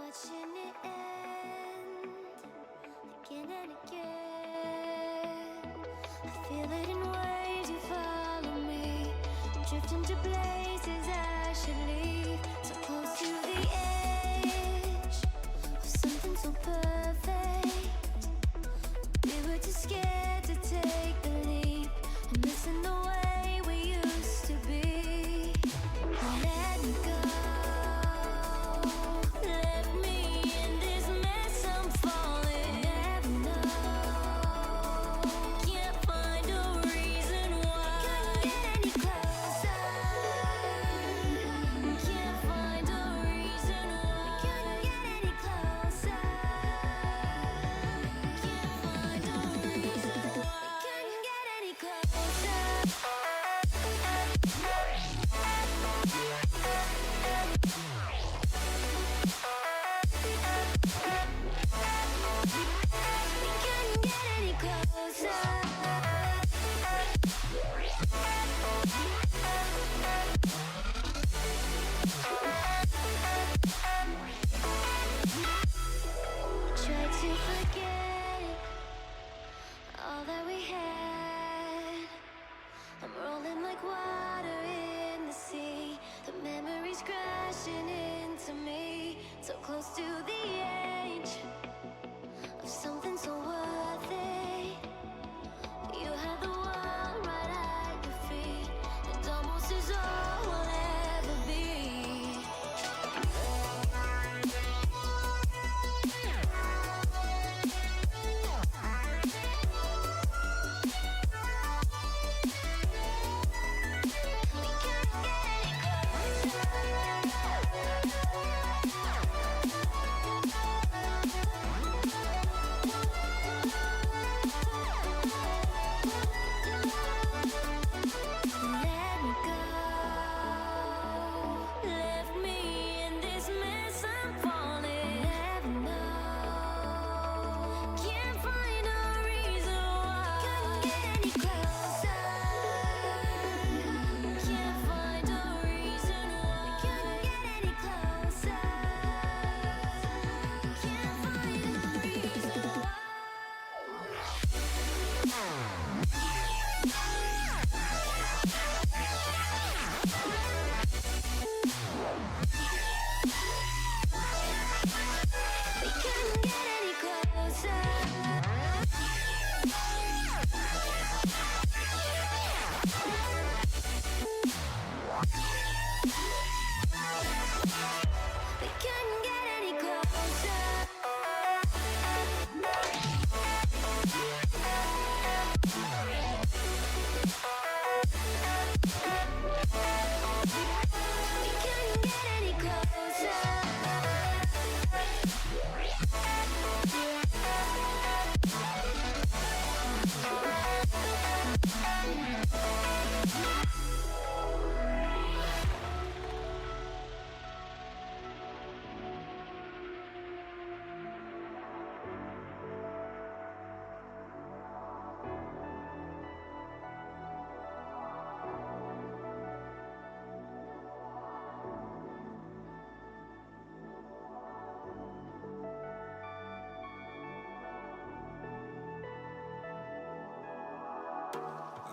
watching it end again and again. I feel it in waves, you follow me, drifting to places I should leave. So close to the edge of something so perfect. We were too scared to take the leap. I'm missing the way we used to be. Let me go. Left me in this mess, I'm falling. Never know. Can't find a reason why. Couldn't get any closer. Can't find a reason why. Couldn't get any closer. Can't find a reason why. Couldn't get any closer. We couldn't get any closer. Tried to forget all that we had. I'm rolling like water in the sea. The memories crashing into me. So close to the edge of something so worth it. You had the world right at your feet. It almost is all we'll ever be. We can't get any Let me go. Left me in this mess, I'm falling. Never know. Can't find a reason why. Couldn't get any closer. Can't find a reason why. Couldn't get any closer. Can't find a reason why. We couldn't get any closer. We couldn't get any closer. We couldn't get any closer.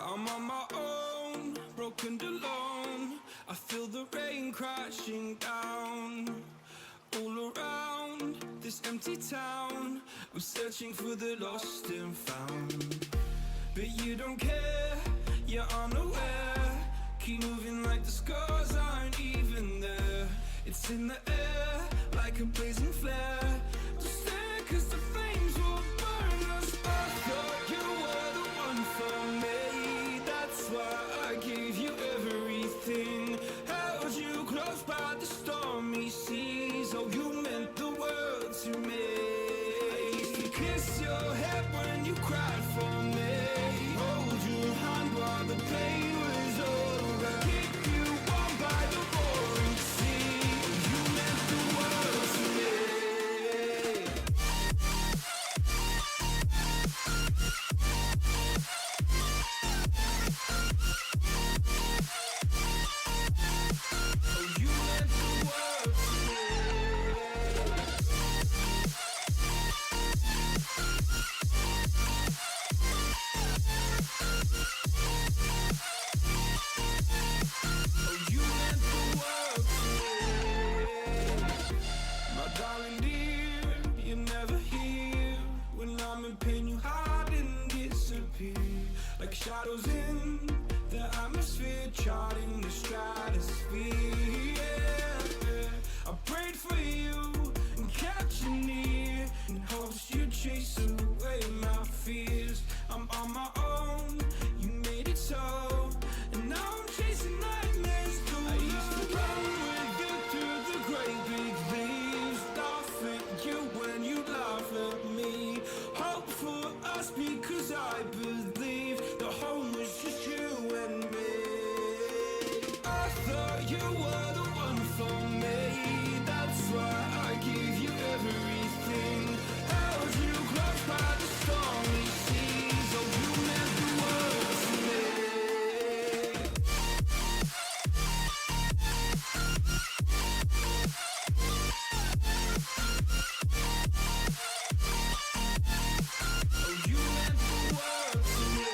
I'm on my own, broken alone. I feel the rain crashing down all around this empty town. I'm searching for the lost and found, but you don't care, you're unaware. Keep moving like the scars aren't even there. It's in the air like a blazing flare. Just stare 'cause the flames will burn us. I thought you were the one for me. That's why I gave you everything. Held you close by the stormy seas. Oh, you meant the world to me. I used to kiss your head when you cried for me. Hold your hand while the pain was over. Keep you warm by the roaring sea. You meant the world to me. Shadows in the atmosphere, charting the stratosphere. I prayed for you and kept you near in hopes you'd chase away my fears. I'm on my own, you made it so, and now I'm chasing nightmares through. I used to run with you through the great big leaves, laugh at you when you laugh at me. Hope for us because I believe the home was just you and me. I thought you were the one for me, that's why I give you everything. Held you close by the stormy seas, oh you meant the world to me. Oh you meant the world to me.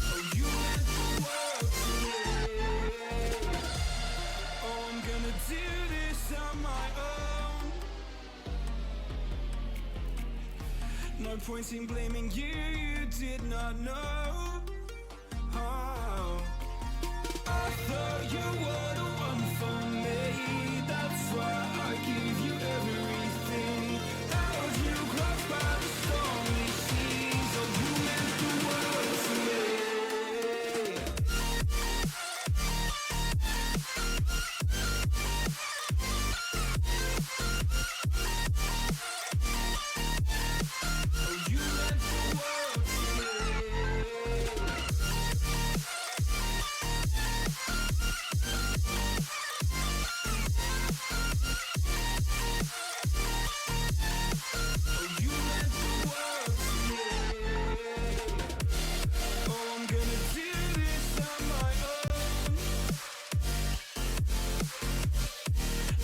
Oh, you meant the world to me. Oh, I'm gonna do this on my own. No point in blaming you, you did not know. Oh, I thought you were the one for me, that's why I give you everything. Held you close by the stormy seas, oh you meant the world to me. Oh you meant the world to me. Oh you meant the world to me. Oh I'm gonna do this on my own.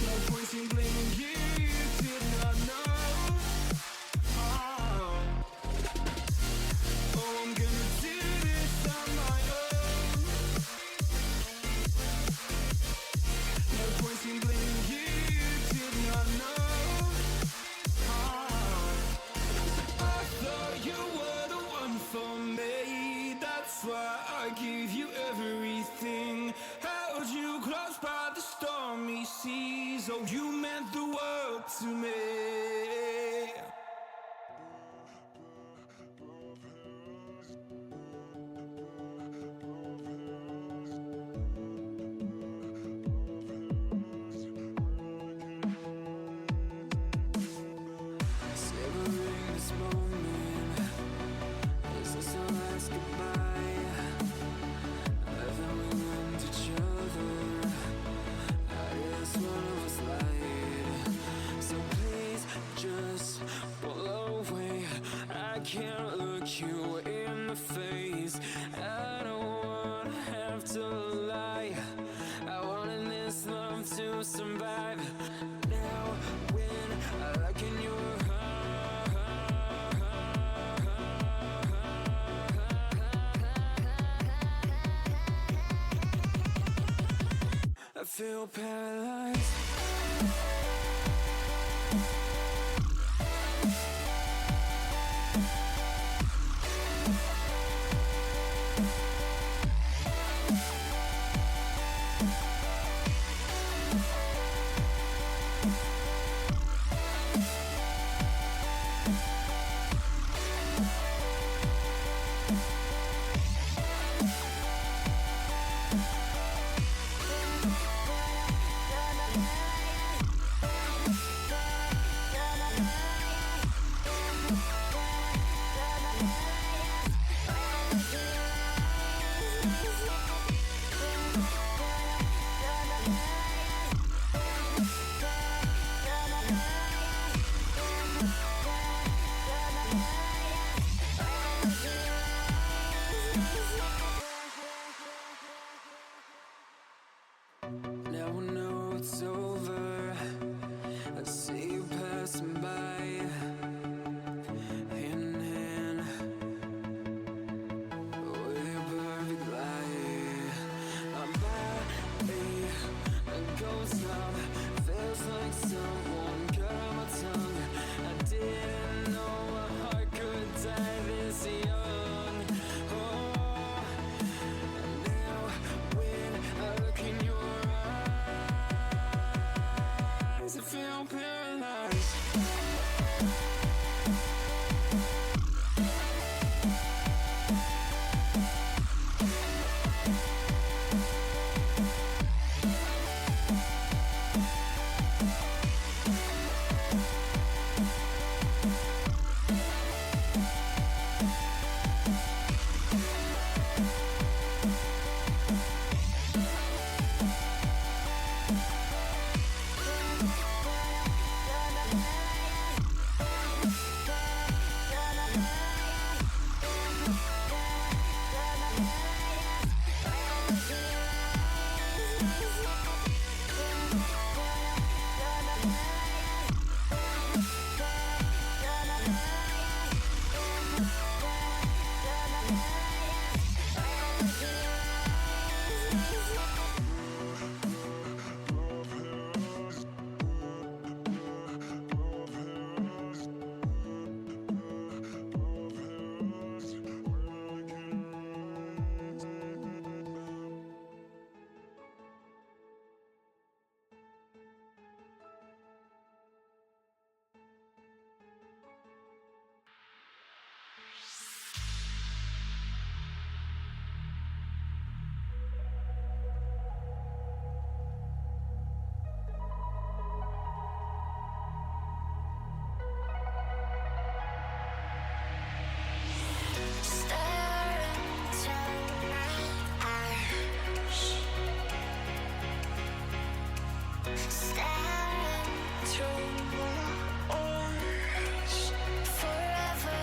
No point in blaming you, you did not know. Oh, oh I'm gonna do this on my own. No point in blaming you, you did not know. Oh, I thought you were the one for me, that's why I give you everything. Held you close by the stormy seas, oh you meant the world to me. Savoring this moment, is this our last goodbye? Then we learned each other, I guess one of us lied. So please just pull away, I can't look you in the face. I don't wanna have to lie, I wanted this love to survive. Now when I look in your I feel paralyzed. Staring through my eyes forever.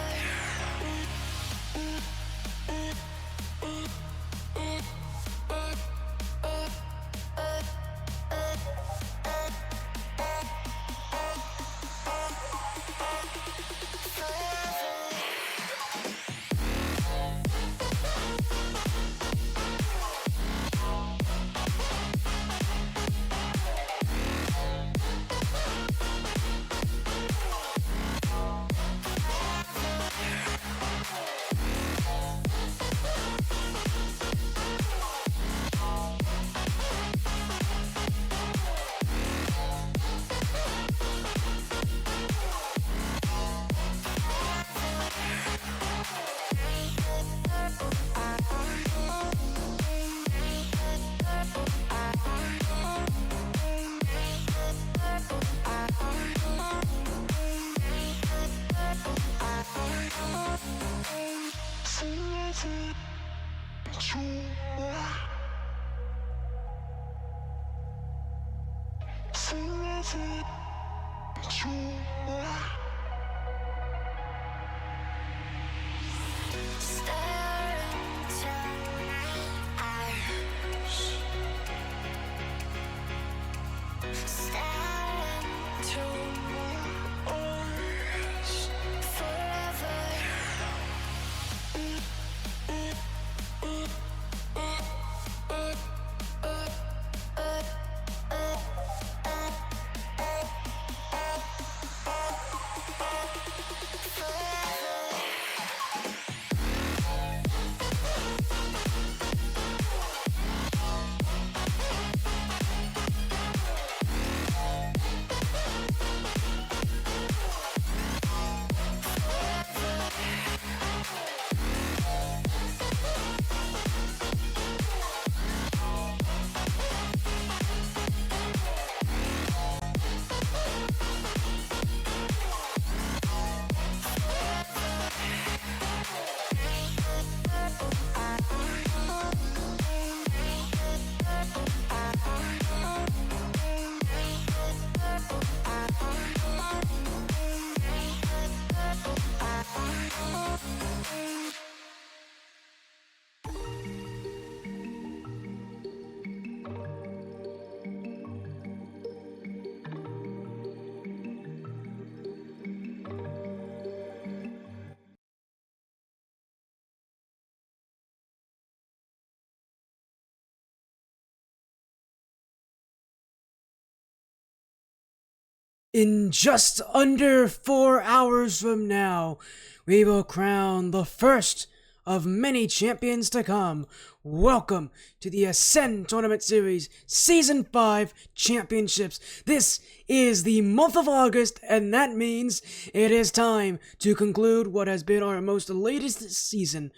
In just under 4 hours from now, we will crown the first of many champions to come. Welcome to the Ascend Tournament Series Season 5 Championships. This is the month of August, and that means it is time to conclude what has been our most latest season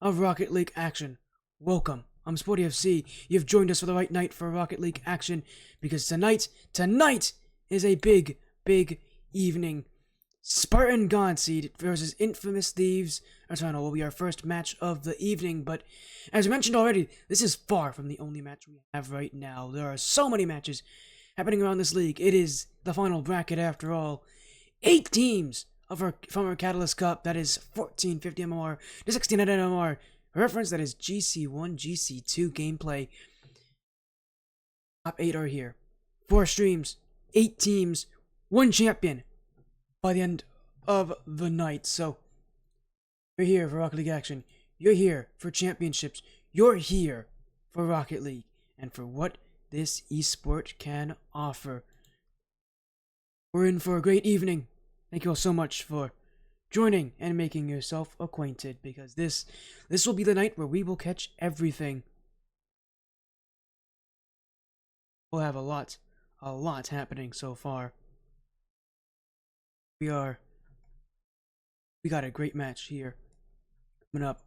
of Rocket League action. Welcome. I'm Sporty FC. You've joined us for the right night for Rocket League action, because tonight is a big evening. Spartan Godspeed versus Infamous Thieves Eternal will be our first match of the evening, but as mentioned already, this is far from the only match we have right now. There are so many matches happening around this league. It is the final bracket after all. 8 teams from our Catalyst Cup, that is 1450 MMR to 1600 MMR. Reference, that is GC1, GC2 gameplay. Top 8 are here. 4 streams, 8 teams, 1 champion by the end of the night. So, you're here for Rocket League action. You're here for championships. You're here for Rocket League and for what this esport can offer. We're in for a great evening. Thank you all so much for joining and making yourself acquainted, because this will be the night where we will catch everything. We'll have a lot happening so far. We got a great match here coming up.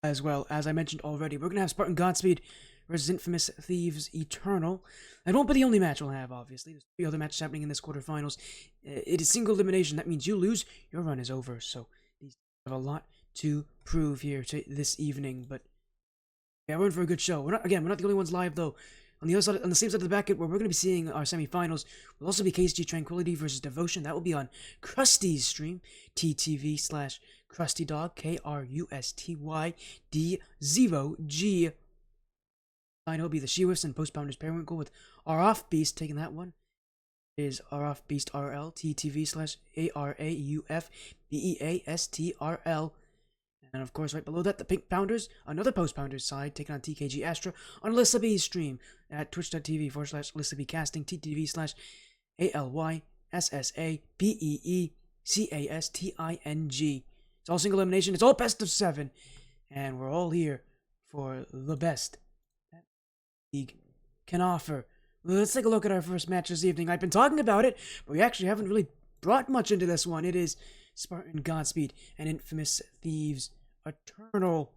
As well, as I mentioned already, we're gonna have Spartan Godspeed versus Infamous Thieves Eternal. That won't be the only match we'll have, obviously. There's 3 other matches happening in this quarterfinals. It is single elimination. That means you lose, your run is over. So these have a lot to prove here this evening. But yeah, we're in for a good show. We're not the only ones live though. On the other side, on the same side of the bracket, where we're going to be seeing our semifinals, will also be KSG Tranquility versus Devotion. That will be on Krusty's stream, TTV/KrustyDog, KRUSTYD0G. It will be the She-Whiffs and Postbounders Periwinkle with Araufbeastrl taking that one. It is Araufbeastrl, TTV/ARAUFBEASTRL. And of course, right below that, the Pink Pounders, another Post Pounders side, taking on TKG Astra on Alyssa B's stream at twitch.tv/Alyssa B Casting, TTV/ALYSSABEECASTING. It's all single elimination, it's all best of 7, and we're all here for the best that league can offer. Let's take a look at our first match this evening. I've been talking about it, but we actually haven't really brought much into this one. It is Spartan, Godspeed, and infamous Thieves Eternal.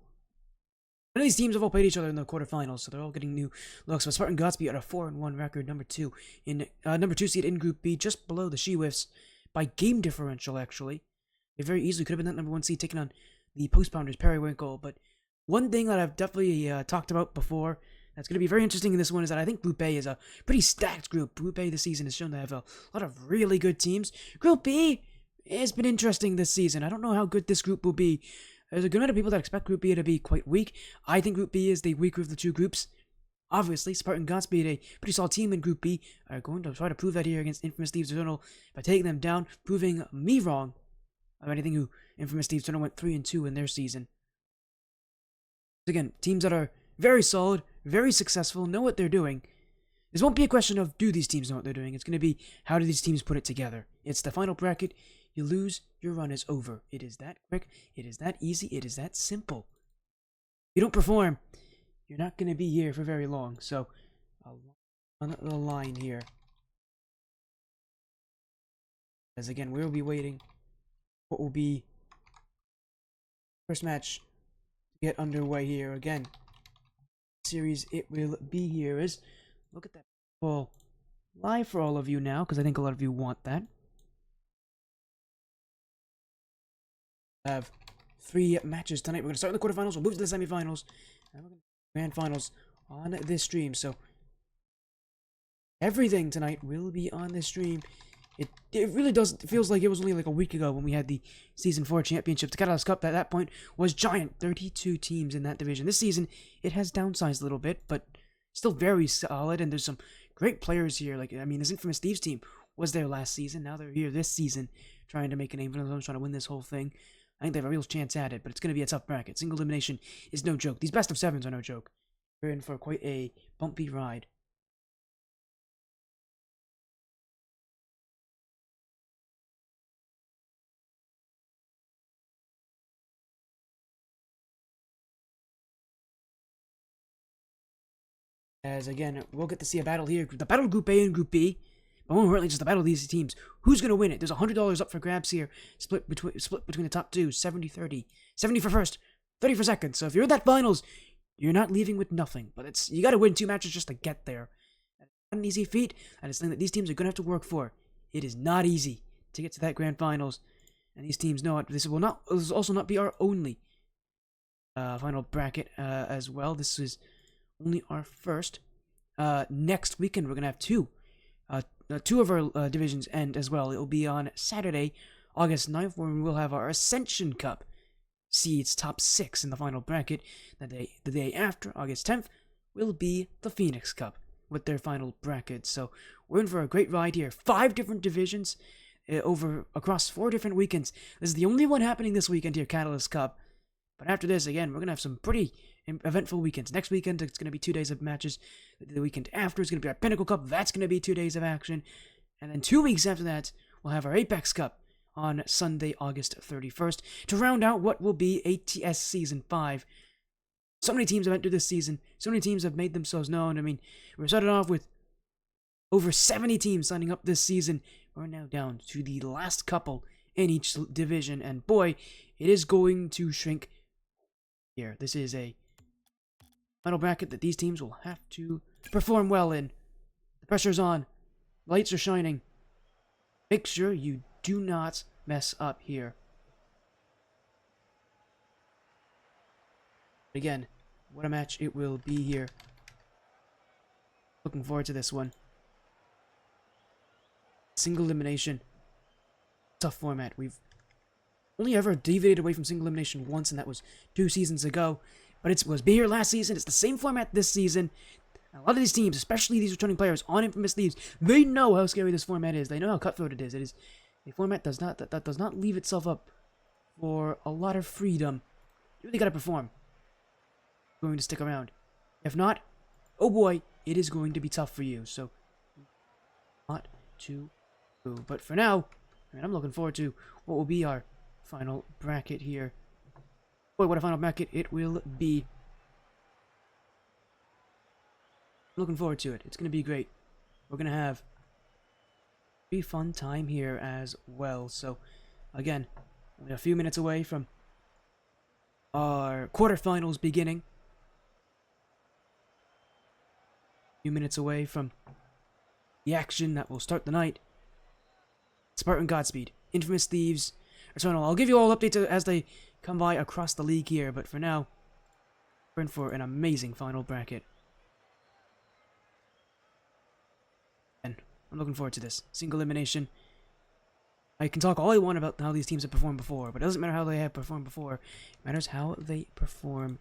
None of these teams have all played each other in the quarterfinals, so they're all getting new looks. But Spartan Godspeed at a 4-1 record, number two seed in Group B, just below the She-Whiffs by game differential. Actually, they very easily could have been that number 1 seed, taking on the Post Pounders Periwinkle. But one thing that I've definitely talked about before that's going to be very interesting in this one is that I think Group A is a pretty stacked group. Group A this season has shown to have a lot of really good teams. Group B has been interesting this season. I don't know how good this group will be. There's a good amount of people that expect Group B to be quite weak. I think Group B is the weaker of the two groups. Obviously, Spartan Godspeed, a pretty solid team in Group B, are going to try to prove that here against Infamous Thieves Eternal by taking them down, proving me wrong of anything who Infamous Thieves Eternal went 3-2 in their season. Again, teams that are very solid, very successful, know what they're doing. This won't be a question of do these teams know what they're doing. It's going to be how do these teams put it together. It's the final bracket. You lose, your run is over. It is that quick. It is that easy. It is that simple. If you don't perform, you're not going to be here for very long. So, on the line here. As again, we'll be waiting. What will be first match to get underway here. Again, series it will be here is, look at that ball live for all of you now, because I think a lot of you want that. Have 3 matches tonight. We're going to start in the quarterfinals, we'll move to the semifinals, and we're going to grand finals on this stream. So everything tonight will be on this stream. It really does. It feels like it was only like a week ago when we had the Season 4 championship. The Catalyst Cup at that point was giant. 32 teams in that division. This season, it has downsized a little bit, but still very solid, and there's some great players here. Like, I mean, this Infamous Thieves team was there last season. Now they're here this season trying to make a name for themselves, trying to win this whole thing. I think they have a real chance at it, but it's going to be a tough bracket. Single elimination is no joke. These best of 7s are no joke. We're in for quite a bumpy ride. As again, we'll get to see a battle here. The battle of Group A and Group B. But more importantly, just the battle of these teams. Who's going to win it? There's $100 up for grabs here. Split between the top two. 70-30. 70 for first, 30 for second. So if you're in that finals, you're not leaving with nothing. But you got to win 2 matches just to get there. It's not an easy feat, and it's something that these teams are going to have to work for. It is not easy to get to that grand finals. And these teams know it. This will also not be our only final bracket as well. This is only our first. Next weekend, we're going to have 2. 2 of our divisions end as well. It will be on Saturday, August 9th, when we'll have our Ascension Cup seeds top 6 in the final bracket. The day after, August 10th, will be the Phoenix Cup with their final bracket. So we're in for a great ride here. 5 different divisions across 4 different weekends. This is the only one happening this weekend here, Catalyst Cup. But after this, again, we're going to have some pretty eventful weekends. Next weekend, it's going to be 2 days of matches. The weekend after is going to be our Pinnacle Cup. That's going to be 2 days of action. And then 2 weeks after that, we'll have our Apex Cup on Sunday, August 31st, to round out what will be ATS Season 5. So many teams have entered this season. So many teams have made themselves known. I mean, we started off with over 70 teams signing up this season. We're now down to the last couple in each division. And boy, it is going to shrink here. This is a final bracket that these teams will have to perform well in. The pressure's on. Lights are shining. Make sure you do not mess up here. Again, what a match it will be here. Looking forward to this one. Single elimination. Tough format. We've only ever deviated away from single elimination once, and that was 2 seasons ago. But it was here last season. It's the same format this season. A lot of these teams, especially these returning players on Infamous Thieves, they know how scary this format is. They know how cutthroat it is. It is a format that does not leave itself up for a lot of freedom. You really gotta perform. You're going to stick around. If not, oh boy, it is going to be tough for you. So, not to do. But for now, I'm looking forward to what will be our final bracket here. Boy, what a final bracket it will be. I'm looking forward to it. It's going to be great. We're going to have a pretty fun time here as well. So, again, only a few minutes away from our quarterfinals beginning. A few minutes away from the action that will start the night. Spartan Godspeed, Infamous Thieves, Eternal. I'll give you all updates as they come by across the league here, but for now, we're in for an amazing final bracket. And I'm looking forward to this. Single elimination. I can talk all I want about how these teams have performed before, but it doesn't matter how they have performed before. It matters how they perform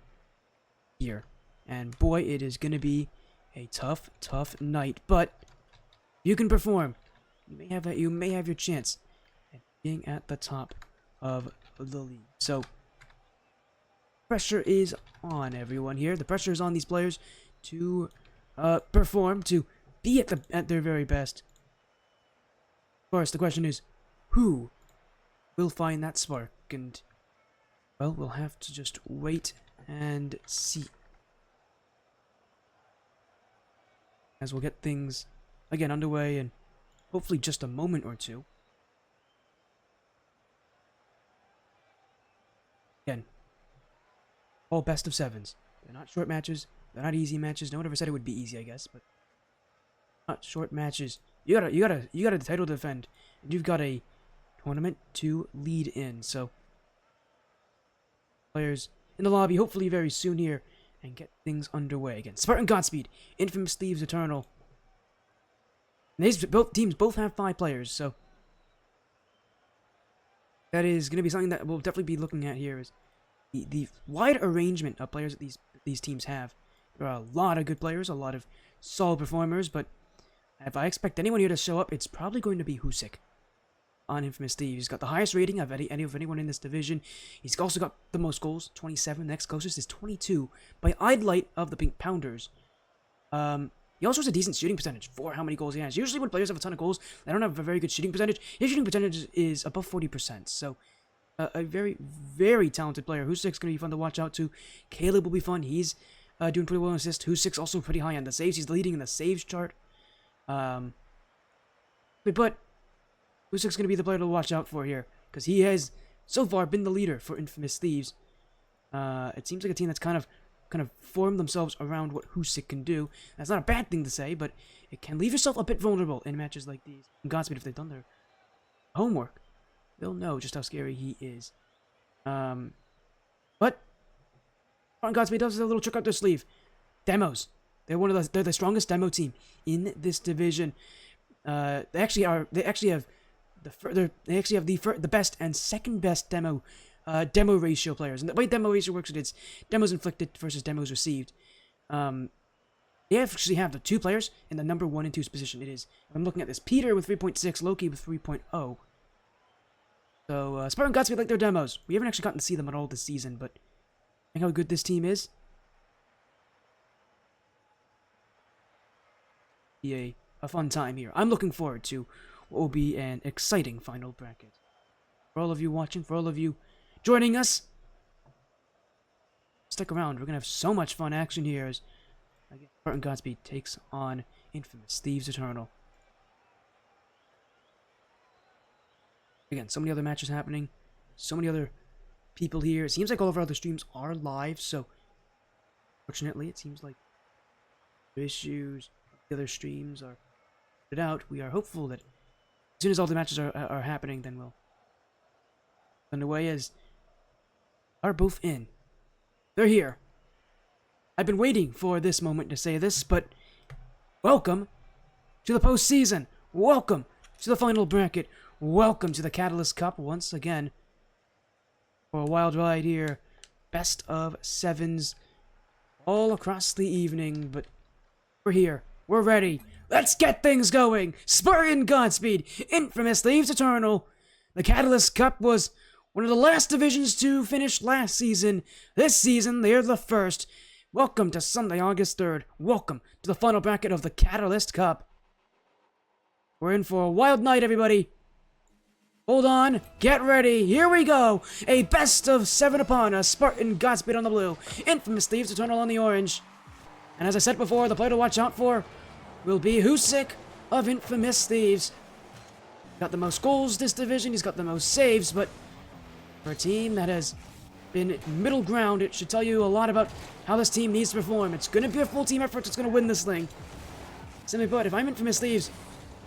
here. And boy, it is going to be a tough, tough night, but you can perform. You may have your chance at being at the top of the league. So, pressure is on everyone here. The pressure is on these players to perform, to be at their very best. Of course, the question is, who will find that spark? And, well, we'll have to just wait and see. As we'll get things, again, underway in hopefully just a moment or two. Again, all best of 7s. They're not short matches. They're not easy matches. No one ever said it would be easy, I guess, but not short matches. You got a title to defend, and you've got a tournament to lead in. So, players in the lobby, hopefully very soon here, and get things underway again. Spartan Godspeed, Infamous Thieves Eternal. And these teams both have 5 players, so that is going to be something that we'll definitely be looking at here. Is the wide arrangement of players that these teams have. There are a lot of good players, a lot of solid performers, but if I expect anyone here to show up, it's probably going to be Husik on Infamous Thieves. He's got the highest rating of anyone in this division. He's also got the most goals, 27. Next closest is 22 by Idlight of the Pink Pounders. He also has a decent shooting percentage for how many goals he has. Usually when players have a ton of goals, they don't have a very good shooting percentage. His shooting percentage is above 40%. So, a very, very talented player. Husik's going to be fun to watch out to. Caleb will be fun. He's doing pretty well in assists. Husik's also pretty high on the saves. He's leading in the saves chart. But Husik's going to be the player to watch out for here, because he has so far been the leader for Infamous Thieves. It seems like a team that's kind of formed themselves around what Husik can do. That's not a bad thing to say, but it can leave yourself a bit vulnerable in matches like these. And Godspeed, if they've done their homework, they'll know just how scary he is. But Godspeed does a little trick up their sleeve. Demos. They're the strongest demo team in this division. They actually have the best and second best demo ratio players. And the way demo ratio works, it's demos inflicted versus demos received. They actually have the 2 players in the number 1 and 2 position. It is, if I'm looking at this, Peter with 3.6, Loki with 3.0. So, Spartan Godspeed like their demos. We haven't actually gotten to see them at all this season, but think how good this team is. Be a fun time here. I'm looking forward to what will be an exciting final bracket. For all of you watching, for all of you joining us, stick around. We're going to have so much fun action here as Spartan Godspeed takes on Infamous Thieves Eternal. Again, so many other matches happening. So many other people here. It seems like all of our other streams are live, so fortunately, it seems like the issues, the other streams are put out. We are hopeful that as soon as all the matches are happening, then we'll underway as are both in. They're here. I've been waiting for this moment to say this, but Welcome to the postseason. Welcome to the final bracket. Welcome to the Catalyst Cup once again. For a wild ride here. Best of sevens all across the evening, but we're here. We're ready. Let's get things going. Spartan Godspeed. Infamous Thieves Eternal. The Catalyst Cup was one of the last divisions to finish last season. This season, they're the first. Welcome to Sunday, August 3rd. Welcome to the final bracket of the Catalyst Cup. We're in for a wild night, everybody. Hold on. Get ready. Here we go. A best of 7 upon us. Spartan Godspeed on the blue. Infamous Thieves Eternal on the orange. And as I said before, the player to watch out for will be Husik of Infamous Thieves. Got the most goals this division. He's got the most saves, but for a team that has been middle ground, it should tell you a lot about how this team needs to perform. It's going to be a full team effort that's going to win this thing. Simply put, if I'm Infamous Thieves,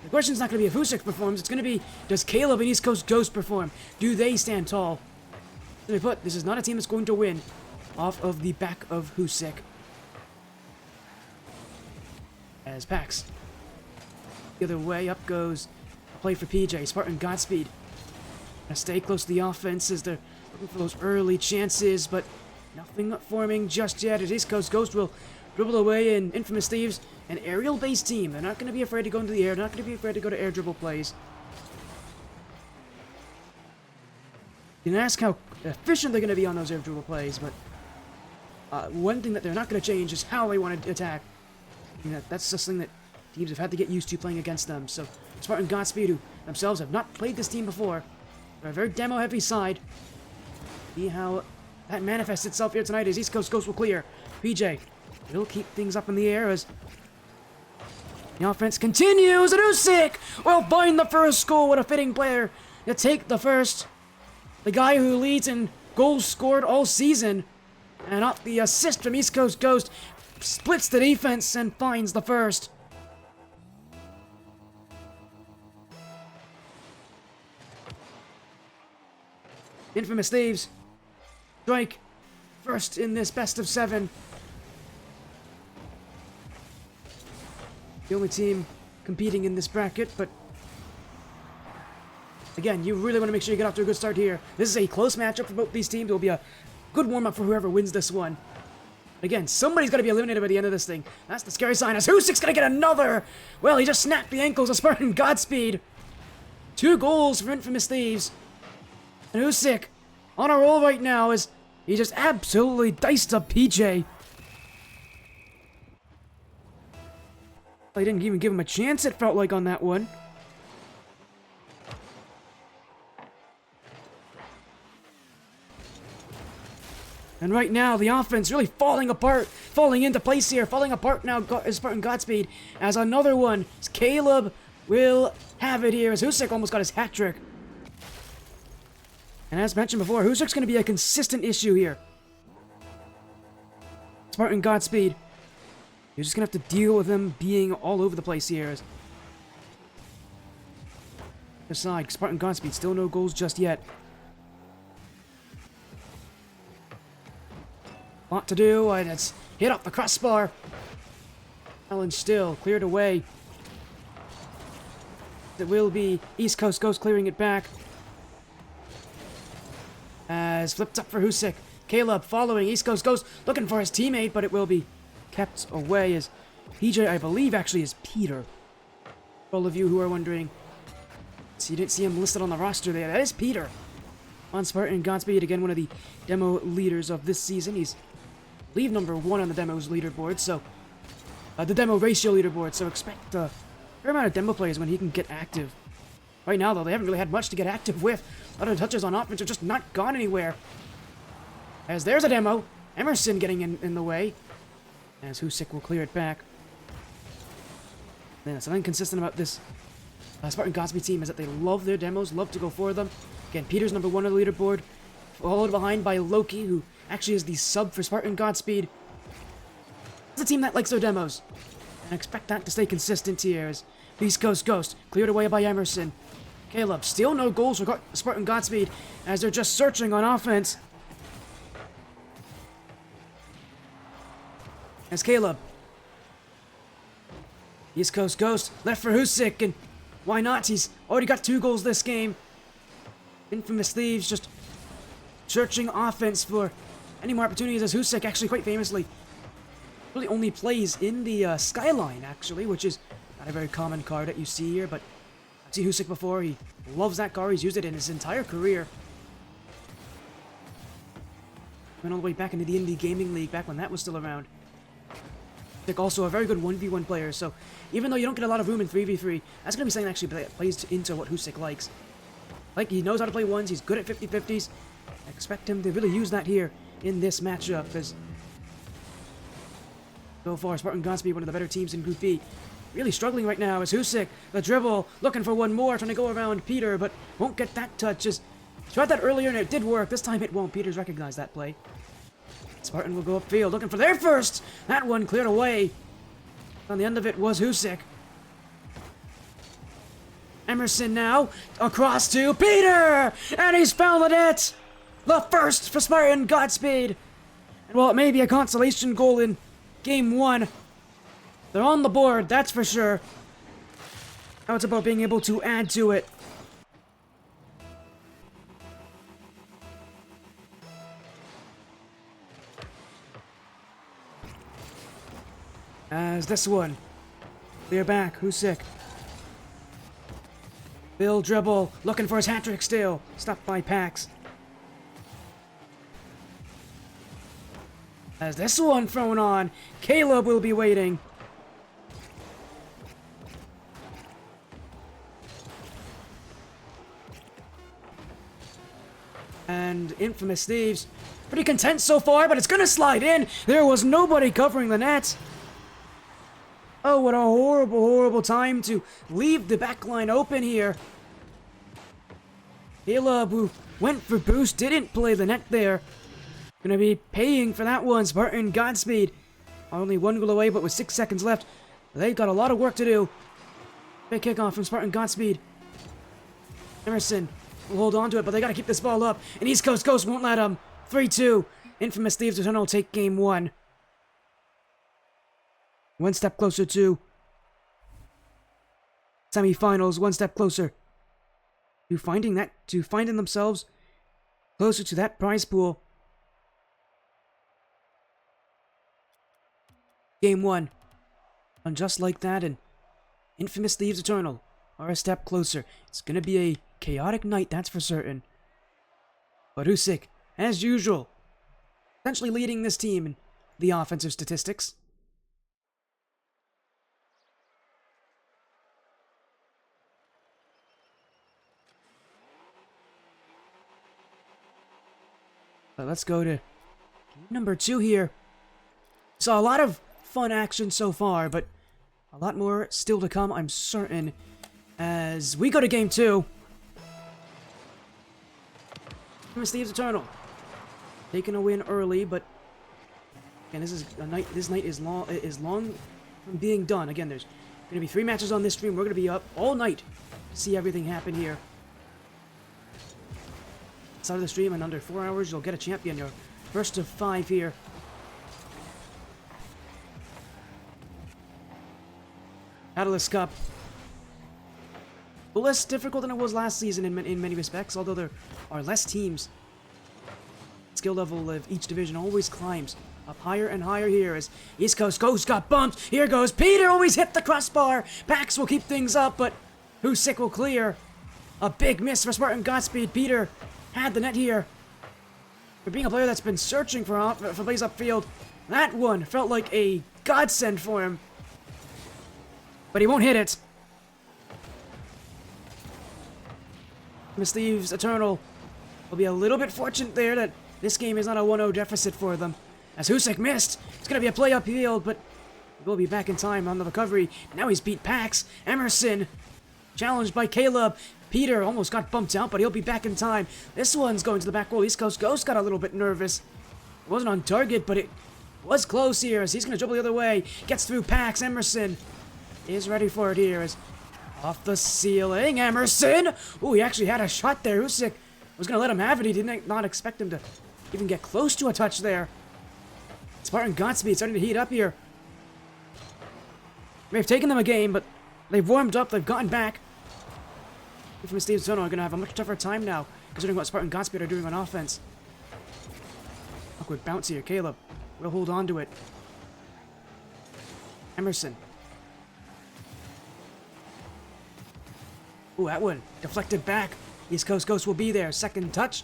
the question's not going to be if Husik performs, it's going to be, does Caleb and East Coast Ghost perform? Do they stand tall? Simply put, this is not a team that's going to win off of the back of Husik. As Pax. The other way, up goes a play for PJ. Spartan Godspeed. Gonna stay close to the offense as they're looking for those early chances, but nothing forming just yet. As East Coast Ghost will dribble away in Infamous Thieves, an aerial-based team. They're not going to be afraid to go into the air. They're not going to be afraid to go to air dribble plays. You can ask how efficient they're going to be on those air dribble plays, but one thing that they're not going to change is how they want to attack. That's just something that teams have had to get used to playing against them. So Spartan Godspeed, who themselves have not played this team before, they're a very demo-heavy side. See how that manifests itself here tonight as East Coast Ghost will clear. PJ, he'll keep things up in the air as the offense continues, and Husik will find the first goal. What a fitting player to take the first. The guy who leads in goals scored all season. And off the assist from East Coast Ghost, splits the defense and finds the first. Infamous Thieves strike first in this best of 7. The only team competing in this bracket, but again, you really want to make sure you get off to a good start here. This is a close matchup for both these teams. It will be a good warm-up for whoever wins this one. Again, somebody's got to be eliminated by the end of this thing. That's the scary sign, as Husik's going to get another! Well, he just snapped the ankles of Spartan Godspeed. 2 goals for Infamous Thieves. And Husik on a roll right now as he just absolutely diced up PJ. They didn't even give him a chance, it felt like, on that one. And right now, the offense really falling apart, falling into place here, falling apart now, Spartan Godspeed, as another one. Caleb will have it here, as Husik almost got his hat trick. And as mentioned before, Husik's going to be a consistent issue here. Spartan Godspeed, you're just going to have to deal with him being all over the place here. Aside, Spartan Godspeed, still no goals just yet. Lot to do, and it's hit off the crossbar. Challenge still cleared away. It will be East Coast Ghost clearing it back. As flipped up for Husik. Caleb following East Coast Ghost, looking for his teammate, but it will be kept away as PJ, I believe, actually is Peter. For all of you who are wondering, so you didn't see him listed on the roster there. That is Peter. On Spartan Godspeed, again, one of the demo leaders of this season. He's, I believe, number 1 on the demos leaderboard, so the demo ratio leaderboard. So expect a fair amount of demo players when he can get active. Right now, though, they haven't really had much to get active with. A lot of touches on offense have just not gone anywhere. As there's a demo. Emerson getting in the way. As Husik will clear it back. Then something consistent about this Spartan Godspeed team is that they love their demos, love to go for them. Again, Peter's number 1 on the leaderboard. Followed behind by Loki, who actually is the sub for Spartan Godspeed. It's a team that likes their demos. And I expect that to stay consistent here as East Coast Ghost cleared away by Emerson. Caleb, still no goals for Spartan Godspeed as they're just searching on offense. As Caleb East Coast Ghost, left for Husik, and why not? He's already got 2 goals this game. Infamous Thieves just searching offense for any more opportunities, as Husik actually quite famously really only plays in the Skyline, actually, which is not a very common card that you see here, but I've seen Husik before. He loves that card. He's used it in his entire career. Went all the way back into the Indie Gaming League back when that was still around. Husik also a very good 1v1 player, so even though you don't get a lot of room in 3v3, that's going to be something that actually plays into what Husik likes. Like, he knows how to play ones, he's good at 50-50s. I expect him to really use that here in this matchup, as so far, Spartan Godspeed, one of the better teams in Group B. Really struggling right now as Husik, the dribble, looking for one more, trying to go around Peter, but won't get that touch. Just tried that earlier and it did work. This time it won't. Peter's recognized that play. Spartan will go upfield, looking for their first. That one cleared away. On the end of it was Husik. Emerson now, across to Peter! And he's fouled it! The first for Spartan Godspeed! And while it may be a consolation goal in Game 1, they're on the board, that's for sure. Now it's about being able to add to it. As this one, clear back, Husik. Bill dribble, looking for his hat-trick still. Stopped by Pax. As this one thrown on, Caleb will be waiting. And Infamous Thieves, pretty content so far, but it's gonna slide in. There was nobody covering the net. Oh, what a horrible, horrible time to leave the back line open here. Caleb, who went for boost, didn't play the net there. Gonna be paying for that one. Spartan Godspeed, only 1 goal away, but with 6 seconds left, they've got a lot of work to do. Big kickoff from Spartan Godspeed. Emerson will hold on to it, but they gotta keep this ball up, and East Coast Ghost won't let them. 3-2. Infamous Thieves Eternal will take Game 1. 1 step closer to Semifinals, 1 step closer to finding themselves closer to that prize pool. Game 1. And just like that, and Infamous Thieves Eternal are a step closer. It's gonna be a chaotic night, that's for certain. But Husik, as usual, essentially leading this team in the offensive statistics. But let's go to game number 2 here. Saw a lot of fun action so far, but a lot more still to come, I'm certain, as we go to game 2. Infamous Thieves Eternal taking a win early, but again, this night is long from being done. Again, there's gonna be 3 matches on this stream. We're gonna be up all night to see everything happen here. Outside of the stream, in under 4 hours, you'll get a champion, your first of 5 here. Catalyst Cup. A little less difficult than it was last season in many respects, although there are less teams. Skill level of each division always climbs up higher and higher here as East Coast Ghost got bumped. Here goes Peter, always hit the crossbar. Pax will keep things up, but Husik will clear. A big miss for Spartan Godspeed. Peter had the net here. For being a player that's been searching for plays upfield, that one felt like a godsend for him. But he won't hit it. Miss Thieves Eternal will be a little bit fortunate there that this game is not a 1-0 deficit for them. As Husik missed, it's going to be a play upfield, but he will be back in time on the recovery. Now he's beat Pax. Emerson, challenged by Caleb. Peter almost got bumped out, but he'll be back in time. This one's going to the back wall. East Coast Ghost got a little bit nervous. It wasn't on target, but it was close here as he's going to dribble the other way. Gets through Pax. Emerson is ready for it here as off the ceiling. Emerson! Ooh, he actually had a shot there. Husik was going to let him have it. He did not expect him to even get close to a touch there. Spartan Godspeed starting to heat up here. have taken them a game, but they've warmed up, they've gotten back. Infamous Thieves are going to have a much tougher time now, considering what Spartan Godspeed are doing on offense. Awkward bounce here, Caleb. We'll hold on to it. Emerson. Ooh, that one deflected back. East Coast Ghost will be there. Second touch.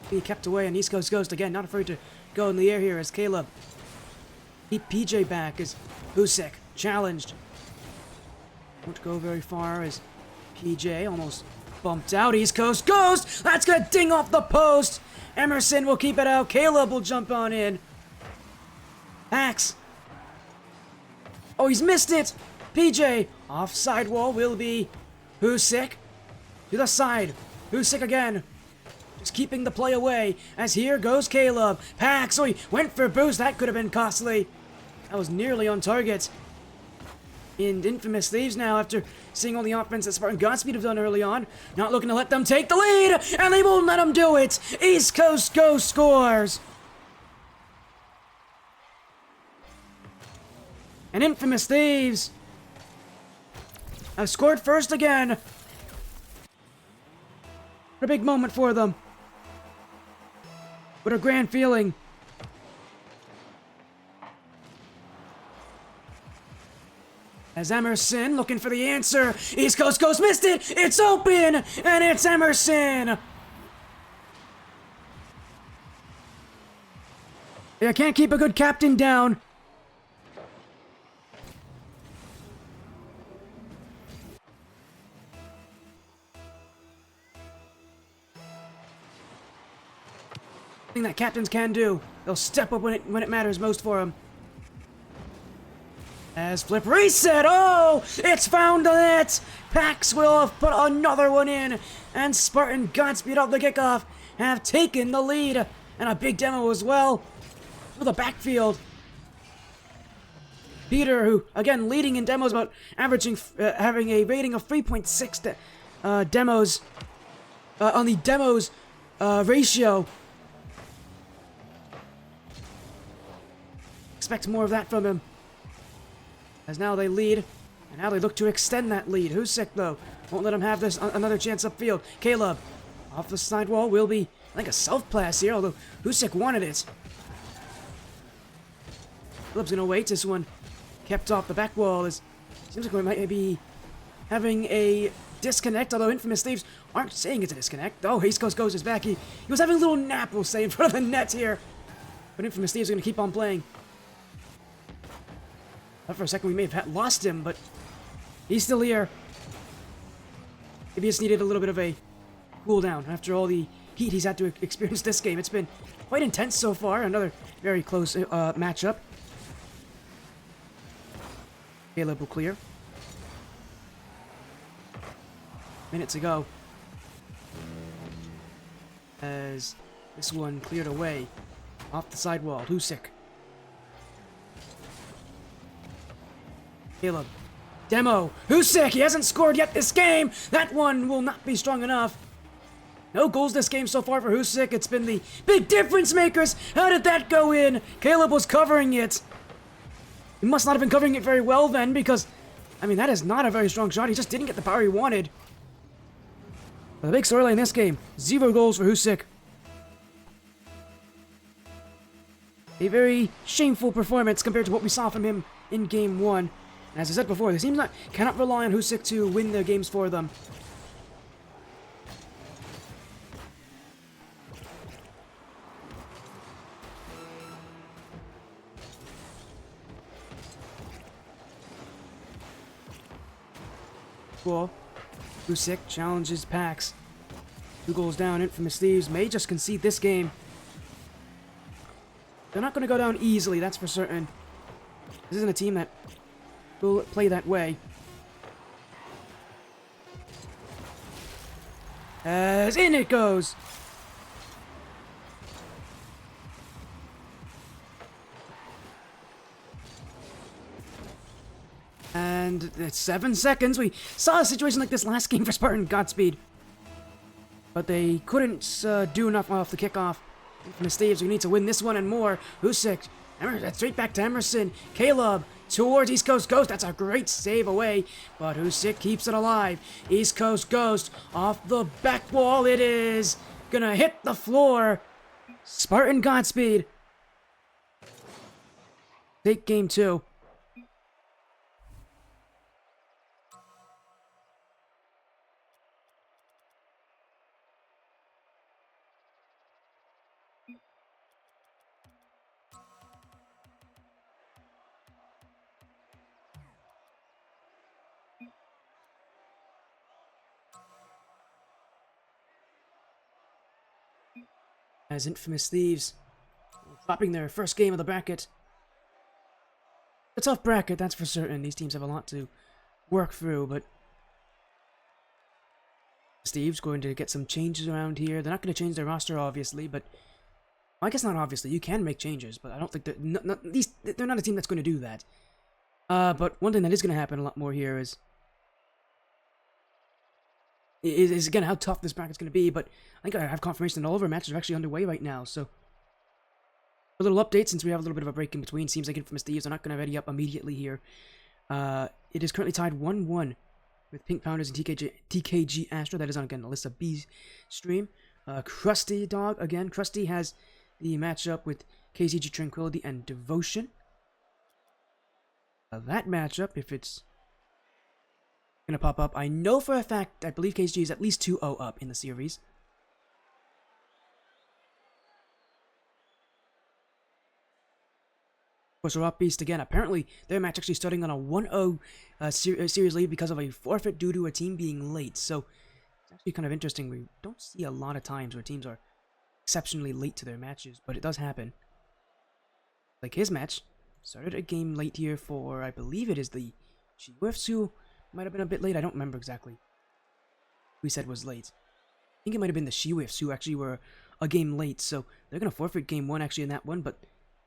Be kept away, and East Coast Ghost again, not afraid to go in the air here as Caleb. Keep PJ back as Husek challenged. Won't go very far as PJ almost bumped out. East Coast Ghost! That's gonna ding off the post! Emerson will keep it out. Caleb will jump on in. Axe. Oh, he's missed it! PJ, off sidewall will be Husek. To the side. Husek again. Just keeping the play away. As here goes Caleb. Pax. Oh, he went for boost. That could have been costly. That was nearly on target. And Infamous Thieves now, after seeing all the offense that Spartan Godspeed have done early on, not looking to let them take the lead, and they won't let them do it. East Coast Ghost scores. And Infamous Thieves have scored first again. What a big moment for them. What a grand feeling. As Emerson looking for the answer. East Coast Ghost missed it. It's open, and it's Emerson. You can't keep a good captain down. Thing that captains can do. They'll step up when it matters most for them. As flip reset, oh, it's found the net. Pax will have put another one in, and Spartan Godspeed off the kickoff have taken the lead, and a big demo as well for the backfield. Peter, who again leading in demos, about averaging having a rating of 3.6 demos on the demos ratio. Expect more of that from him. As now they lead, and now they look to extend that lead. Husek, though, won't let him have this another chance upfield. Caleb, off the sidewall, will be, I think, a self-pass here, although Husek wanted it. Caleb's gonna wait this one. Kept off the back wall. As seems like we might be having a disconnect, although Infamous Thieves aren't saying it's a disconnect. Oh, East Coast Ghost is back. He was having a little nap, we'll say, in front of the net here. But Infamous Thieves are gonna keep on playing. Thought for a second we may have lost him, but he's still here. Maybe he just needed a little bit of a cool down after all the heat he's had to experience this game. It's been quite intense so far. Another very close matchup. Caleb will clear. Minutes ago. As this one cleared away off the sidewall. Husek. Caleb. Demo. Husek. He hasn't scored yet this game. That one will not be strong enough. No goals this game so far for Husek. It's been the big difference makers. How did that go in? Caleb was covering it. He must not have been covering it very well then, because, I mean, that is not a very strong shot. He just didn't get the power he wanted. But the big storyline in this game, 0 goals for Husek. A very shameful performance compared to what we saw from him in Game 1. And as I said before, the team cannot rely on Husek to win their games for them. Cool. Husek challenges Pax. 2 goals down. Infamous Thieves may just concede this game. They're not going to go down easily, that's for certain. This isn't a team that will play that way. As in it goes! And it's 7 seconds. We saw a situation like this last game for Spartan Godspeed. But they couldn't do enough off the kickoff. Infamous Thieves, we need to win this one and more. Husek, straight back to Emerson. Caleb, towards East Coast Ghost. That's a great save away, but Usyk keeps it alive. East Coast Ghost off the back wall. It is gonna hit the floor. Spartan Godspeed. Take game 2. As infamous Thieves dropping their first game of the bracket. A tough bracket, that's for certain. These teams have a lot to work through, but Steve's going to get some changes around here. They're not going to change their roster, obviously, but I guess not obviously. You can make changes, but I don't think they're they're not a team that's going to do that. But one thing that is going to happen a lot more here is again how tough this bracket's going to be. But I think I have confirmation that all of our matches are actually underway right now. So a little update since we have a little bit of a break in between. Seems like Infamous Thieves are not going to ready up immediately here. It is currently tied 1-1 with Pink Pounders and TKG Astro. That is on again Alyssa B's stream. Krusty Dog again. Krusty has the matchup with KCG Tranquility and Devotion. That matchup, if it's gonna pop up, I know for a fact I believe KCG is at least 2-0 up in the series. Of course, Araufbeastrl again. Apparently, their match actually starting on a 1-0 series lead because of a forfeit due to a team being late. So it's actually kind of interesting. We don't see a lot of times where teams are exceptionally late to their matches, but it does happen. Like his match started a game late here for, I believe it is the UFC. Might have been a bit late. I don't remember exactly who he said was late. I think it might have been the Shiwifs who actually were a game late. So they're going to forfeit game 1 actually in that one, but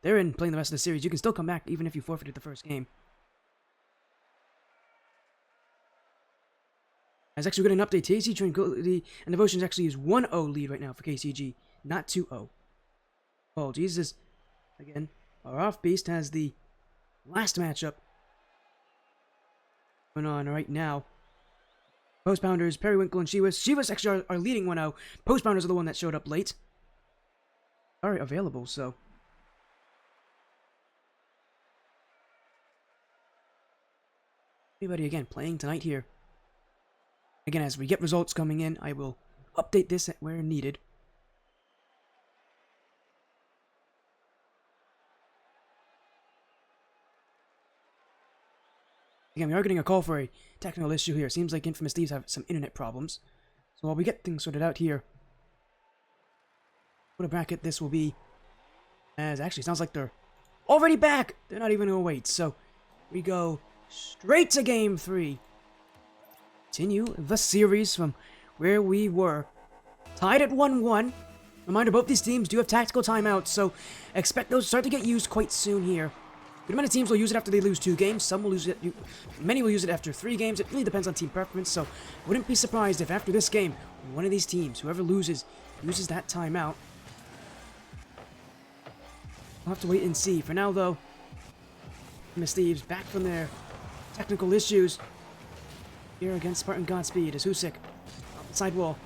they're in playing the rest of the series. You can still come back even if you forfeited the first game. As actually we got an update. KCG Tranquility and Devotions actually is 1-0 lead right now for KCG, not 2-0. Oh, Jesus. Again, Araufbeastrl has the last matchup going on right now. Post Pounders, Periwinkle, and Shivas. Shivas actually are leading 1-0. Post Pounders are the one that showed up late. Are available, so everybody again playing tonight here. Again, as we get results coming in, I will update this where needed. Again, we are getting a call for a technical issue here. Seems like Infamous Thieves have some internet problems. So while we get things sorted out here, what a bracket this will be. As actually sounds like they're already back. They're not even going to wait. So we go straight to game 3. Continue the series from where we were. Tied at 1-1. Reminder, both these teams do have tactical timeouts, so expect those to start to get used quite soon here. Good amount of teams will use it after they lose 2 games. Some will use it. Many will use it after 3 games. It really depends on team preference, so wouldn't be surprised if after this game, one of these teams, whoever loses, uses that timeout. We'll have to wait and see. For now, though, Miss Thieves back from their technical issues. Here against Spartan Godspeed is Usyk off the sidewall.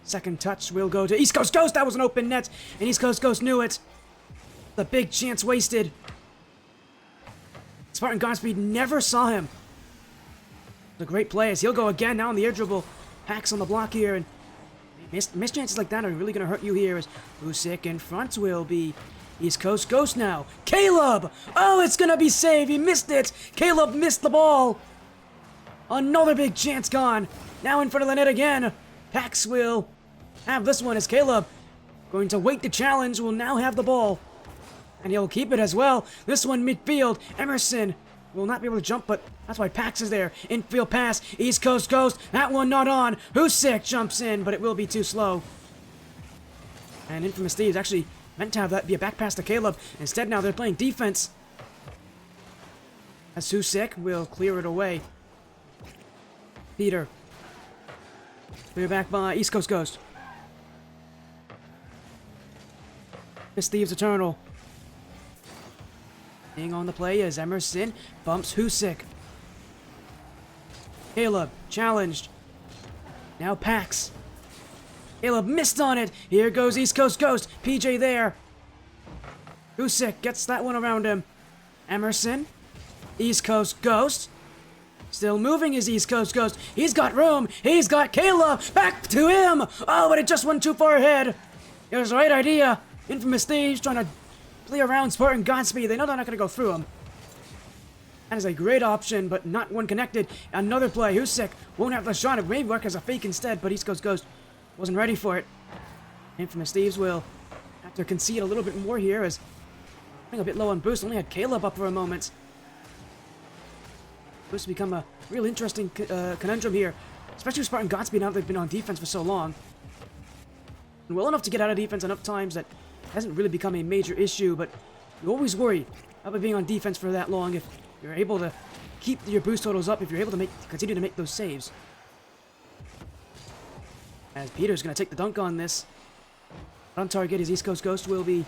Second touch will go to East Coast Ghost. That was an open net, and East Coast Ghost knew it. The big chance wasted. Spartan Godspeed never saw him. The great play as he'll go again now on the air dribble. Hacks on the block here, and missed chances like that are really going to hurt you here as Usyk in front will be East Coast Ghost now. Caleb! Oh, it's going to be saved. He missed it. Caleb missed the ball. Another big chance gone. Now in front of the net again. Pax will have this one as Caleb, going to wait the challenge, will now have the ball. And he'll keep it as well. This one midfield. Emerson will not be able to jump, but that's why Pax is there. Infield pass. East Coast Ghost. That one not on. Usyk jumps in, but it will be too slow. And Infamous Thieves actually meant to have that be a back pass to Caleb. Instead now they're playing defense. As Usyk will clear it away. Peter. Clear back by East Coast Ghost. Miss Thieves Eternal. Being on the play as Emerson bumps Husik. Caleb challenged. Now Pax. Caleb missed on it. Here goes East Coast Ghost. PJ there. Husik gets that one around him. Emerson. East Coast Ghost. Still moving his East Coast Ghost. He's got room. He's got Caleb. Back to him. Oh, but it just went too far ahead. It was the right idea. Infamous Thieves trying to play around Spartan Godspeed. They know they're not going to go through him. That is a great option, but not one connected. Another play. Husik won't have the shot. It may work as a fake instead, but East Coast Ghost wasn't ready for it. Infamous Thieves will have to concede a little bit more here as running a bit low on boost. Only had Caleb up for a moment. Supposed to become a real interesting conundrum here, especially with Spartan Godspeed now that they've been on defense for so long. And well enough to get out of defense enough times that it hasn't really become a major issue, but you always worry about being on defense for that long if you're able to keep your boost totals up, if you're able to continue to make those saves. As Peter's going to take the dunk on this. On target, his East Coast Ghost will be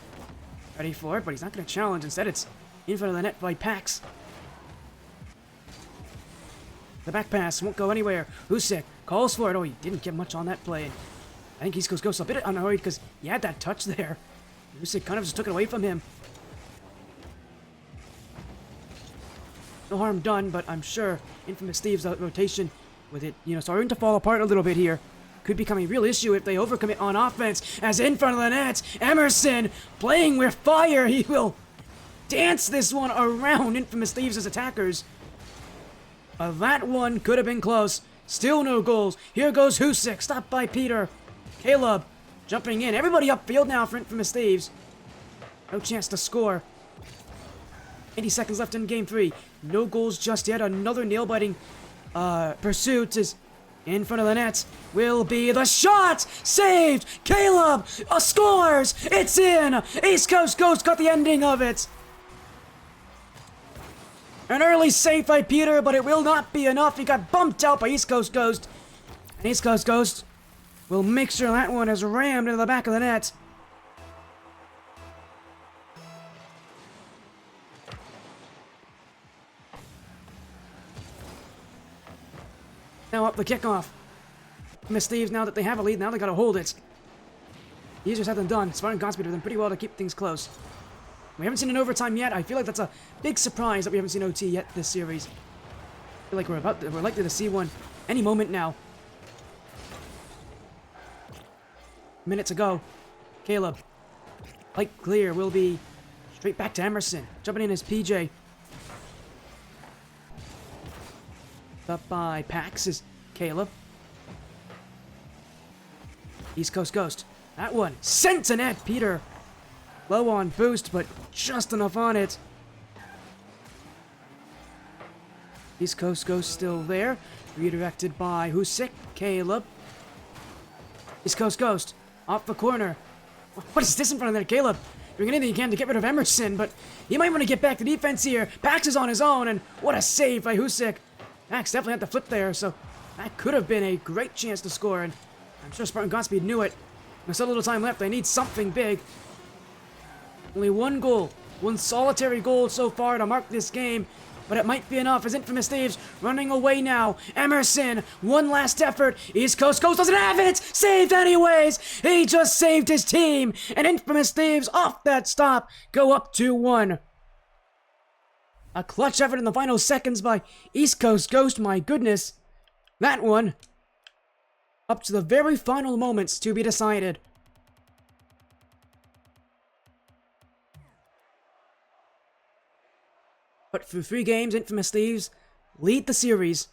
ready for it, but he's not going to challenge. Instead, it's in front of the net by Pax. The back pass won't go anywhere. Husik calls for it. Oh, he didn't get much on that play. I think East Coast Ghost a bit unhurried because he had that touch there. Husik kind of just took it away from him. No harm done, but I'm sure Infamous Thieves' rotation with it, starting to fall apart a little bit here. Could become a real issue if they overcommit on offense. As in front of the net, Emerson playing with fire. He will dance this one around Infamous Thieves' attackers. That one could have been close. Still no goals. Here goes Husik, stopped by Peter. Caleb jumping in. Everybody upfield now for Infamous Thieves. No chance to score. 80 seconds left in Game 3. No goals just yet. Another nail-biting pursuit is in front of the net. Will be the shot! Saved! Caleb scores! It's in! East Coast Ghost got the ending of it. An early save by Peter, but it will not be enough. He got bumped out by East Coast Ghost. And East Coast Ghost will make sure that one is rammed into the back of the net. Now up the kickoff. Miss Thieves, now that they have a lead, now they gotta hold it. Easier said than done. Spartan Godspeed have done pretty well to keep things close. We haven't seen an overtime yet. I feel like that's a big surprise that we haven't seen OT yet this series. I feel like we're likely to see one any moment now. Minute to go. Caleb. Light clear will be straight back to Emerson. Jumping in as PJ. Up by Pax is Caleb. East Coast Ghost. That one sent to net. Peter low on boost, but just enough on it. East Coast Ghost still there. Redirected by Husik. Caleb. East Coast Ghost. Off the corner. What is this in front of there? Caleb doing anything he can to get rid of Emerson, but he might want to get back to defense here. Pax is on his own, and what a save by Husik. Pax definitely had the flip there, so that could have been a great chance to score, and I'm sure Spartan Godspeed knew it. There's so little time left. They need something big. Only one goal. One solitary goal so far to mark this game. But it might be enough as Infamous Thieves running away now. Emerson, one last effort. East Coast Ghost doesn't have it. Saved anyways. He just saved his team. And Infamous Thieves off that stop go up 2-1. A clutch effort in the final seconds by East Coast Ghost. My goodness. That one up to the very final moments to be decided. But through 3 games, Infamous Thieves lead the series.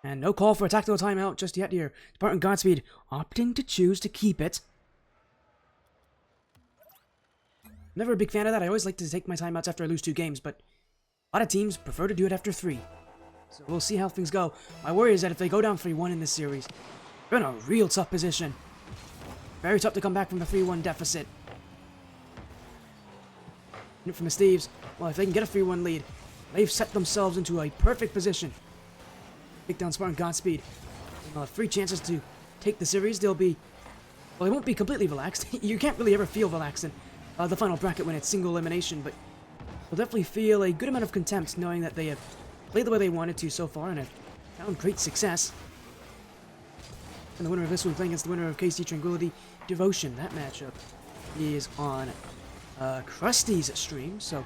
And no call for a tactical timeout just yet here. Spartan Godspeed opting to choose to keep it. Never a big fan of that. I always like to take my timeouts after I lose 2 games, but a lot of teams prefer to do it after 3. So we'll see how things go. My worry is that if they go down 3-1 in this series, they're in a real tough position. Very tough to come back from the 3-1 deficit. Infamous Thieves, well, if they can get a 3-1 lead, they've set themselves into a perfect position. Take down Spartan Godspeed. They'll have 3 chances to take the series. They'll be, well, they won't be completely relaxed. You can't really ever feel relaxed in the final bracket when it's single elimination, but will definitely feel a good amount of contempt knowing that they have played the way they wanted to so far and have found great success. And the winner of this will be playing against the winner of KC Tranquility Devotion. That matchup is on Krusty's stream, so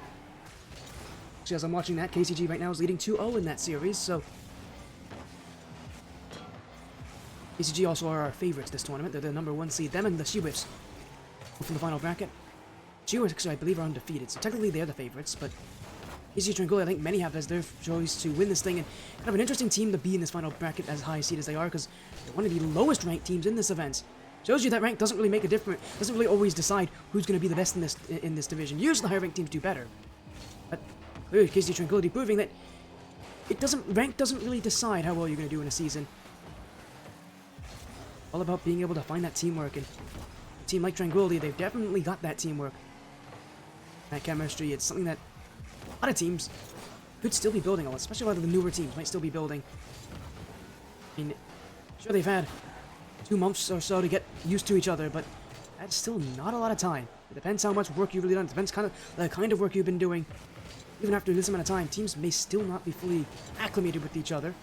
as I'm watching that, KCG right now is leading 2-0 in that series, so KCG also are our favorites this tournament. They're the #1 seed. Them and the She-Whips from the final bracket. She-Whips, I believe, are undefeated, so technically they're the favorites, but KCG Tranquility, I think many have as their choice to win this thing, and kind of an interesting team to be in this final bracket as high seed as they are, because they're one of the lowest ranked teams in this event. Shows you that rank doesn't really make a difference, doesn't really always decide who's going to be the best in this division. Usually the higher ranked teams do better. But clearly KCG Tranquility proving that rank doesn't really decide how well you're going to do in a season. All about being able to find that teamwork, and a team like Tranquility, they've definitely got that teamwork. That chemistry, it's something that a lot of teams could still be building on, especially a lot of the newer teams might still be building. I mean, sure they've had 2 months or so to get used to each other, but that's still not a lot of time. It depends how much work you've really done. It depends the kind of work you've been doing. Even after this amount of time, teams may still not be fully acclimated with each other.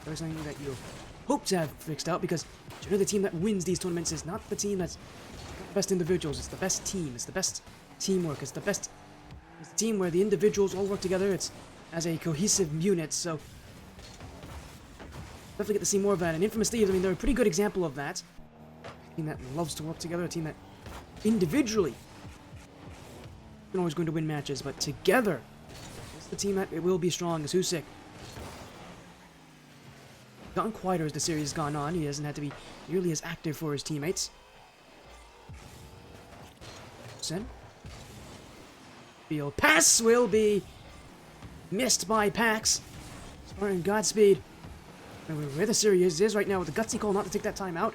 There's something that you hope to have fixed out, because generally the team that wins these tournaments is not the team that's got the best individuals. It's the best team. It's the best teamwork. It's the team where the individuals all work together. It's as a cohesive unit, so definitely get to see more of that. And Infamous Thieves, I mean, they're a pretty good example of that. A team that loves to work together, a team that individually isn't always going to win matches, but together, it's the team that it will be strong. Is Husik. Gotten quieter as the series has gone on. He hasn't had to be nearly as active for his teammates. Sen. Field pass will be missed by Pax. Spartan Godspeed. Where the series is right now, with the gutsy call not to take that time out.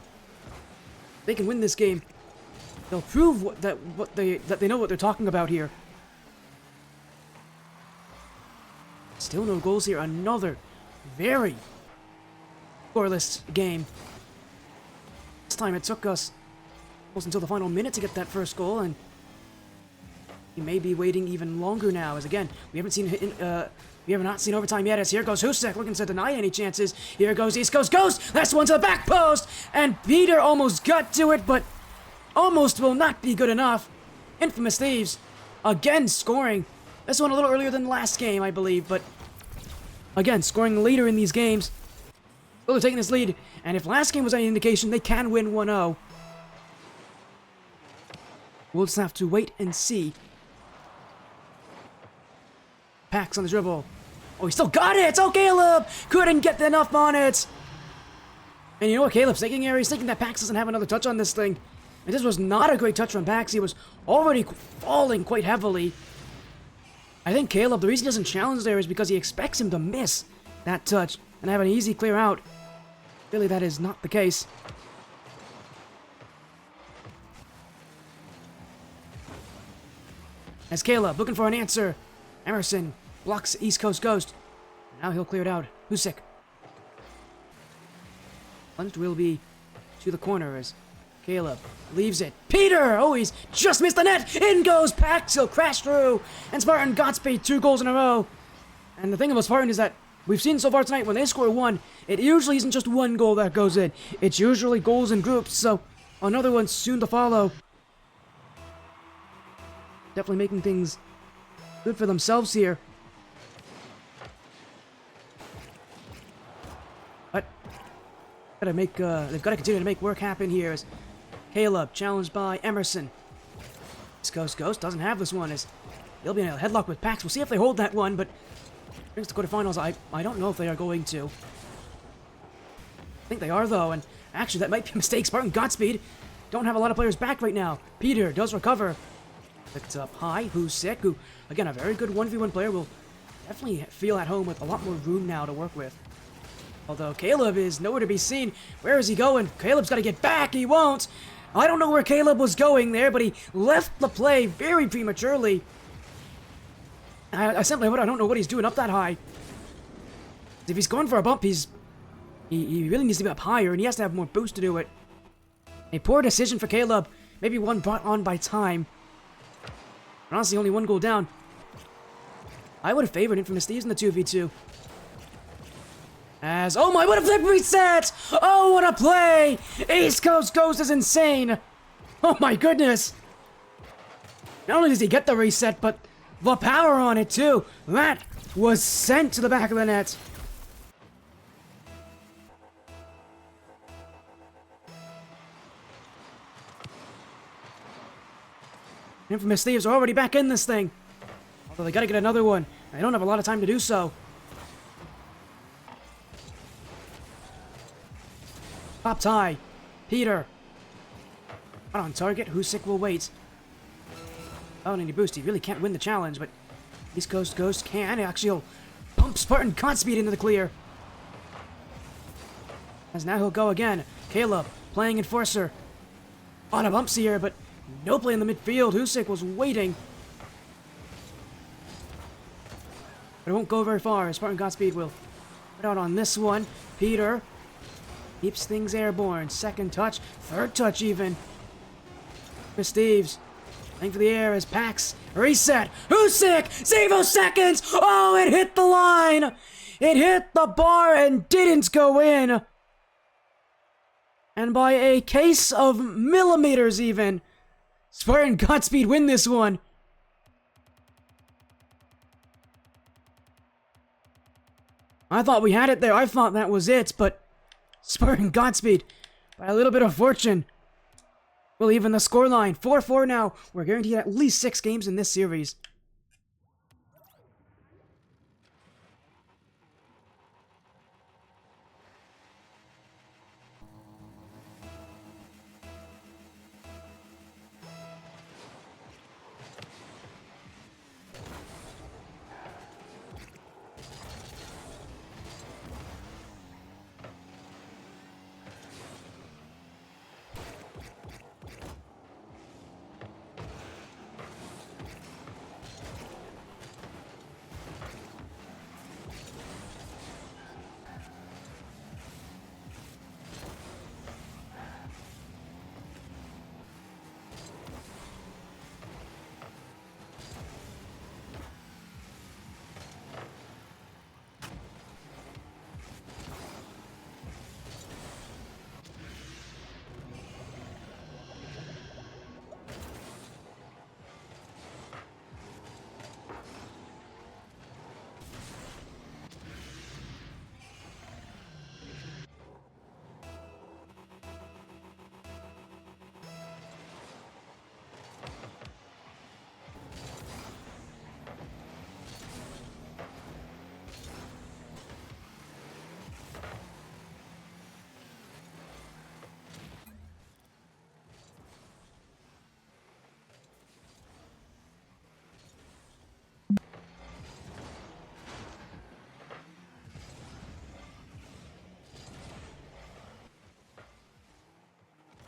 They can win this game. They'll prove that they know what they're talking about here. Still no goals here. Another very scoreless game. This time it took us almost until the final minute to get that first goal, and we may be waiting even longer now. As again, we have not seen overtime yet. As here goes Husek looking to deny any chances. Here goes East Coast Ghost. Last one to the back post, and Peter almost got to it, but almost will not be good enough. Infamous Thieves again scoring. This one a little earlier than last game, I believe, but again scoring later in these games. Well, they're taking this lead, and if last game was any indication, they can win 1-0. We'll just have to wait and see. Pax on the dribble. Oh, he still got it! Oh, Caleb! Couldn't get enough on it! And you know what Caleb's thinking here? He's thinking that Pax doesn't have another touch on this thing. And this was not a great touch from Pax. He was already falling quite heavily. I think Caleb, the reason he doesn't challenge there is because he expects him to miss that touch and have an easy clear out. Really, that is not the case. As Caleb looking for an answer. Emerson blocks East Coast Ghost. Now he'll clear it out. Husik. Punched will be to the corner as Caleb leaves it. Peter! Oh, he's just missed the net! In goes Pax! He'll crash through! And Spartan Godspeed 2 goals in a row. And the thing about Spartan is that we've seen so far tonight, when they score 1, it usually isn't just 1 goal that goes in. It's usually goals in groups, so another one soon to follow. Definitely making things good for themselves here. But they've got to continue to make work happen here as Caleb challenged by Emerson. East Coast Ghost doesn't have this one as they'll be in a headlock with Pax. We'll see if they hold that one, but brings the quarterfinals. I don't know if they are going to. I think they are though, and actually that might be a mistake. Spartan Godspeed don't have a lot of players back right now. Peter does recover. Picked up high. Husik, who again a very good 1v1 player, will definitely feel at home with a lot more room now to work with. Although Caleb is nowhere to be seen. Where is he going? Caleb's got to get back. He won't. I don't know where Caleb was going there, but he left the play very prematurely. I simply I don't know what he's doing up that high. If he's going for a bump, he really needs to be up higher, and he has to have more boost to do it. A poor decision for Caleb. Maybe one brought on by time. Honestly, only one goal down. I would have favored Infamous Thieves in the 2v2. As, oh my, what a flip reset! Oh, what a play! East Coast Ghost is insane! Oh my goodness! Not only does he get the reset, but the power on it too! That was sent to the back of the net! Infamous Thieves are already back in this thing! Although they gotta get another one. They don't have a lot of time to do so. Top tie. Peter. Not on target. Husik will wait. Oh, and he boost. He really can't win the challenge, but East Coast Ghost can. Actually, he'll pump Spartan Godspeed into the clear. As now he'll go again. Caleb playing Enforcer. A lot of bumps here, but no play in the midfield. Husik was waiting. But it won't go very far. Spartan Godspeed will put out on this one. Peter keeps things airborne. Second touch. Third touch even. Miss Thieves playing for the air as Pax. Reset. Husik! Save those seconds! Oh, it hit the line! It hit the bar and didn't go in. And by a case of millimeters even. Spartan Godspeed win this one. I thought we had it there. I thought that was it, but Spartan Godspeed, by a little bit of fortune, will even the scoreline. 4-4 now. We're guaranteed at least 6 games in this series.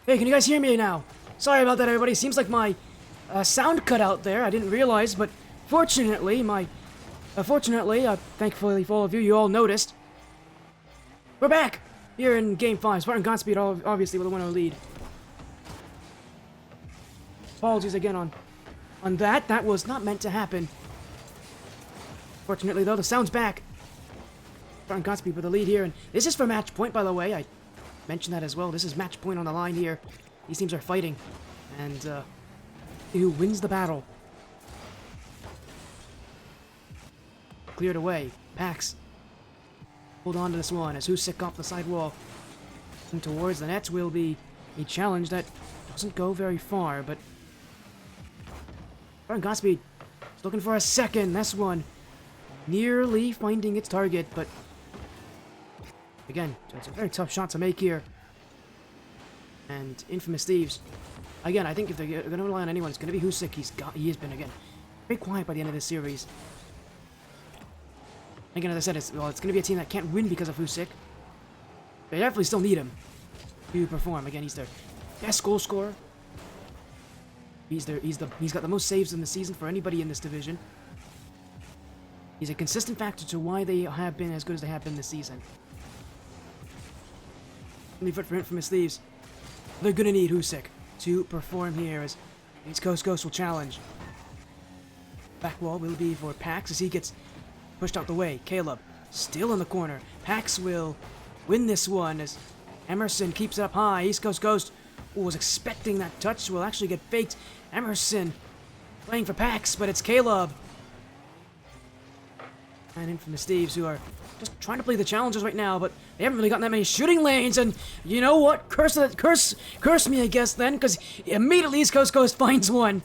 Hey, can you guys hear me now? Sorry about that, everybody. Seems like my sound cut out there. I didn't realize, but fortunately, thankfully for all of you, you all noticed. We're back here in Game 5. Spartan Godspeed, obviously, with a 1-0 lead. Apologies again on that. That was not meant to happen. Fortunately, though, the sound's back. Spartan Godspeed with the lead here, and this is for match point, by the way. I mentioned that as well. This is match point on the line here. These teams are fighting, and who wins the battle? Cleared away. Pax. Hold on to this one as Husik off the side wall. And towards the nets will be a challenge that doesn't go very far, but Spartan Godspeed is looking for a second. This one nearly finding its target, but again, it's a very tough shot to make here. And Infamous Thieves. Again, I think if they're going to rely on anyone, it's going to be Husik. He has been, again, very quiet by the end of this series. Again, as I said, it's going to be a team that can't win because of Husik. They definitely still need him to perform. Again, he's their best goal scorer. He's got the most saves in the season for anybody in this division. He's a consistent factor to why they have been as good as they have been this season. Only foot for Infamous Thieves. They're gonna need Husik to perform here as East Coast Ghost will challenge. Back wall will be for Pax as he gets pushed out the way. Caleb still in the corner. Pax will win this one as Emerson keeps it up high. East Coast Ghost was expecting that touch, will actually get faked. Emerson playing for Pax, but it's Caleb. And Infamous Thieves, who are just trying to play the challengers right now, but they haven't really gotten that many shooting lanes, and you know what? Curse me, I guess, then, because immediately East Coast Ghost finds one.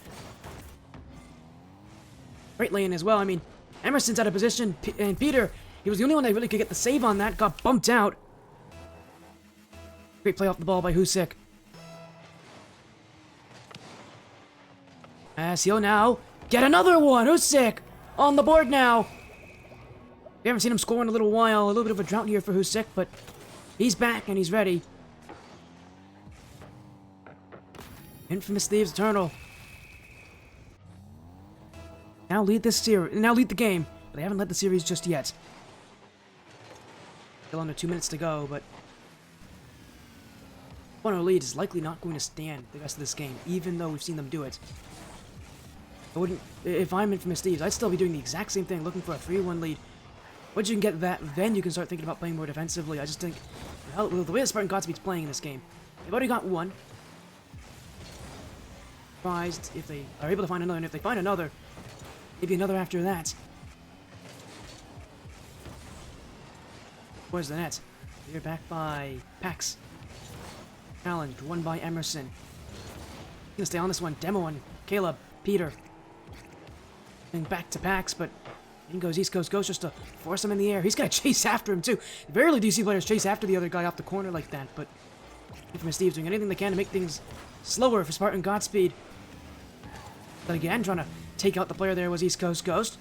Great lane as well. I mean, Emerson's out of position, and Peter, he was the only one that really could get the save on that, got bumped out. Great play off the ball by Husik. As he'll now get another one. Husik on the board now. We haven't seen him score in a little while. A little bit of a drought here for Husik, but he's back and he's ready. Infamous Thieves Eternal. Now lead this series. Now lead the game, but they haven't led the series just yet. Still under 2 minutes to go, but 1-0 lead is likely not going to stand the rest of this game, even though we've seen them do it. I wouldn't. If I'm Infamous Thieves, I'd still be doing the exact same thing, looking for a 3-1 lead. Once you can get that, then you can start thinking about playing more defensively. I just think, well, the way the Spartan Godspeed's playing in this game, they've already got one. Surprised if they are able to find another, and if they find another, maybe another after that. Where's the net? Cleared back by Pax. Challenged, won by Emerson. Gonna stay on this one. Demo on Caleb, Peter. And back to Pax, but in goes East Coast Ghost just to force him in the air. He's gonna chase after him too. Rarely do you see players chase after the other guy off the corner like that, but Infamous Thieves doing anything they can to make things slower for Spartan Godspeed. But again, trying to take out the player there was East Coast Ghost.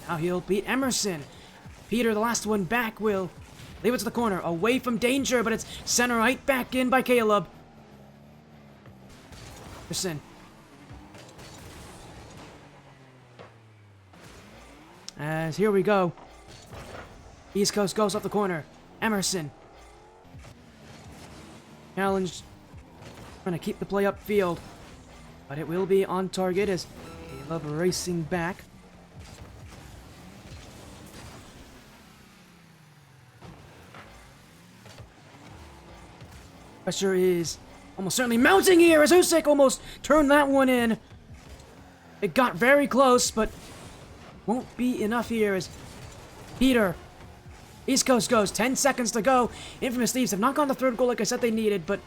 Now he'll beat Emerson. Peter, the last one back, will leave it to the corner, away from danger, but it's center right back in by Caleb. Emerson. As here we go. East Coast goes off the corner. Emerson. Challenged. Trying to keep the play upfield. But it will be on target as Caleb racing back. Pressure is almost certainly mounting here as Husik almost turned that one in. It got very close, but won't be enough here as Peter. East Coast goes. 10 seconds to go. Infamous Thieves have not gotten the third goal like I said they needed, but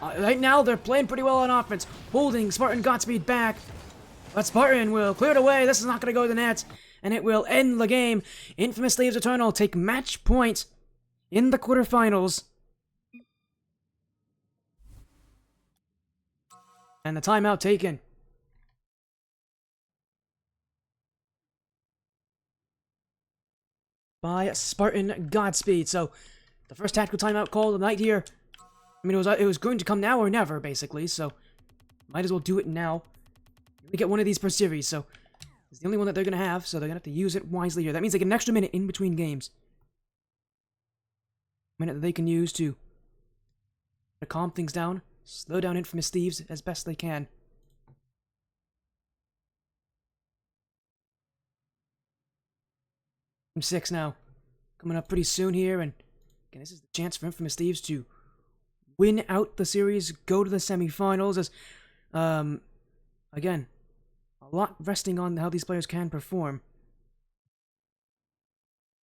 right now they're playing pretty well on offense, holding Spartan Godspeed back. But Spartan will clear it away. This is not going to go to the net, and it will end the game. Infamous Thieves Eternal take match point in the quarterfinals. And the timeout taken by Spartan Godspeed. So, the first tactical timeout call of the night here. I mean, it was going to come now or never, basically, so might as well do it now. We get one of these per series, so it's the only one that they're going to have, so they're going to have to use it wisely here. That means they get an extra minute in between games. A minute that they can use to calm things down, slow down Infamous Thieves as best they can. Game 6 now, coming up pretty soon here, and again, this is the chance for Infamous Thieves to win out the series, go to the semifinals, as, again, a lot resting on how these players can perform.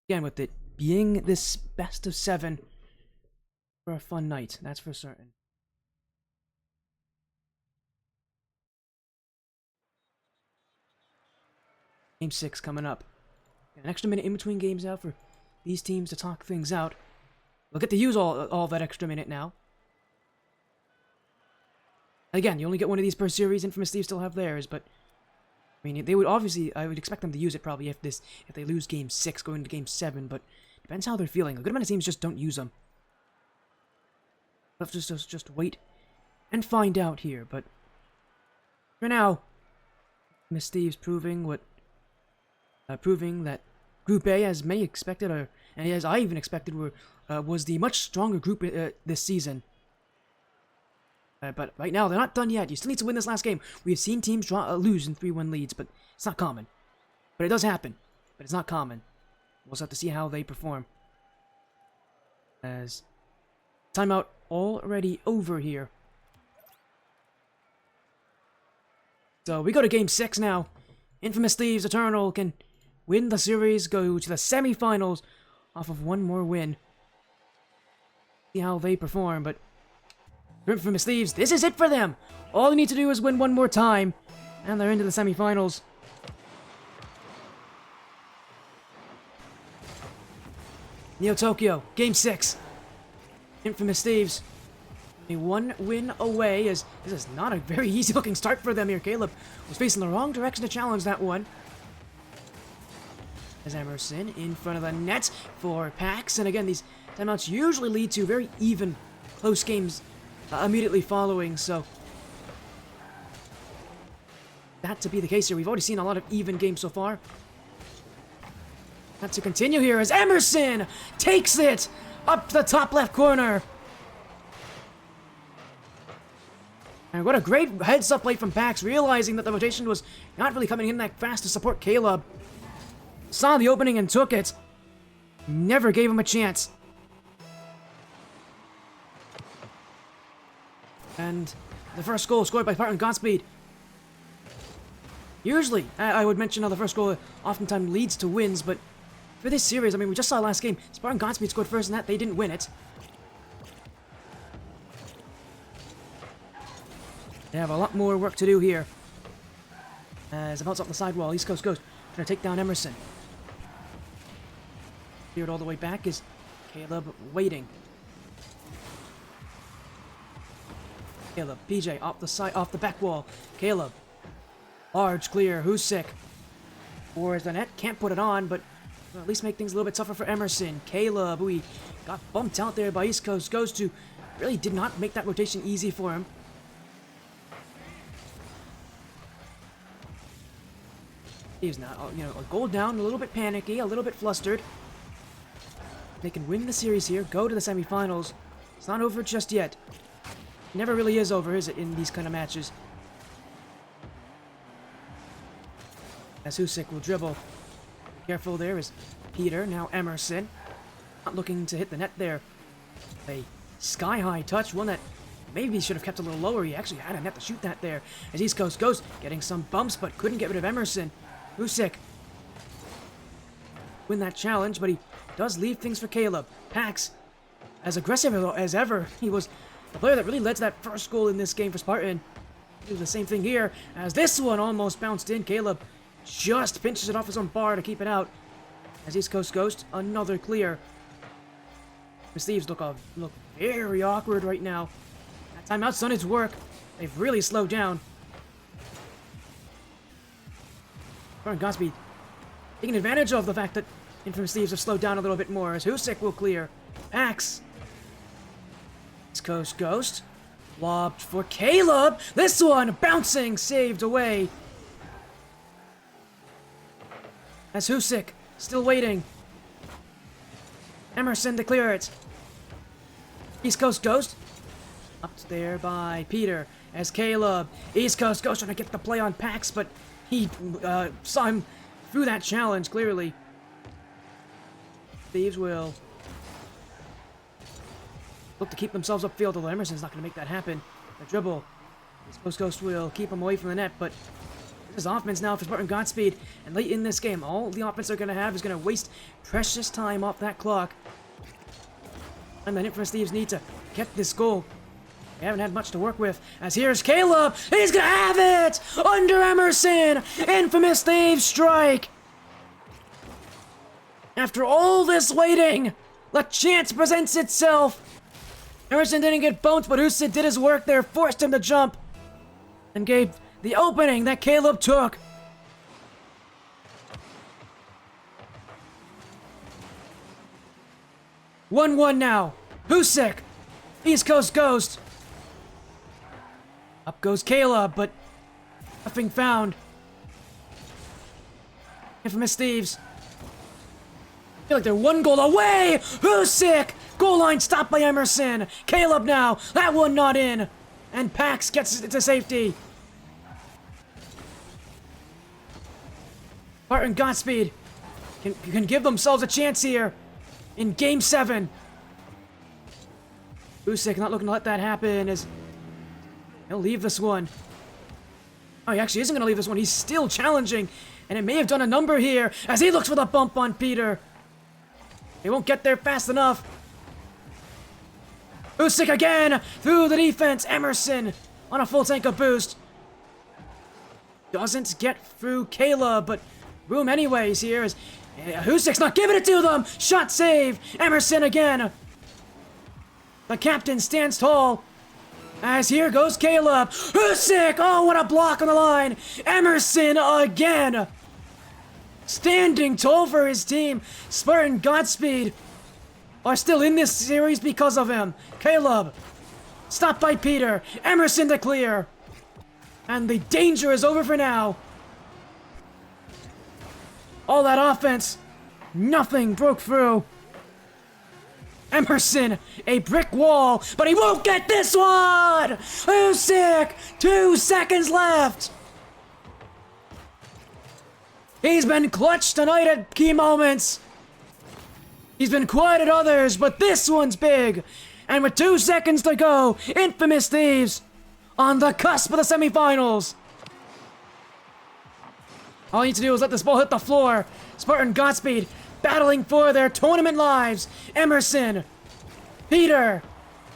Again, with it being this best of 7 for a fun night, that's for certain. Game 6 coming up. An extra minute in between games now for these teams to talk things out. We'll get to use all that extra minute now. Again, you only get one of these per series. Infamous Thieves still have theirs, but I mean, they would obviously, I would expect them to use it probably if they lose game 6 going into game 7, but depends how they're feeling. A good amount of teams just don't use them. Let's just wait and find out here, but for now, Infamous Thieves proving that Group A, as many expected, and as I even expected, was the much stronger group this season. But right now, they're not done yet. You still need to win this last game. We have seen teams lose in 3-1 leads, but it's not common. But it does happen. But it's not common. We'll just have to see how they perform. As timeout already over here. So we go to Game 6 now. Infamous Thieves Eternal can win the series, go to the semifinals off of one more win. See how they perform, but for Infamous Thieves, this is it for them! All they need to do is win one more time, and they're into the semifinals. Neo Tokyo, Game 6. Infamous Thieves. Only one win away, as this is not a very easy looking start for them here. Caleb was facing the wrong direction to challenge that one. As Emerson in front of the net for Pax, and again, these timeouts usually lead to very even, close games immediately following, so that to be the case here. We've already seen a lot of even games so far. That to continue here as Emerson takes it up to the top left corner. And what a great heads-up play from Pax, realizing that the rotation was not really coming in that fast to support Caleb. Saw the opening and took it. Never gave him a chance. And the first goal scored by Spartan Godspeed. Usually, I would mention how the first goal oftentimes leads to wins, but for this series, I mean, we just saw last game, Spartan Godspeed scored first in that, they didn't win it. They have a lot more work to do here. As it bounces off the sidewall, East Coast Ghost trying to take down Emerson. Cleared all the way back is Caleb waiting. Caleb, PJ off the side, off the back wall. Caleb, large clear. Who's sick? Towards the net, can't put it on, but will at least make things a little bit tougher for Emerson. Caleb, who he got bumped out there by East Coast Ghost, who really did not make that rotation easy for him. He's now, a goal down, a little bit panicky, a little bit flustered. They can win the series here, go to the semifinals. It's not over just yet. It never really is over, is it, in these kind of matches? As Husik will dribble. Careful there is Peter, now Emerson. Not looking to hit the net there. A sky-high touch, one that maybe should have kept a little lower. He actually had a net to shoot that there. As East Coast goes, getting some bumps, but couldn't get rid of Emerson. Husik win that challenge, but he does leave things for Caleb. Pax, as aggressive as ever, he was the player that really led to that first goal in this game for Spartan. Do the same thing here, as this one almost bounced in. Caleb just pinches it off his own bar to keep it out. As East Coast Ghost, another clear. The Thieves look very awkward right now. That timeout's done its work. They've really slowed down. Spartan Godspeed taking advantage of the fact that Infamous Thieves have slowed down a little bit more, as Husik will clear. Pax. East Coast Ghost. Lobbed for Caleb. This one bouncing, saved away. As Husik still waiting. Emerson to clear it. East Coast Ghost. Up there by Peter. As Caleb. East Coast Ghost trying to get the play on Pax, but he saw him through that challenge, clearly. Thieves will look to keep themselves upfield, although Emerson's not going to make that happen. The dribble. East Coast Ghost will keep him away from the net, but this is offense now for Spartan Godspeed. And late in this game, all the offense they're going to have is going to waste precious time off that clock. And the Infamous Thieves need to get this goal. They haven't had much to work with. As here's Caleb. He's going to have it! Under Emerson! Infamous Thieves strike! After all this waiting, the chance presents itself. Emerson didn't get bounced, but Usid did his work there, forced him to jump, and gave the opening that Caleb took. "1-1 now. Husik. East Coast Ghost. Up goes Caleb, but nothing found. Infamous Thieves. I feel like they're one goal away. Husik. Goal line stopped by Emerson. Caleb now. That one not in. And Pax gets it to safety. Spartan Godspeed can give themselves a chance here in Game 7. Usyk not looking to let that happen as he'll leave this one. Oh, he actually isn't going to leave this one. He's still challenging, and it may have done a number here as he looks for the bump on Peter. He won't get there fast enough. Usyk again through the defense. Emerson on a full tank of boost. Doesn't get through Kayla, but room anyways here as Usyk's not giving it to them. Shot save. Emerson again. The captain stands tall. As here goes Caleb. Usyk! Oh, what a block on the line. Emerson again. Standing tall for his team. Spartan Godspeed are still in this series because of him. Caleb. Stopped by Peter. Emerson to clear. And the danger is over for now. All that offense. Nothing broke through. Emerson, a brick wall, but he won't get this one! Usyk, 2 seconds left! He's been clutch tonight at key moments. He's been quiet at others, but this one's big. And with 2 seconds to go, Infamous Thieves on the cusp of the semifinals. All you need to do is let this ball hit the floor. Spartan Godspeed battling for their tournament lives. Emerson, Peter,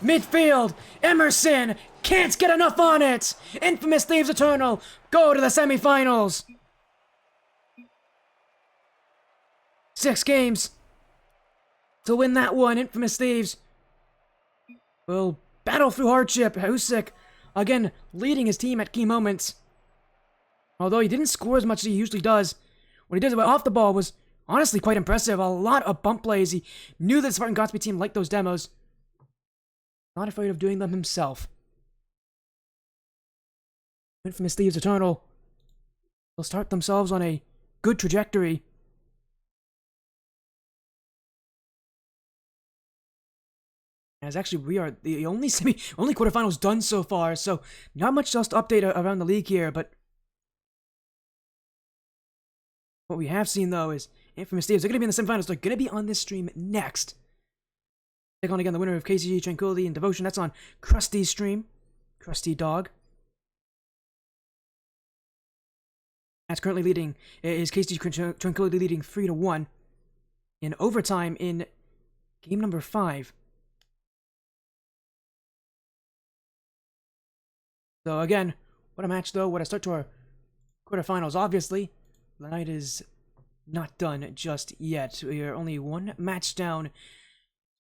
midfield. Emerson can't get enough on it. Infamous Thieves Eternal go to the semifinals. 6 games to win that one. Infamous Thieves will battle through hardship. Usyk again leading his team at key moments. Although he didn't score as much as he usually does, what he did off the ball was honestly quite impressive. A lot of bump plays. He knew that the Spartan Godspeed team liked those demos. Not afraid of doing them himself. Infamous Thieves Eternal will start themselves on a good trajectory. As actually we are the only quarterfinals done so far, so not much else to update around the league here, but what we have seen though is Infamous Thieves are going to be in the semifinals. They're going to be on this stream next. Take on again the winner of KCG, Tranquility, and Devotion. That's on Krusty's stream. Krusty Dog. That's currently leading. Is KCG Tranquility leading 3-1 in overtime in game number 5. So again, what a match though. What a start to our quarterfinals. Obviously, the night is not done just yet. We are only 1 match down,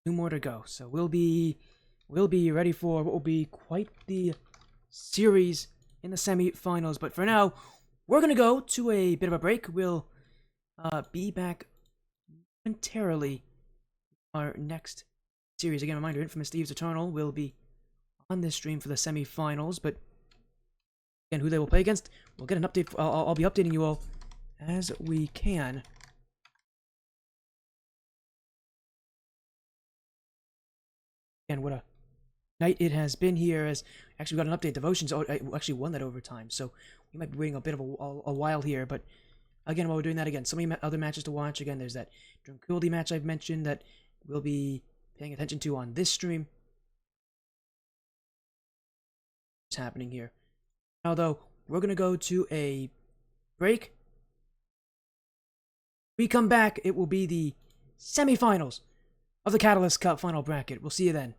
2 more to go. So we'll be ready for what will be quite the series in the semi-finals. But for now, we're gonna go to a bit of a break. We'll be back momentarily. Our next series, again, reminder: Infamous Thieves Eternal will be on this stream for the semi-finals. But again, who they will play against, we'll get an update. I'll be updating you all as we can. And what a night it has been here. As actually we got an update. Devotions actually won that overtime, so we might be waiting a bit of a while here. But again, while we're doing that, again, so many other matches to watch. Again, there's that Tranquility match I've mentioned that we'll be paying attention to on this stream. What's happening here? Now, though, we're gonna go to a break. We come back, it will be the semifinals of the Catalyst Cup final bracket. We'll see you then.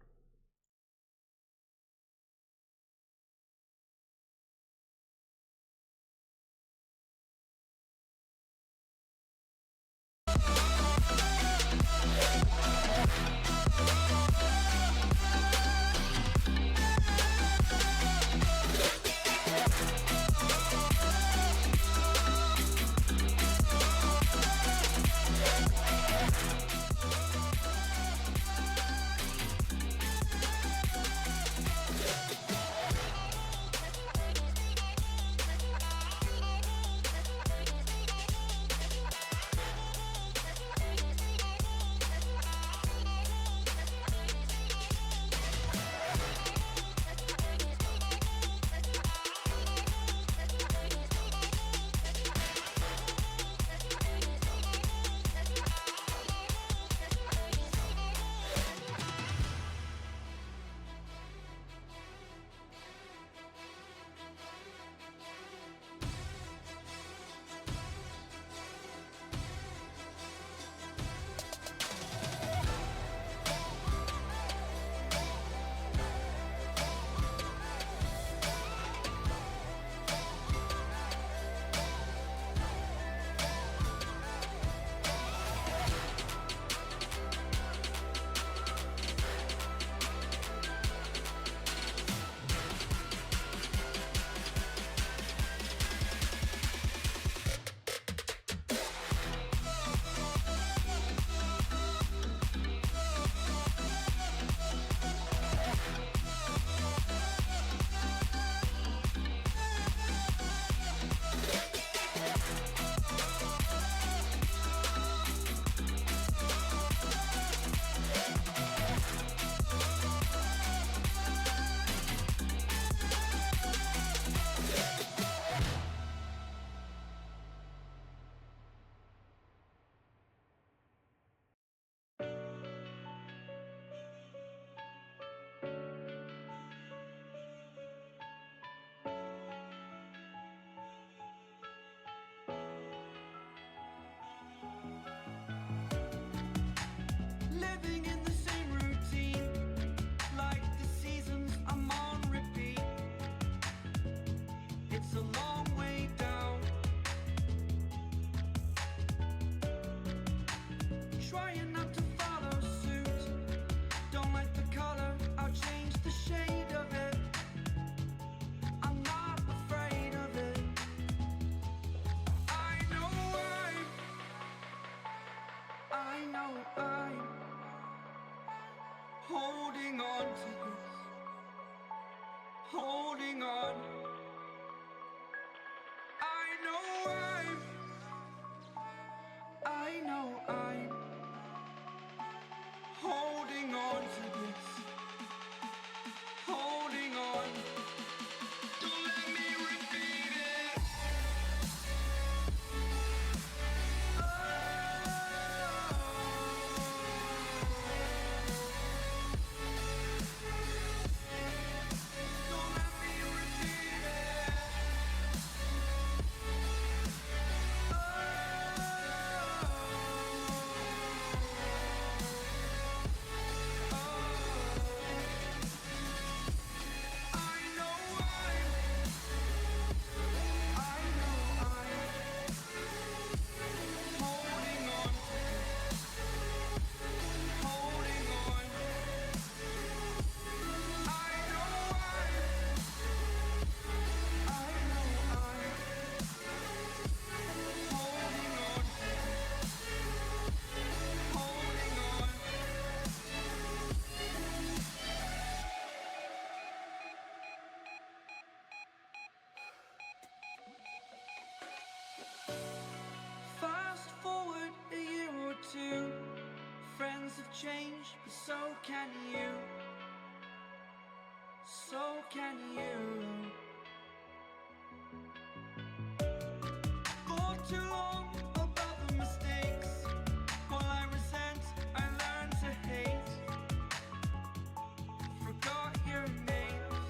holding on to this, holding on. I know I'm holding on to this, holding on. Don't let me repeat it. Don't let me repeat it. Fast forward a year or two, friends have changed, but so can you, so can you. For too long about the mistakes, while I resent, I learned to hate. Forgot your names.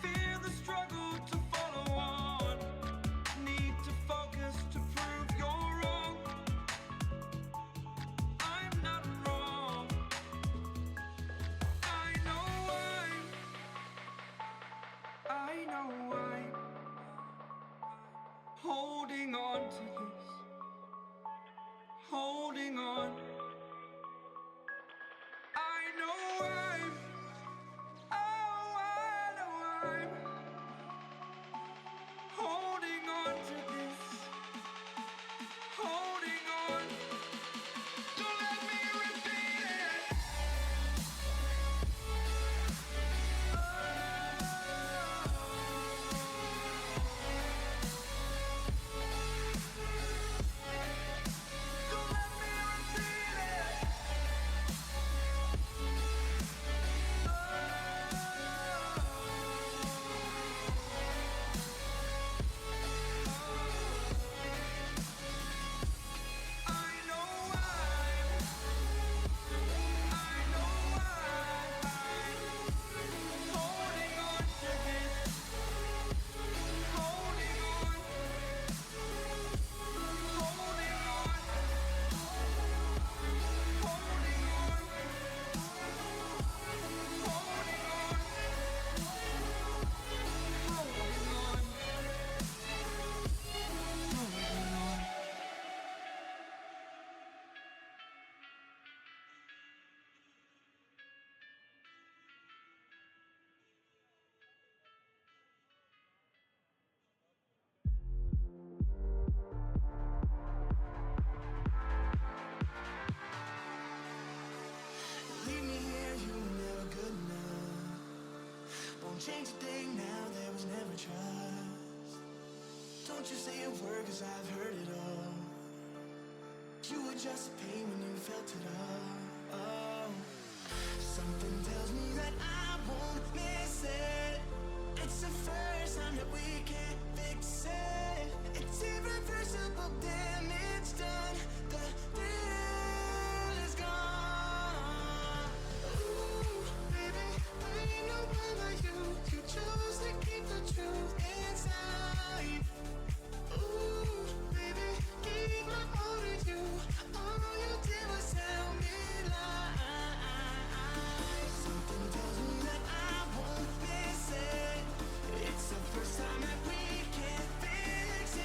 Fear the struggle to follow on. Need to focus to prove you're wrong. I'm not wrong. I know I'm holding on to this, holding on. I know I'm holding on to this, holding on. Don't let me repeat it. Don't let me repeat it. Leave me here, you were never good enough. Won't change a thing now, there was never trust. Don't you say a word, cause I've heard it all. You were just pain when you felt it all. Oh. Something tells me that I won't miss it. It's the first time that we can't fix it. It's irreversible damage done. The thrill is gone. Ooh, baby, I ain't no one like you. You chose to keep the truth inside. Ooh, baby, keep my all to you. All you did was tell me lies. Something tells me that I won't miss it. It's the first time that we can't fix it.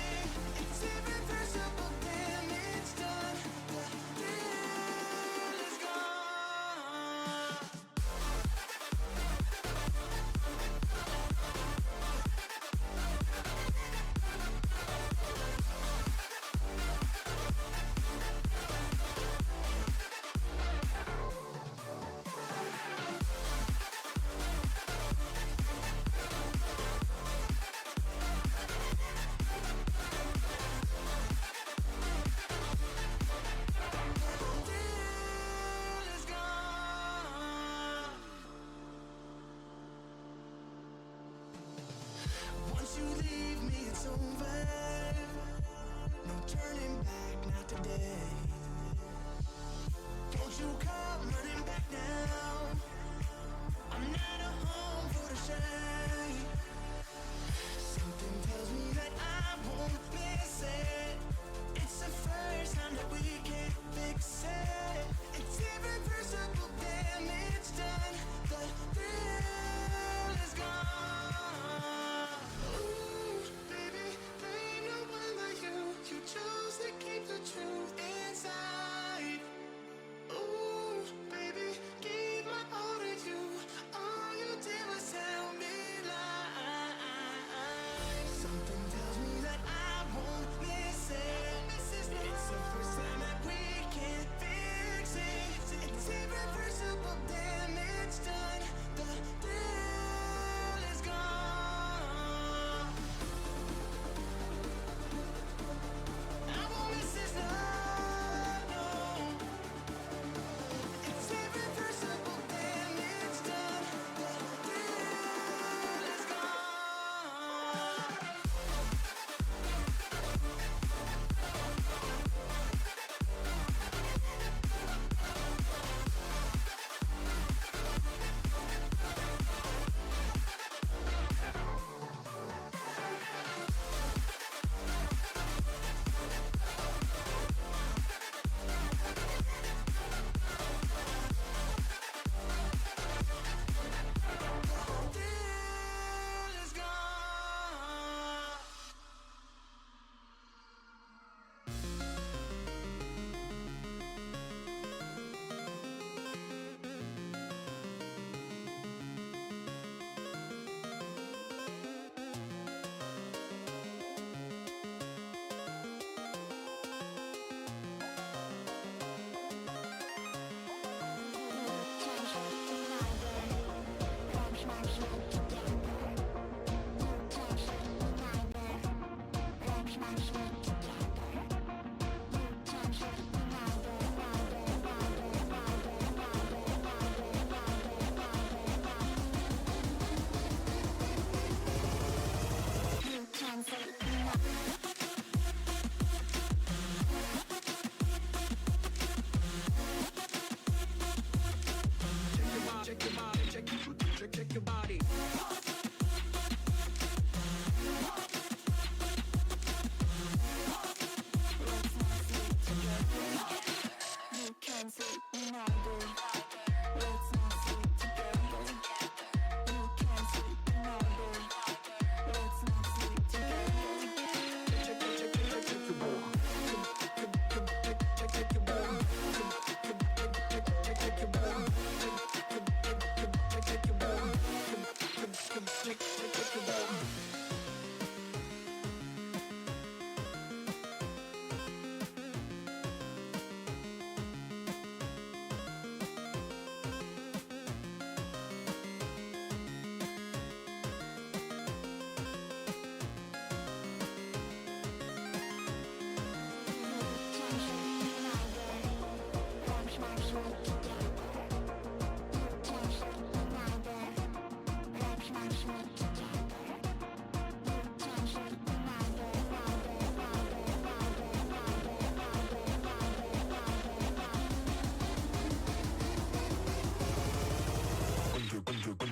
Check your body.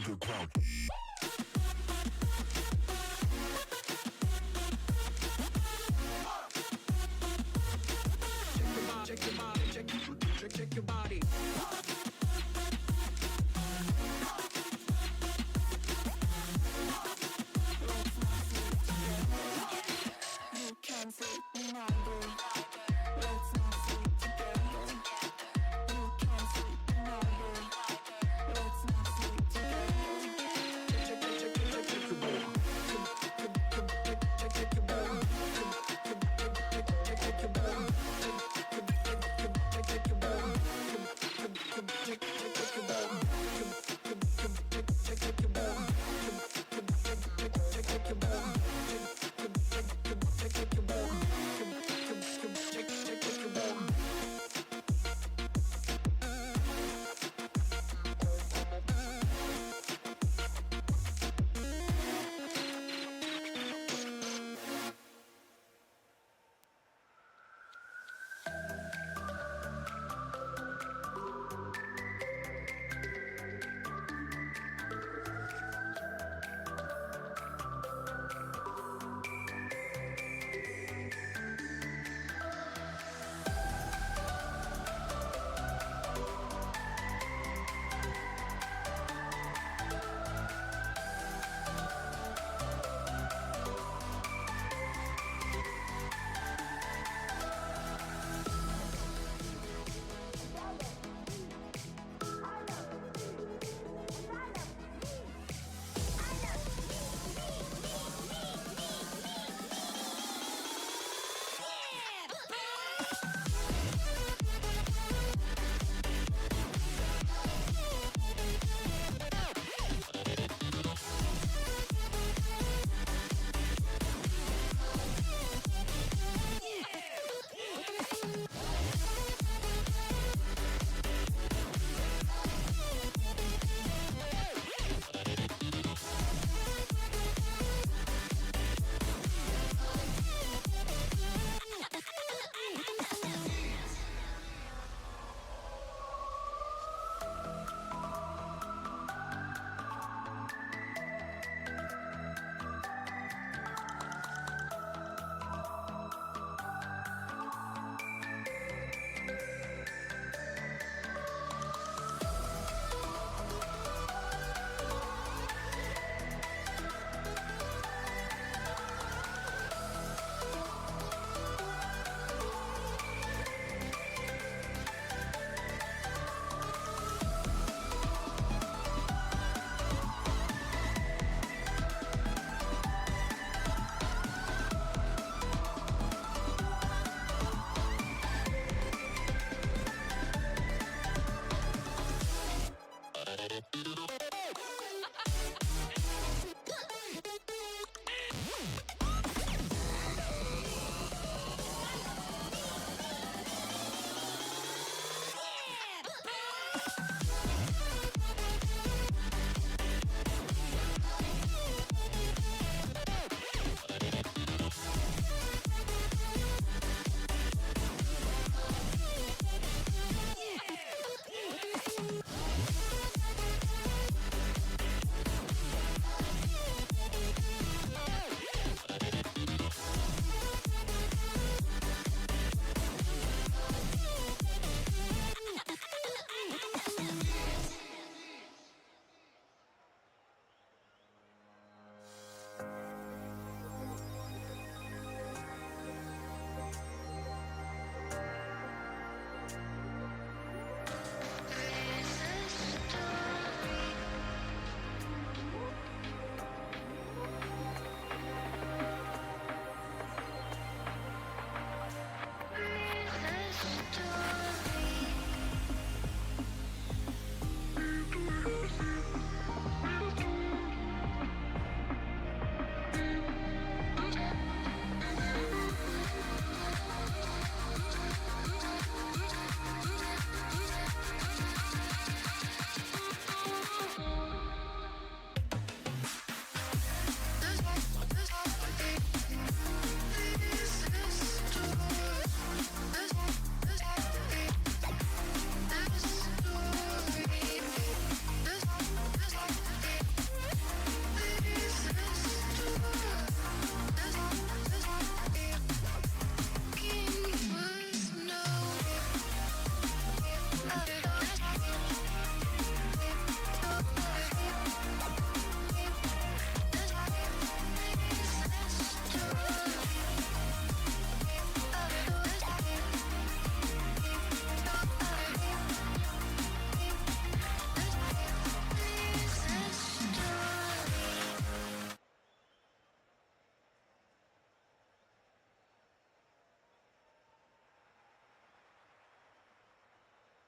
Underground. Check your body.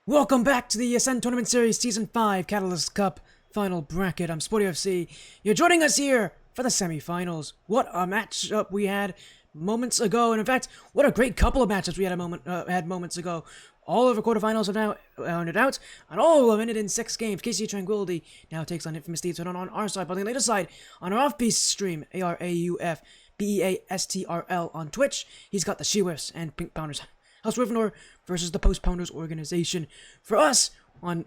Welcome back to the Ascent Tournament Series Season 5 Catalyst Cup Final Bracket. I'm Sporty FC. You're joining us here for the semifinals. What a matchup we had moments ago, and in fact, what a great couple of matchups we had moments ago. All of the quarterfinals have now rounded out, and all of it in 6 games. KC Tranquility now takes on Infamous Thieves on our side, but on the later side, on Araufbeastrl stream, Araufbeastrl on Twitch, he's got the She-Whiffs and Pink Pounders. House Rivenor versus the Post Pounders organization. For us, on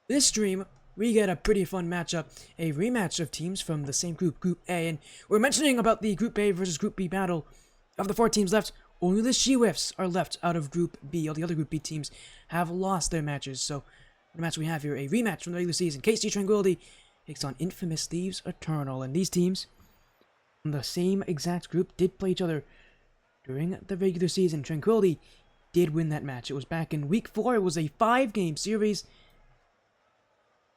this stream, we get a pretty fun matchup, a rematch of teams from the same group, Group A, and we're mentioning about the Group A versus Group B battle. Of the 4 teams left, only the She-Whiffs are left out of Group B. All the other Group B teams have lost their matches, so the match we have here, a rematch from the regular season. KC Tranquility takes on Infamous Thieves Eternal, and these teams, from the same exact group, did play each other during the regular season. Tranquility did win that match. It was back in Week 4. It was a 5-game series.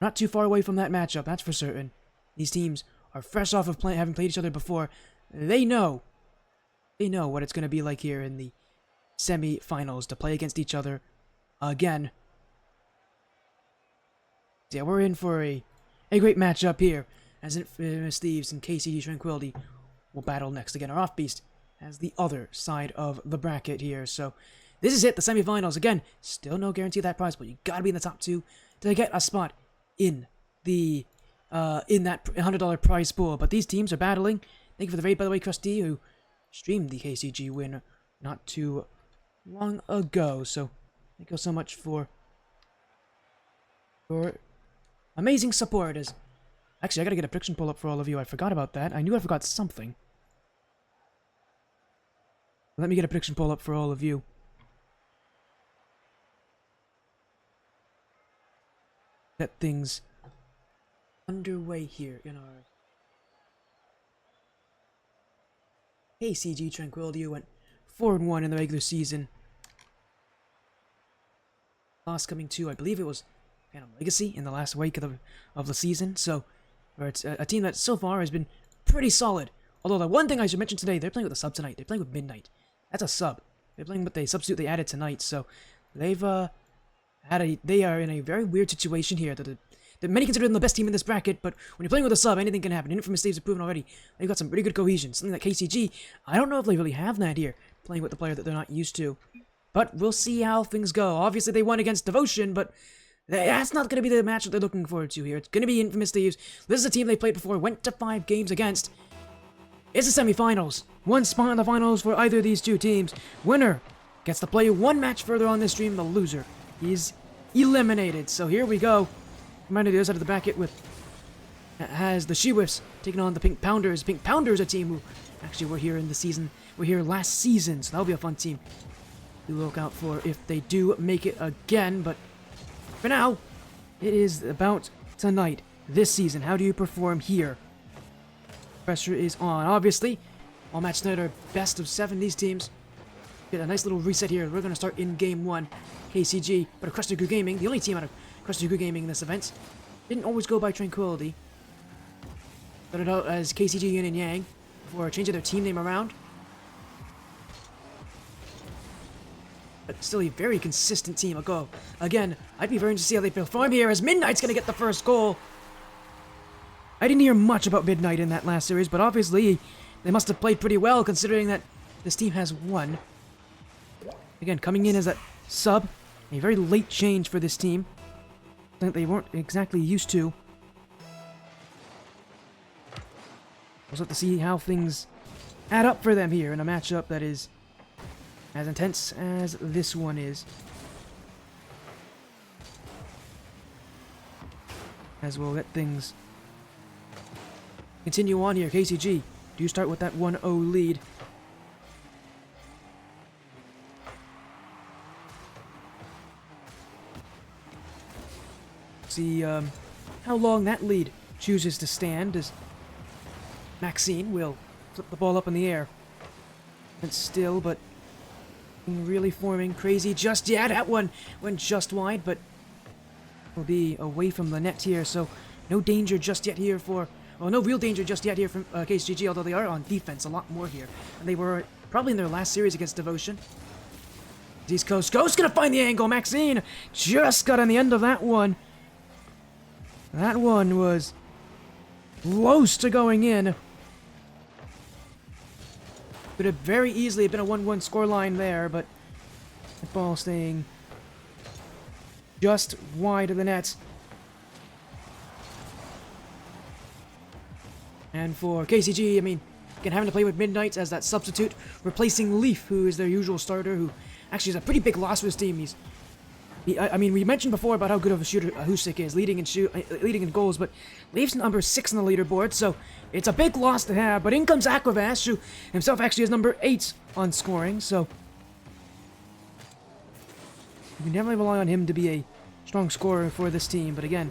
Not too far away from that matchup, that's for certain. These teams are fresh off of having played each other before. They know what it's going to be like here in the semi-finals to play against each other again. Yeah, we're in for a great matchup here, as Infamous Thieves and KCD Tranquility will battle next. Again, Araufbeastrl as the other side of the bracket here. So this is it, the semifinals. Again, still no guarantee of that prize, but you gotta be in the top 2 to get a spot in the in that $100 prize pool. But these teams are battling. Thank you for the raid, by the way, Krusty, who streamed the KCG win not too long ago. So thank you so much for your amazing support. Actually, I gotta get a prediction pull up for all of you. I forgot about that. I knew I forgot something. Let me get a prediction poll up for all of you. Get things underway here in our KCG Tranquility went 4-1 in the regular season. Loss coming to, I believe it was Phantom Legacy in the last week of the season. So, it's a team that so far has been pretty solid. Although the one thing I should mention today, they're playing with a sub tonight. They're playing with Midnight. That's a sub. They're playing with a substitute they added tonight, so they are in a very weird situation here. That many consider them the best team in this bracket, but when you're playing with a sub, anything can happen. Infamous Thieves have proven already they've got some pretty good cohesion. Something like KCG, I don't know if they really have that here, playing with the player that they're not used to. But we'll see how things go. Obviously, they won against Devotion, but that's not going to be the match that they're looking forward to here. It's going to be Infamous Thieves. This is a team they played before, went to 5 games against. It's the semifinals. 1 spot in the finals for either of these 2 teams. Winner gets to play 1 match further on this stream. The loser is eliminated. So here we go. Commander the other side of the bracket has the She-Whiffs taking on the Pink Pounders. Pink Pounders, a team who actually were here in the season. We're here last season, so that'll be a fun team to look out for if they do make it again. But for now, it is about tonight, this season. How do you perform here? Pressure is on. Obviously, all match tonight are best of 7. These teams get a nice little reset here. We're going to start in Game 1. KCG, but Krusty Crew Gaming, the only team out of Krusty Crew Gaming in this event, didn't always go by Tranquility. Started out as KCG Yin and Yang before changing their team name around. But still a very consistent team. Again, I'd be very interested to see how they perform here as Midnight's going to get the first goal. I didn't hear much about Midnight in that last series, but obviously they must have played pretty well considering that this team has won. Again, coming in as that sub, a very late change for this team. Something they weren't exactly used to. We'll have to see how things add up for them here in a matchup that is as intense as this one is. As we'll let things continue on here. KCG, do you start with that 1-0 lead? See how long that lead chooses to stand as Maxine will flip the ball up in the air. And still, but really forming crazy just yet. That one went just wide, but will be away from the net here, so no danger just yet here for... Well, no real danger just yet here from KCG, although they are on defense a lot more here. And they were probably in their last series against Devotion. East Coast Ghost gonna find the angle. Maxine just got on the end of that one. That one was close to going in. Could have very easily been a 1-1 scoreline there, but the ball staying just wide of the net. And for KCG, I mean, again, having to play with Midnight as that substitute, replacing Leaf, who is their usual starter, who actually is a pretty big loss for his team. I mean, we mentioned before about how good of a shooter Husik is, leading in goals, but Leaf's number 6 on the leaderboard, so it's a big loss to have. But in comes Araufbeastrl, who himself actually is number 8 on scoring, so you can definitely rely on him to be a strong scorer for this team. But again,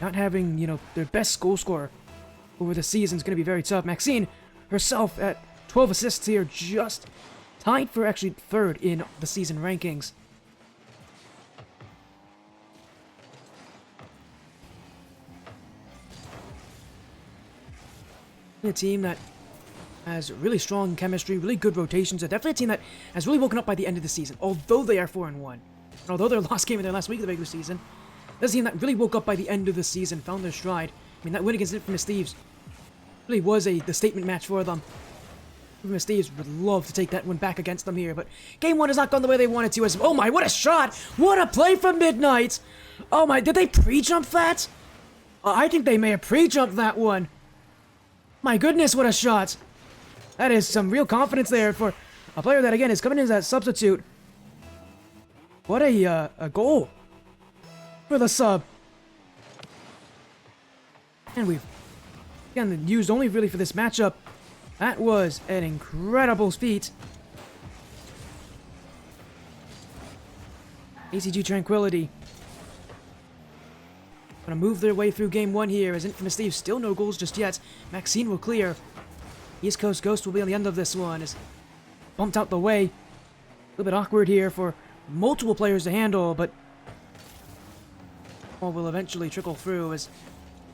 not having, you know, their best goal scorer over the season is going to be very tough. Maxine herself at 12 assists here, just tied for actually 3rd in the season rankings. A team that has really strong chemistry, really good rotations. Definitely a team that has really woken up by the end of the season, although they are 4-1. And although their last game in their last week of the regular season, this team that really woke up by the end of the season, found their stride. I mean, that win against Infamous Thieves really was the statement match for them. Infamous Thieves would love to take that one back against them here, but Game 1 has not gone the way they wanted to. As oh my, what a shot! What a play from Midnight! Oh my, did they pre-jump that? I think they may have pre-jumped that one. My goodness, what a shot! That is some real confidence there for a player that, again, is coming in as that substitute. What a goal for the sub. And we've, again, used only really for this matchup. That was an incredible feat. ACG Tranquility gonna move their way through Game 1 here, as Infamous Thieves still no goals just yet. Maxine will clear. East Coast Ghost will be on the end of this one. Is bumped out the way. A little bit awkward here for multiple players to handle, but all will eventually trickle through as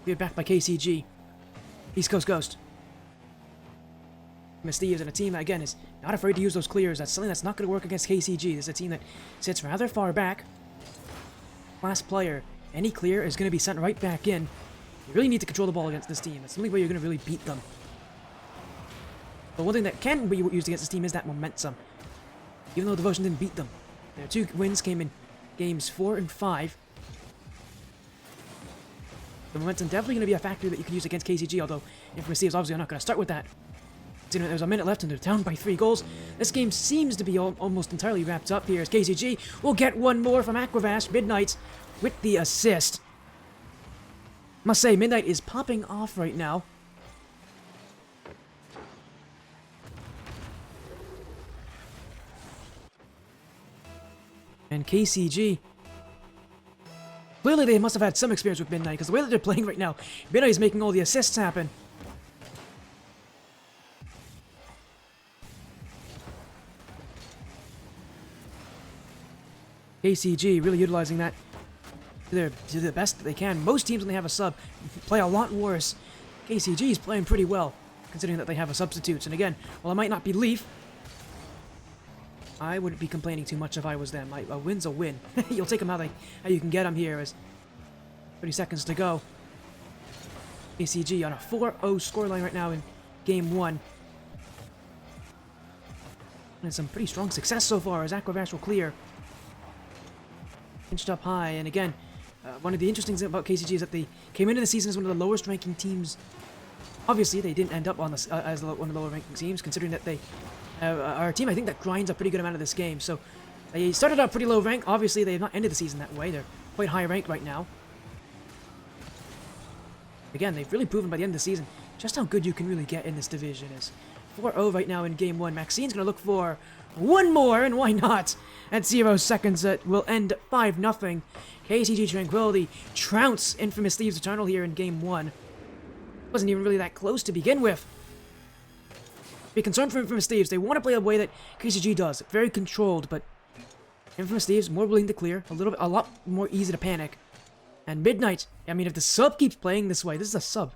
we're back by KCG. East Coast Ghost. Infamous Thieves and a team that, again, is not afraid to use those clears. That's something that's not going to work against KCG. This is a team that sits rather far back. Last player. Any clear is going to be sent right back in. You really need to control the ball against this team. That's the only way you're going to really beat them. But one thing that can be used against this team is that momentum. Even though Devotion didn't beat them. Their 2 wins came in games 4 and 5. The momentum definitely going to be a factor that you can use against KCG, although Infamous Thieves obviously are not going to start with that. There's a minute left and they're down by 3 goals. This game seems to be almost entirely wrapped up here as KCG will get one more from Araufbeastrl. Midnight with the assist. Must say, Midnight is popping off right now. And KCG, clearly they must have had some experience with Midnight, because the way that they're playing right now, Midnight is making all the assists happen. KCG really utilizing that to the best that they can. Most teams, when they have a sub, play a lot worse. KCG is playing pretty well, considering that they have a substitute. And again, while it might not be Leaf, I wouldn't be complaining too much if I was them. A win's a win. You'll take them how you can get them here. As 30 seconds to go. KCG on a 4-0 scoreline right now in Game 1. And some pretty strong success so far as Araufbeastrl will clear. Pinched up high, and again, one of the interesting things about KCG is that they came into the season as one of the lowest ranking teams. Obviously, they didn't end up on as one of the lower ranking teams, considering that they are a team, I think, that grinds a pretty good amount of this game. So they started out pretty low rank. Obviously, they have not ended the season that way. They're quite high ranked right now. Again, they've really proven by the end of the season just how good you can really get in this division. Is 4-0 right now in Game 1. Maxine's going to look for one more, and why not? At 0 seconds, it will end 5-0. KCG Tranquility trounce Infamous Thieves Eternal here in Game 1. Wasn't even really that close to begin with. Be concerned for Infamous Thieves. They want to play the way that KCG does. Very controlled, but Infamous Thieves more willing to clear. A lot more easy to panic. And Midnight, I mean, if the sub keeps playing this way, this is a sub,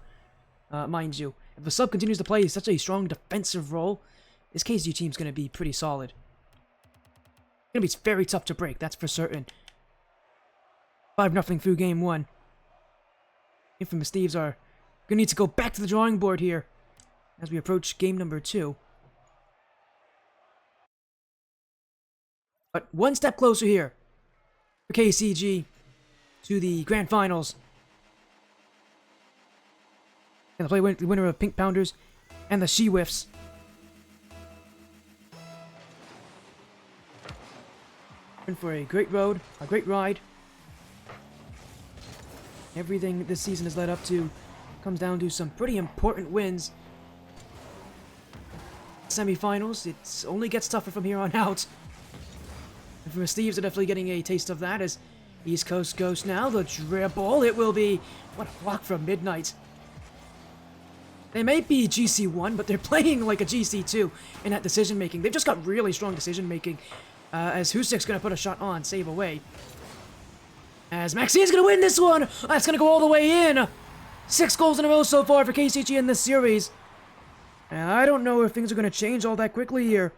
mind you. If the sub continues to play such a strong defensive role, this KCG team's going to be pretty solid. Gonna be very tough to break, that's for certain. 5-0 through game 1. Infamous Thieves are gonna need to go back to the drawing board here as we approach game number 2. But one step closer here for KCG to the Grand Finals. And play the winner of Pink Pounders and the She-Whiffs. In for a great road, a great ride. Everything this season has led up to comes down to some pretty important wins. Semifinals, it only gets tougher from here on out. And from Thieves are definitely getting a taste of that as East Coast goes now. The dribble, it will be, what a block from Midnight. They may be GC1, but they're playing like a GC2 in that decision making. They've just got really strong decision making. As Husik's going to put a shot on, save away. As Maxine's going to win this one! That's going to go all the way in! 6 goals in a row so far for KCG in this series. And I don't know if things are going to change all that quickly here.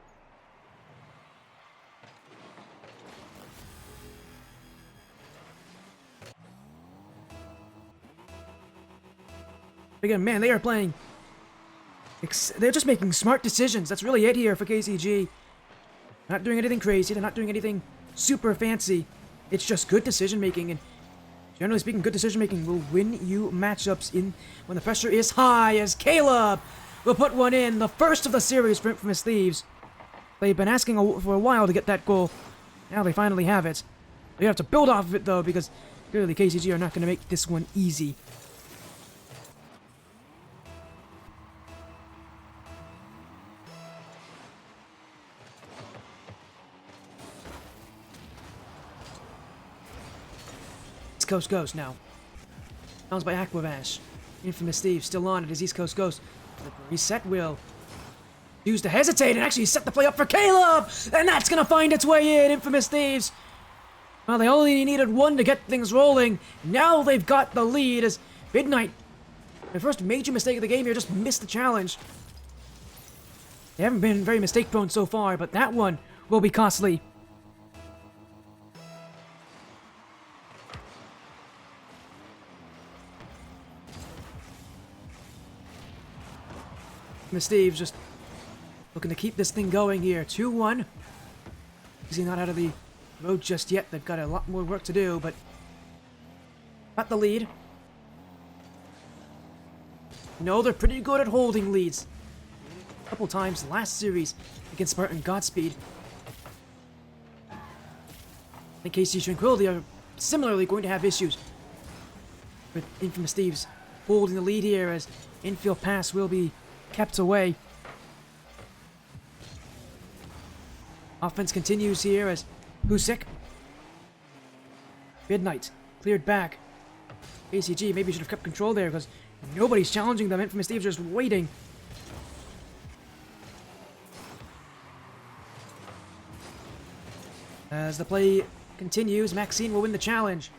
Again, man, they are playing... They're just making smart decisions. That's really it here for KCG. Not doing anything crazy. They're not doing anything super fancy. It's just good decision making, and generally speaking, good decision making will win you matchups in when the pressure is high. As Caleb will put one in, the first of the series for Infamous Thieves. They've been asking for a while to get that goal. Now they finally have it. They have to build off of it though, because clearly KCG are not going to make this one easy. East Coast goes now. Bounced by Aquavash. Infamous Thieves still on it as East Coast goes. The reset will use to hesitate and actually set the play up for Caleb! And that's gonna find its way in, Infamous Thieves! Well, they only needed one to get things rolling. Now they've got the lead as Midnight, their first major mistake of the game here, just missed the challenge. They haven't been very mistake prone so far, but that one will be costly. Steve's just looking to keep this thing going here. 2-1. He's not out of the road just yet. They've got a lot more work to do, but got the lead. No, they're pretty good at holding leads. A couple times last series against Spartan Godspeed. And KC Tranquility are similarly going to have issues with Infamous Thieves holding the lead here as infield pass will be kept away. Offense continues here as Husik. Midnight cleared back. ACG maybe should have kept control there because nobody's challenging them. Infamous Thieves are just waiting. As the play continues, Maxine will win the challenge.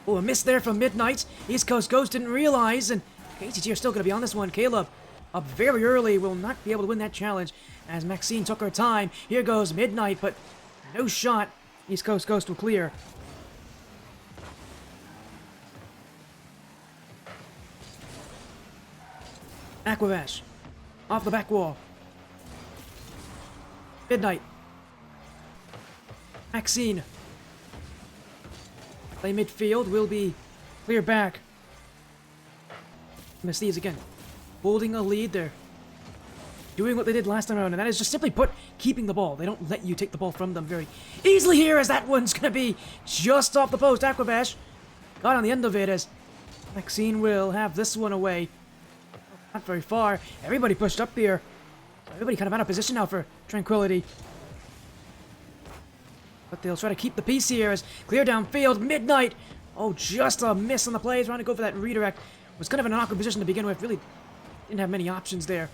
Oh, a miss there from Midnight. East Coast Ghost didn't realize, and KCG are still going to be on this one. Caleb, up very early, will not be able to win that challenge as Maxine took her time. Here goes Midnight, but no shot. East Coast Ghost will clear. Aquavash, off the back wall. Midnight. Maxine. Play midfield will be clear back. Miss Thieves again, holding a lead there. Doing what they did last time around, and that is just simply put, keeping the ball. They don't let you take the ball from them very easily here, as that one's going to be just off the post. Aquavash got on the end of it as Maxine will have this one away. Not very far. Everybody pushed up here. Everybody kind of out of position now for Tranquility. But they'll try to keep the peace here as clear downfield. Midnight. Oh, just a miss on the play. Trying to go for that redirect. Was kind of in an awkward position to begin with. Really didn't have many options there.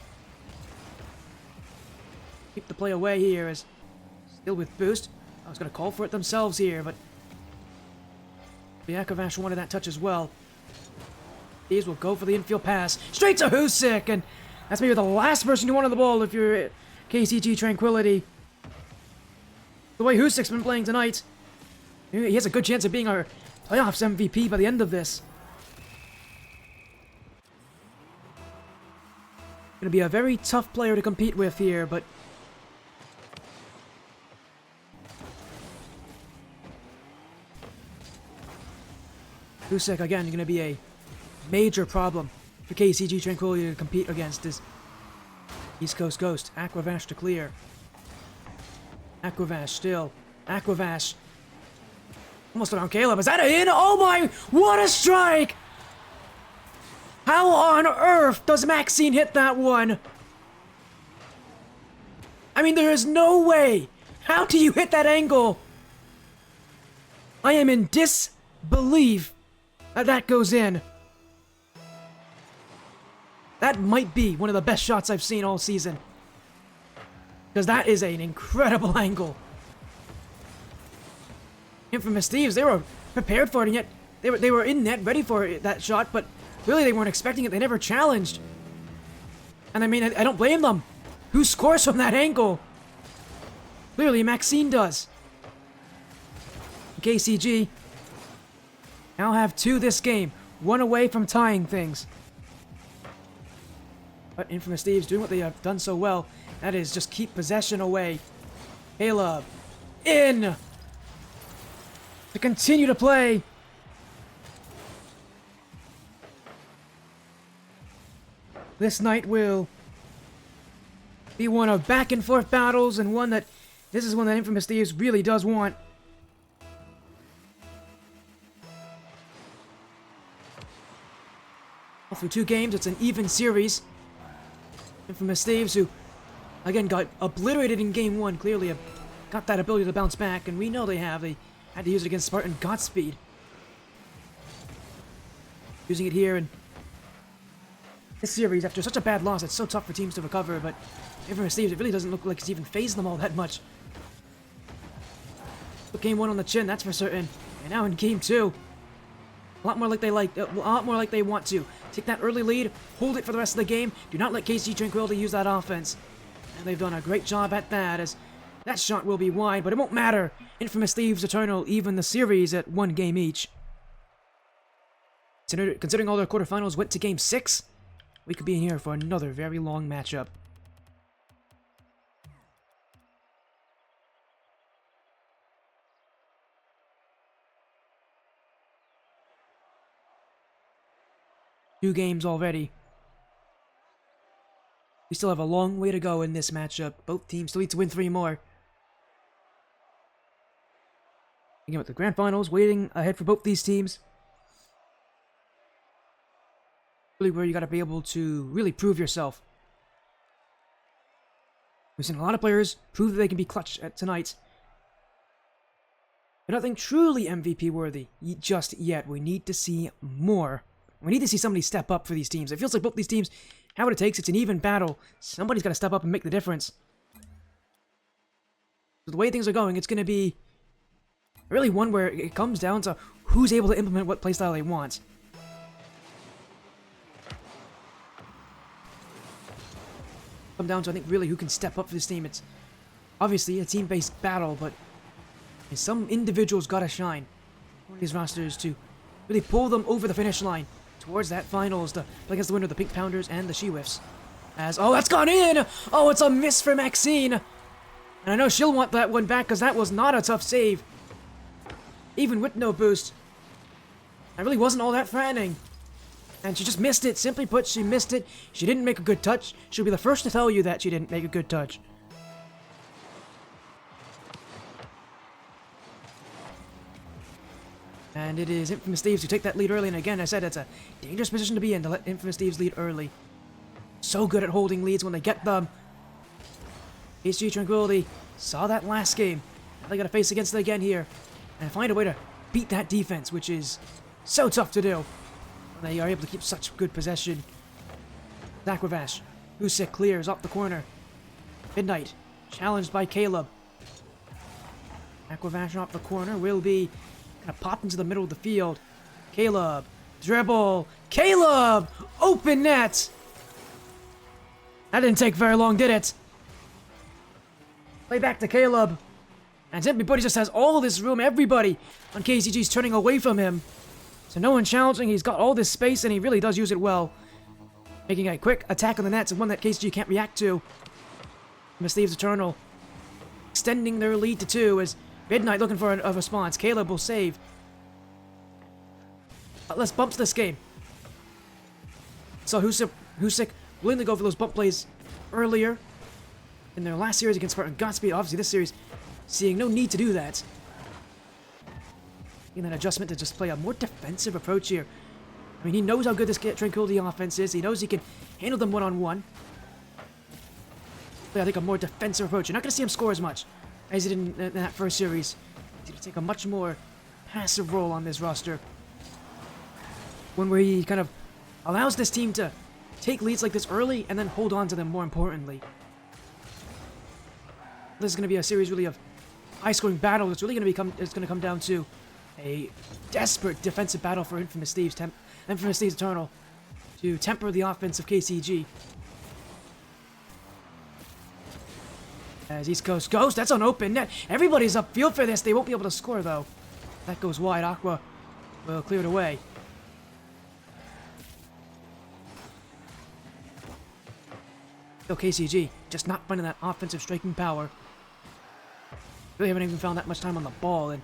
Keep the play away here as still with boost. I was going to call for it themselves here, but Aquavash wanted that touch as well. These will go for the infield pass. Straight to Husik, and that's maybe the last person you want on the ball if you're KCG Tranquility. The way Hussek's been playing tonight, he has a good chance of being our playoffs MVP by the end of this. Gonna be a very tough player to compete with here, but Hussek, again, gonna be a major problem for KCG Tranquility to compete against this East Coast Ghost. Aquavash to clear. Aquavash still. Aquavash. Almost around Caleb. Is that in? Oh my! What a strike! How on earth does Maxine hit that one? I mean, there is no way. How do you hit that angle? I am in disbelief that that goes in. That might be one of the best shots I've seen all season. Because that is an incredible angle. Infamous Thieves, they were prepared for it, and yet they were in net, ready for it, that shot, but really they weren't expecting it. They never challenged. And I mean, I don't blame them. Who scores from that angle? Clearly, Maxine does. KCG now have 2 this game. 1 away from tying things. But Infamous Thieves doing what they have done so well. That is just keep possession away. Caleb in to continue to play. This night will be one of back and forth battles, and this is one that Infamous Thieves really does want. Through 2 games, it's an even series. Infamous Thieves, who again got obliterated in game 1, clearly have got that ability to bounce back, and we know they have. They had to use it against Spartan. Godspeed. Using it here in this series after such a bad loss. It's so tough for teams to recover, but Infamous Thieves, it really doesn't look like it's even phased them all that much. Put game 1 on the chin, that's for certain. And now in game 2, a lot more like they want to. Take that early lead, hold it for the rest of the game. Do not let KC Tranquility use that offense. And they've done a great job at that, as that shot will be wide, but it won't matter. Infamous Thieves Eternal even the series at 1 game each. Considering all their quarterfinals went to game 6, we could be in here for another very long matchup. Two games already. We still have a long way to go in this matchup. Both teams still need to win 3 more. Again, with the grand finals waiting ahead for both these teams. Really where you gotta be able to really prove yourself. We've seen a lot of players prove that they can be clutch at tonight. But nothing truly MVP worthy just yet. We need to see more. We need to see somebody step up for these teams. It feels like both these teams have what it takes. It's an even battle. Somebody's got to step up and make the difference. So the way things are going, it's going to be really one where it comes down to who's able to implement what playstyle they want. Come down to, I think, really who can step up for this team. It's obviously a team-based battle, but some individuals got to shine on these rosters to really pull them over the finish line towards that finals to play against the winner of the Pink Pounders and the She-Whiffs. As, oh, that's gone in! Oh, it's a miss for Maxine! And I know she'll want that one back because that was not a tough save. Even with no boost. That really wasn't all that threatening. And she just missed it. Simply put, she missed it. She didn't make a good touch. She'll be the first to tell you that she didn't make a good touch. And it is Infamous Thieves who take that lead early. And again, I said it's a dangerous position to be in to let Infamous Thieves lead early. So good at holding leads when they get them. HG Tranquility saw that last game. Now they got to face against it again here. And find a way to beat that defense, which is so tough to do. They are able to keep such good possession. Aquavash. Usik clears up the corner. Midnight. Challenged by Caleb. Aquavash off the corner will be kind of popped into the middle of the field. Caleb. Dribble. Caleb! Open net! That didn't take very long, did it? Play back to Caleb. And Everybody just has all this room. Everybody on KCG's turning away from him. So no one challenging. He's got all this space, and he really does use it well. Making a quick attack on the nets, and one that KCG can't react to. Thieves Eternal extending their lead to 2 as Midnight looking for a response. Caleb will save. But let's bump this game. So Husik willing to go for those bump plays earlier in their last series against Spartan Godspeed. Obviously, this series seeing no need to do that. In that adjustment to just play a more defensive approach here. I mean, he knows how good this Tranquility offense is. He knows he can handle them one-on-one. But I think a more defensive approach. You're not going to see him score as much as he did in that first series. He's going to take a much more passive role on this roster. One where he kind of allows this team to take leads like this early and then hold on to them more importantly. This is going to be a series really of high-scoring battle. It's really going to come down to a desperate defensive battle for Infamous Thieves Eternal to temper the offense of KCG. As East Coast goes, that's an open net. Everybody's upfield for this. They won't be able to score though. That goes wide. Aqua will clear it away. Still KCG, just not finding that offensive striking power. Really haven't even found that much time on the ball, and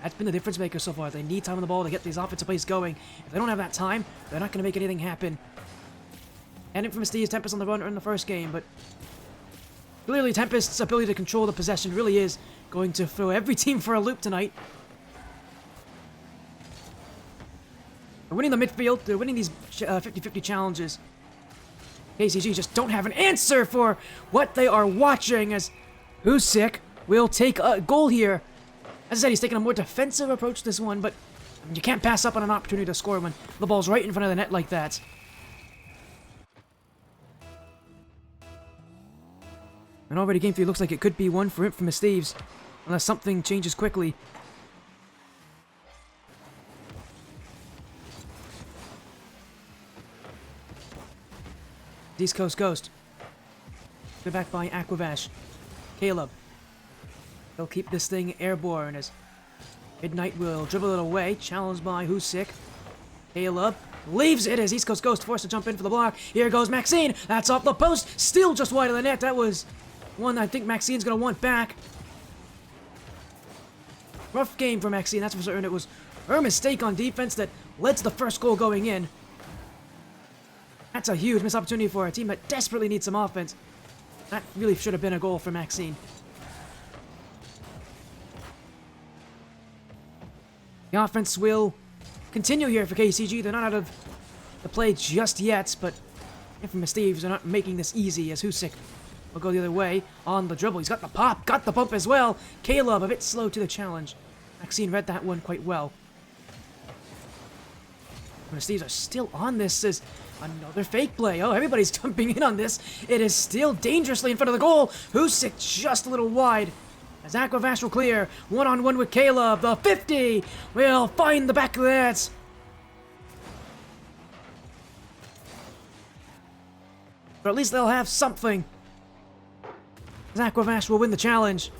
that's been the difference maker so far. They need time on the ball to get these offensive plays going. If they don't have that time, they're not going to make anything happen. And Infamous Thieves, Tempest on the run in the first game, but clearly Tempest's ability to control the possession really is going to throw every team for a loop tonight. They're winning the midfield. They're winning these 50-50 challenges. KCG just don't have an answer for what they are watching as Husik will take a goal here. As I said, he's taking a more defensive approach this one, but you can't pass up on an opportunity to score when the ball's right in front of the net like that. And already game 3 looks like it could be one for Infamous Thieves, unless something changes quickly. East Coast Ghost. They're back by Aquavash. Caleb. They'll keep this thing airborne as Midnight will dribble it away. Challenged by Husik. Caleb leaves it as East Coast Ghost forced to jump in for the block. Here goes Maxine. That's off the post. Still just wide of the net. That was one I think Maxine's going to want back. Rough game for Maxine, that's for certain. It was her mistake on defense that led to the first goal going in. That's a huge missed opportunity for a team that desperately needs some offense. That really should have been a goal for Maxine. The offense will continue here for KCG. They're not out of the play just yet, but Infamous Thieves are not making this easy as Husik will go the other way on the dribble. He's got the pop, got the bump as well. Caleb a bit slow to the challenge. Maxine read that one quite well. Infamous Thieves are still on this as another fake play. Oh, everybody's jumping in on this. It is still dangerously in front of the goal. Husik just a little wide. As Aquavastrl clear, one-on-one with Caleb. The 50 will find the back of the net. But at least they'll have something. As Aquavastrl will win the challenge.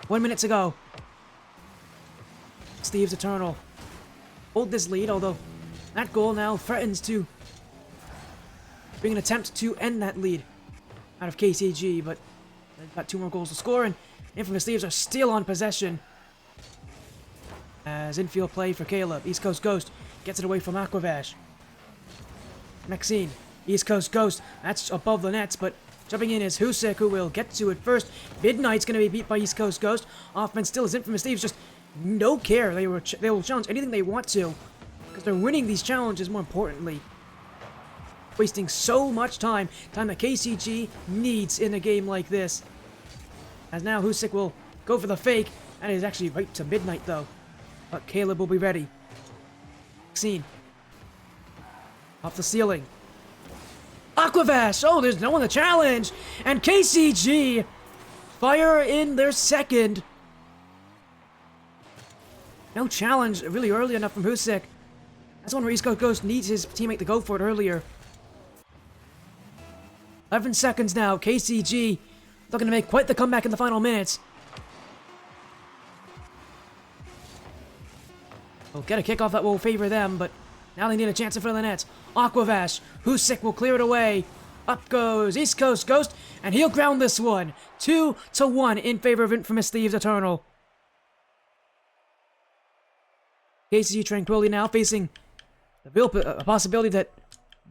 One minute to go. Thieves Eternal hold this lead, although that goal now threatens to bring an attempt to end that lead out of KCG, but they've got 2 more goals to score, and Infamous Thieves are still on possession. As infield play for Caleb. East Coast Ghost gets it away from Aquavash. Maxine. East Coast Ghost. That's above the nets, but jumping in is Husik, who will get to it first. Midnight's going to be beat by East Coast Ghost. Offense still is Infamous Thieves, just no care. They will challenge anything they want to, because they're winning these challenges more importantly. Wasting so much time that KCG needs in a game like this. As now Husik will go for the fake. That is actually right to Midnight though. But Caleb will be ready. Maxine. Off the ceiling. Aquavash! Oh, there's no one to challenge! And KCG fire in their second. No challenge really early enough from Husik. That's one where East Coast Ghost needs his teammate to go for it earlier. 11 seconds now. KCG looking to make quite the comeback in the final minutes. They'll get a kickoff that will favor them, but now they need a chance in front of the net. Aquavash, Husik will clear it away. Up goes East Coast Ghost, and he'll ground this one. 2-1 in favor of Infamous Thieves Eternal. KCG Tranquility now facing the real possibility that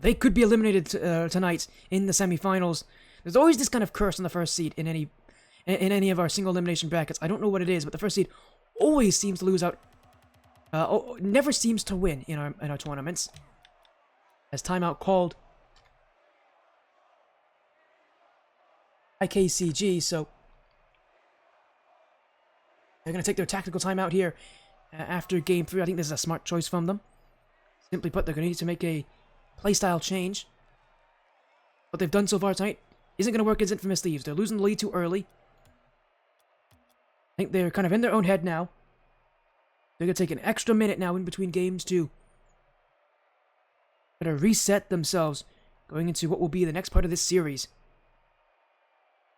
they could be eliminated tonight in the semifinals. There's always this kind of curse on the first seed in any of our single elimination brackets. I don't know what it is, but the first seed always seems to lose out. Never seems to win in our tournaments. As timeout called by KCG, so they're going to take their tactical timeout here after game 3. I think this is a smart choice from them. Simply put, they're going to need to make a playstyle change. What they've done so far tonight isn't going to work against Infamous Thieves. They're losing the lead too early. I think they're kind of in their own head now. They're going to take an extra minute now in between games to try to reset themselves going into what will be the next part of this series.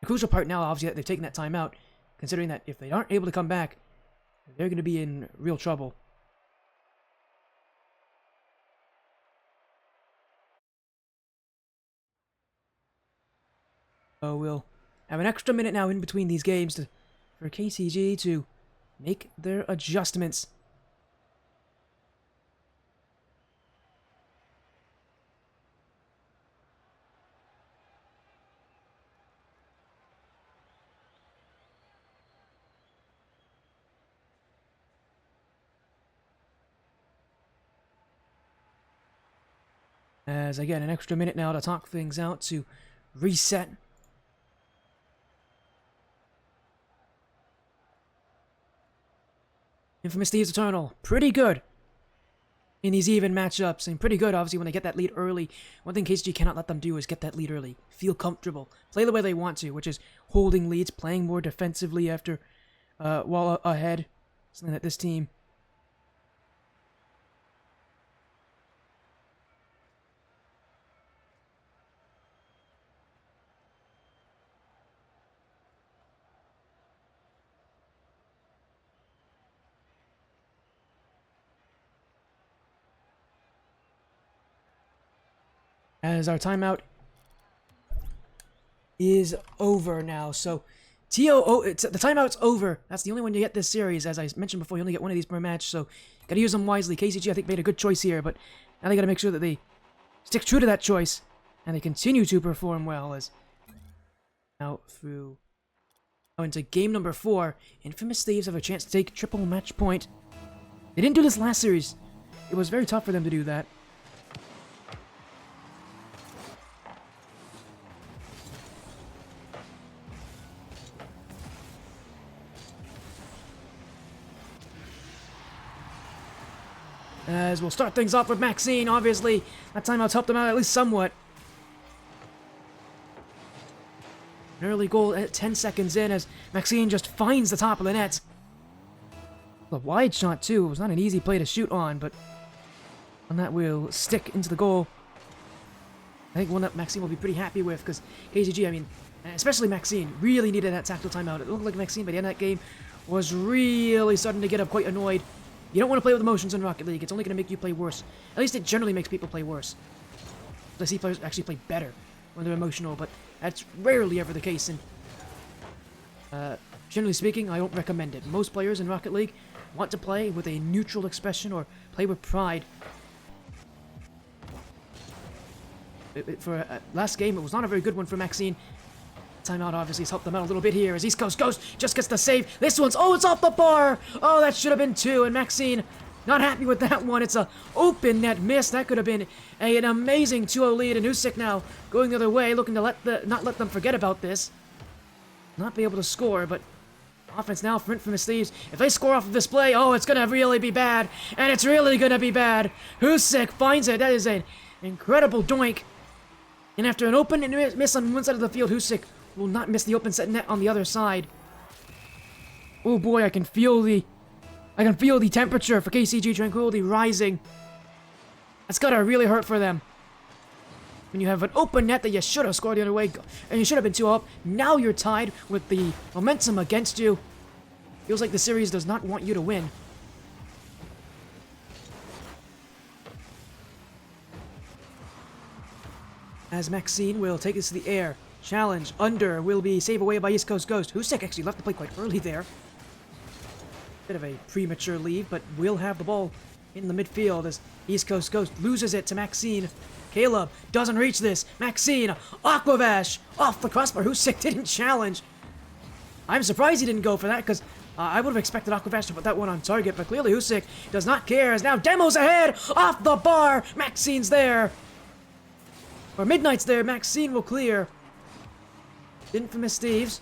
The crucial part now, obviously, that they've taken that time out, considering that if they aren't able to come back, they're going to be in real trouble. So we'll have an extra minute now in between these games for KCG to make their adjustments. As again, an extra minute now to talk things out, to reset. Infamous Thieves Eternal, pretty good in these even matchups, and pretty good, obviously, when they get that lead early. One thing KCG cannot let them do is get that lead early. Feel comfortable. Play the way they want to, which is holding leads, playing more defensively after, while ahead. Something that this team as our timeout is over now. So, the timeout's over. That's the only one you get this series. As I mentioned before, you only get one of these per match, so gotta use them wisely. KCG, I think, made a good choice here, but now they gotta make sure that they stick true to that choice, and they continue to perform well as out through into game number 4. Infamous Thieves have a chance to take triple match point. They didn't do this last series. It was very tough for them to do that. As we'll start things off with Maxine, obviously. That timeout's helped them out at least somewhat. An early goal at 10 seconds in as Maxine just finds the top of the net. A wide shot, too. It was not an easy play to shoot on, but one that will stick into the goal. I think one that Maxine will be pretty happy with, because KCG, I mean, especially Maxine, really needed that tactical timeout. It looked like Maxine, by the end of that game, was really starting to get up quite annoyed. You don't want to play with emotions in Rocket League. It's only going to make you play worse. At least it generally makes people play worse. I see players actually play better when they're emotional, but that's rarely ever the case. And generally speaking, I don't recommend it. Most players in Rocket League want to play with a neutral expression or play with pride. For last game, it was not a very good one for Maxine. Timeout obviously has helped them out a little bit here as East Coast Ghost just gets the save. This one's, oh, it's off the bar. Oh, that should have been 2, and Maxine not happy with that one. It's a open net miss. That could have been an amazing 2-0 lead, and Usyk now going the other way, looking to not let them forget about this. Not be able to score, but offense now for Infamous Thieves. If they score off of this play, oh, it's gonna really be bad, and it's really gonna be bad. Usyk finds it. That is an incredible doink. And after an open miss on one side of the field, Usyk will not miss the open set net on the other side. Oh boy, I can feel the temperature for KCG Tranquility rising. That's gotta really hurt for them. When you have an open net that you should have scored the other way, and you should have been 2 up, now you're tied with the momentum against you. Feels like the series does not want you to win. As Maxine will take this to the air. Challenge under will be saved away by East Coast Ghost. Husek actually left the play quite early there. Bit of a premature leave, but will have the ball in the midfield as East Coast Ghost loses it to Maxine. Caleb doesn't reach this. Maxine, Aquavash, off the crossbar. Husek didn't challenge. I'm surprised he didn't go for that because I would have expected Aquavash to put that one on target, but clearly Husek does not care as now Demo's ahead, off the bar. Maxine's there. Or Midnight's there. Maxine will clear. Infamous Thieves.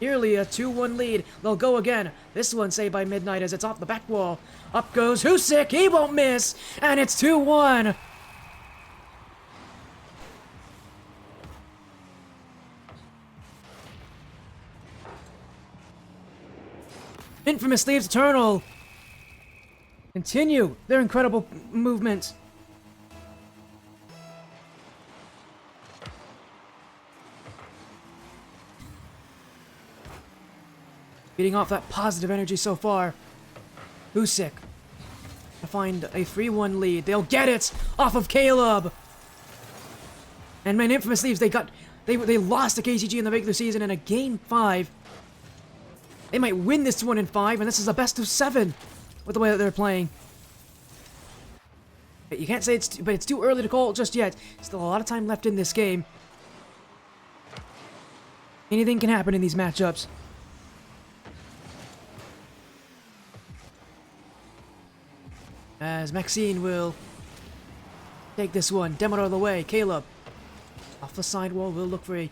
Nearly a 2-1 lead. They'll go again. This one saved by Midnight as it's off the back wall. Up goes Husek. He won't miss. And it's 2-1. Infamous Thieves Eternal continue their incredible movement. Getting off that positive energy so far. Husek to find a 3-1 lead. They'll get it off of Caleb. And man, Infamous Thieves, they lost to KCG in the regular season in a game 5. They might win this one in 5, and this is a best of 7 with the way that they're playing. You can't say but it's too early to call it just yet. Still a lot of time left in this game. Anything can happen in these matchups. As Maxine will take this one. Demo out of the way. Caleb off the sidewall will look for a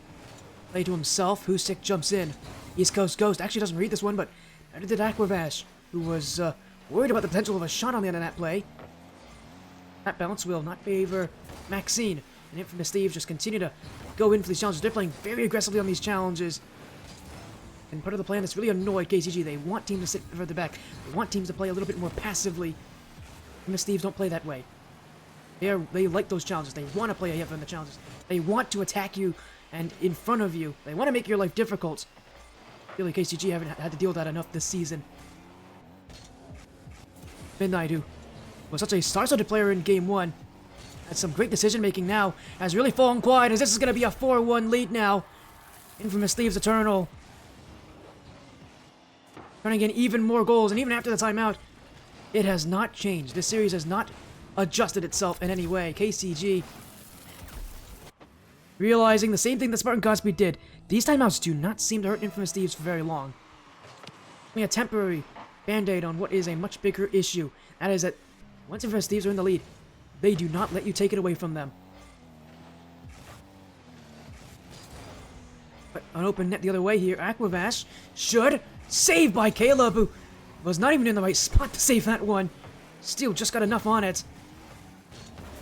play to himself. Husek jumps in. East Coast Ghost actually doesn't read this one, but neither did Aquavash, who was worried about the potential of a shot on the end of that play. That bounce will not favor Maxine. And Infamous Thieves just continue to go in for these challenges. They're playing very aggressively on these challenges. And part of the plan that's really annoyed KCG. They want teams to sit further back. They want teams to play a little bit more passively. Infamous Thieves don't play that way. They like those challenges. They want to play ahead from the challenges. They want to attack you and in front of you. They want to make your life difficult. Really, KCG haven't had to deal with that enough this season. Midnight, who was such a star-studded player in Game 1, had some great decision-making now, has really fallen quiet as this is going to be a 4-1 lead now. Infamous Thieves Eternal turning in even more goals, and even after the timeout, it has not changed. This series has not adjusted itself in any way. KCG realizing the same thing that Spartan Godspeed did. These timeouts do not seem to hurt Infamous Thieves for very long. I mean, a temporary band-aid on what is a much bigger issue. That is that once Infamous Thieves are in the lead, they do not let you take it away from them. But an open net the other way here. Aquavash should. Saved by Caleb, who was not even in the right spot to save that one. Still just got enough on it.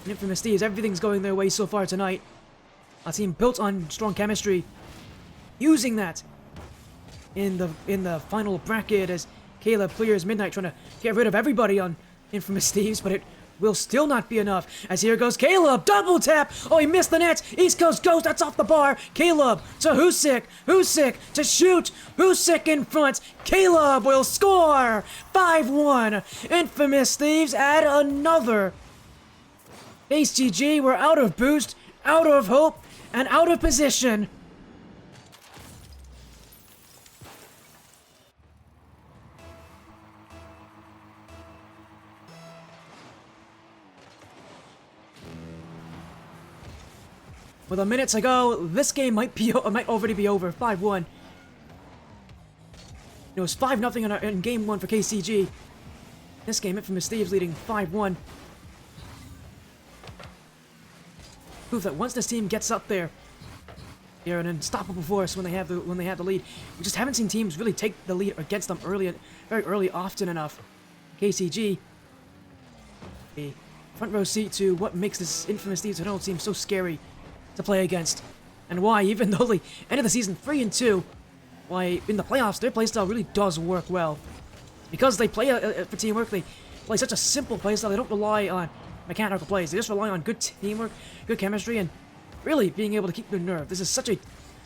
And Infamous Thieves, everything's going their way so far tonight. A team built on strong chemistry. Using that in the final bracket as Caleb clears Midnight, trying to get rid of everybody on Infamous Thieves, but it will still not be enough. As here goes Caleb, double tap. Oh, he missed the net. East Coast Ghost, that's off the bar. Caleb to Husek. Husek to shoot. Husek in front. Caleb will score. 5-1. Infamous Thieves add another. HGG were out of boost, out of hope, and out of position. With a minute to go, this game might already be over. 5-1. It was 5-0 in Game 1 for KCG. This game, Infamous Thieves leading 5-1. Proof that once this team gets up there, they're an unstoppable force when they have the lead. We just haven't seen teams really take the lead against them very early, often enough. KCG, a front row seat to what makes this Infamous Thieves Eternal team so scary to play against, and why, even though they ended the season 3-2, why in the playoffs their playstyle really does work well. Because they play for teamwork, they play such a simple playstyle. They don't rely on mechanical plays. They just rely on good teamwork, good chemistry, and really being able to keep their nerve. This is such a...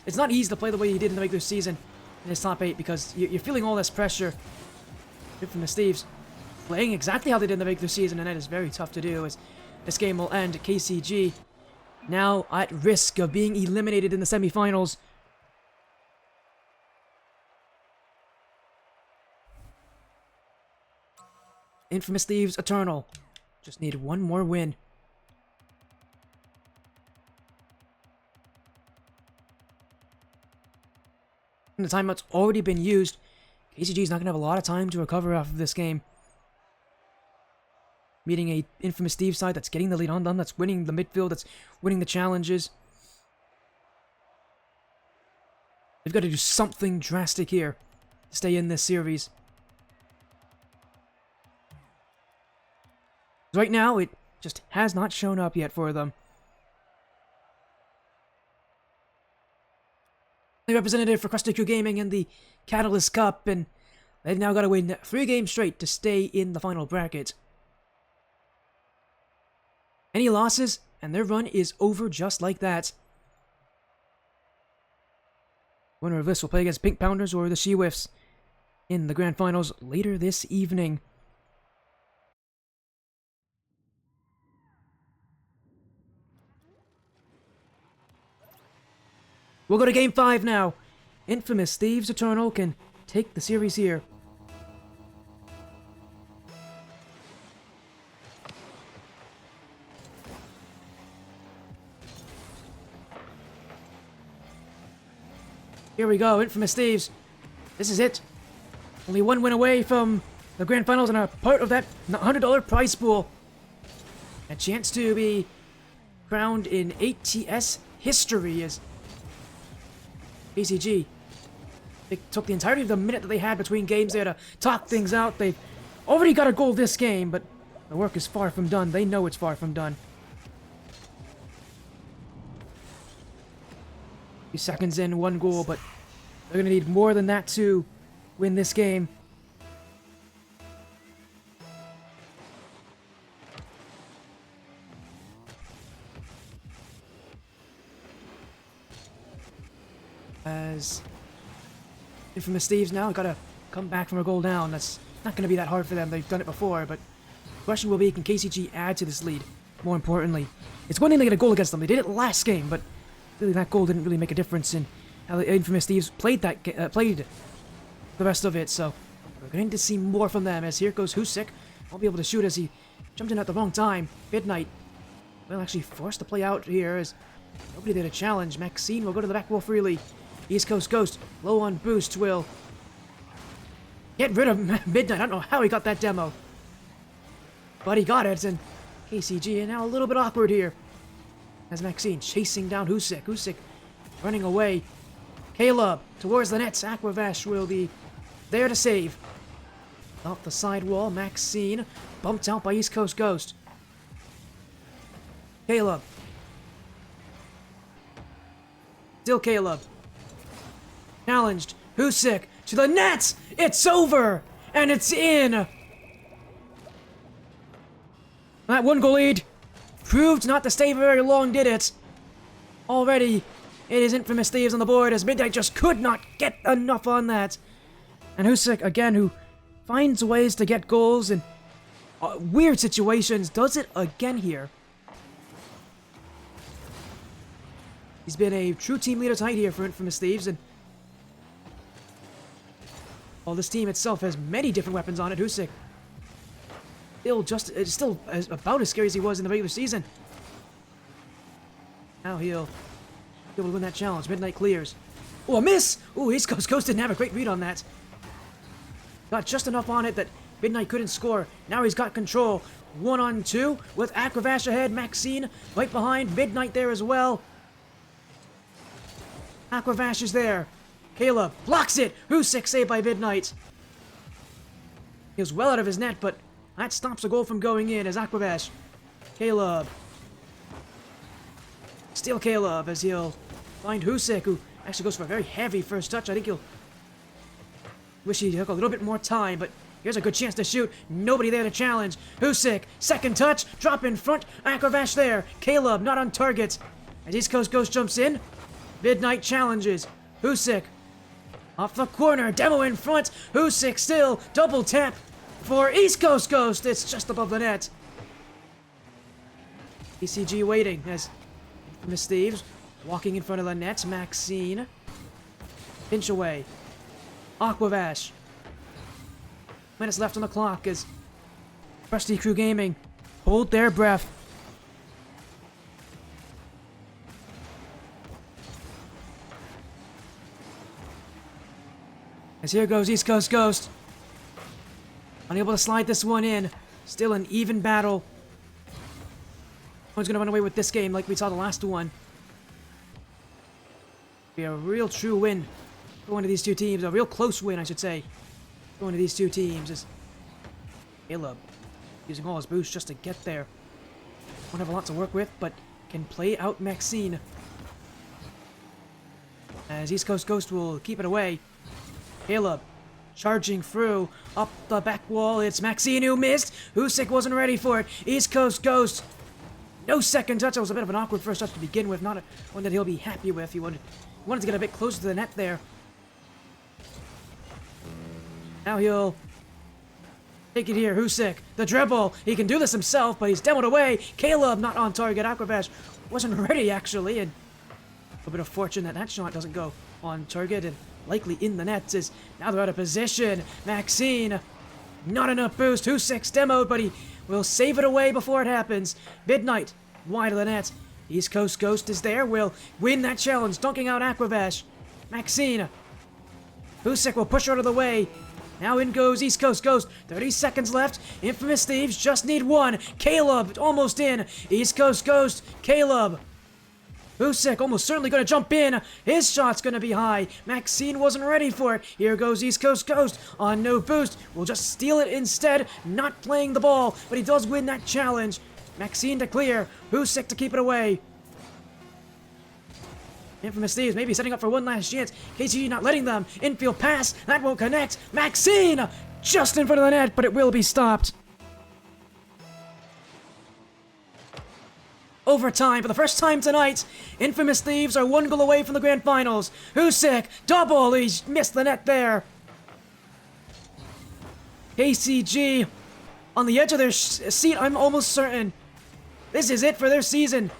It's not easy to play the way he did in the regular season in his top 8 because you're feeling all this pressure. Infamous Thieves playing exactly how they did in the regular season, and that is very tough to do as this game will end. KCG now at risk of being eliminated in the semifinals. Infamous Thieves Eternal just need one more win. And the timeout's already been used. KCG is not going to have a lot of time to recover off of this game. Meeting a Infamous Thieves side that's getting the lead on them, that's winning the midfield, that's winning the challenges. They've got to do something drastic here to stay in this series. Right now, it just has not shown up yet for them. The representative for Crusty Q Gaming in the Catalyst Cup, and they've now got to win 3 games straight to stay in the final bracket. Any losses, and their run is over just like that. Winner of this will play against Pink Pounders or the She-Whiffs in the Grand Finals later this evening. We'll go to Game 5 now. Infamous Thieves Eternal can take the series here. Here we go, Infamous Thieves. This is it. Only one win away from the Grand Finals and a part of that $100 prize pool. A chance to be crowned in ATS history as KCG. They took the entirety of the minute that they had between games there to talk things out. They've already got a goal this game, but the work is far from done. They know it's far from done. Few seconds in, 1 goal, but they're going to need more than that to win this game. As Infamous Thieves now got to come back from a goal down. That's not going to be that hard for them. They've done it before, but the question will be, can KCG add to this lead? More importantly, it's one thing to get a goal against them. They did it last game, but really that goal didn't really make a difference in how the Infamous Thieves played the rest of it. So we're going to see more from them. As here goes Husik, won't be able to shoot as he jumped in at the wrong time. Midnight will actually forced to play out here as nobody did a challenge. Maxine will go to the back wall freely. East Coast Ghost, low on boost, will get rid of Midnight. I don't know how he got that demo, but he got it, and KCG are now a little bit awkward here. As Maxine chasing down Husik. Husik running away. Caleb towards the nets. Aquavash will be there to save. Off the sidewall, Maxine bumped out by East Coast Ghost. Caleb. Still Caleb. Challenged. Husik to the nets! It's over! And it's in! That 1 goal lead proved not to stay very long, did it? Already, it is Infamous Thieves on the board as Midnight just could not get enough on that. And Husik, again, who finds ways to get goals in weird situations, does it again here. He's been a true team leader tonight here for Infamous Thieves, and while this team itself has many different weapons on it, Husik still about as scary as he was in the regular season. Now he'll be able to win that challenge. Midnight clears. Oh, a miss! Oh, East Coast Ghost didn't have a great read on that. Got just enough on it that Midnight couldn't score. Now he's got control. 1-on-2 with Aquavash ahead. Maxine right behind. Midnight there as well. Aquavash is there. Caleb blocks it. Husik saved by Midnight. He was well out of his net, but that stops a goal from going in as Aquavash. Caleb. Still Caleb as he'll find Husik, who actually goes for a very heavy first touch. I think he'll wish he took a little bit more time, but Here's a good chance to shoot. Nobody there to challenge. Husick, second touch, drop in front. Araufbeastrl there. Caleb not on target. As East Coast Ghost jumps in, Midnight challenges. Husick off the corner. Demo in front. Husick still. Double tap for East Coast Ghost. It's just above the net. ECG waiting as Infamous Thieves walking in front of the net. Maxine. Pinch away. Aquavash. Minutes left on the clock as Rusty Crew Gaming hold their breath. As here goes East Coast Ghost. Unable to slide this one in. Still an even battle. One's gonna run away with this game like we saw the last one. Be a real true win for one of these two teams. A real close win, I should say. For one of these two teams is Caleb using all his boosts just to get there. Won't have a lot to work with, but can play out Maxine. As East Coast Ghost will keep it away. Caleb charging through up the back wall. It's Maxine who missed. Husick wasn't ready for it. East Coast Ghost. No second touch. It was a bit of an awkward first touch to begin with. Not one that he'll be happy with. He wanted to get a bit closer to the net there. Now he'll take it here. Husick, the dribble. He can do this himself, but he's demoed away. Caleb not on target. Aquavash wasn't ready, actually. And a little bit of fortune that shot doesn't go on target. And likely in the nets is now they're out of position. Maxine, not enough boost. Husick's demoed, but he will save it away before it happens. Midnight, wide of the net. East Coast Ghost is there, will win that challenge, dunking out Aquavash. Maxine, Husick will push her out of the way. Now in goes East Coast Ghost. 30 seconds left. Infamous Thieves just need one. Caleb almost in. East Coast Ghost, Caleb. Husick almost certainly going to jump in. His shot's going to be high. Maxine wasn't ready for it. Here goes East Coast Ghost on no boost. Will just steal it instead. Not playing the ball, but he does win that challenge. Maxine to clear. Husick to keep it away. Infamous Thieves maybe setting up for one last chance. KCG not letting them. Infield pass. That won't connect. Maxine just in front of the net, but it will be stopped. Overtime for the first time tonight. Infamous Thieves are one goal away from the grand finals. Husick, double. He's missed the net there. KCG on the edge of their seat, I'm almost certain. This is it for their season.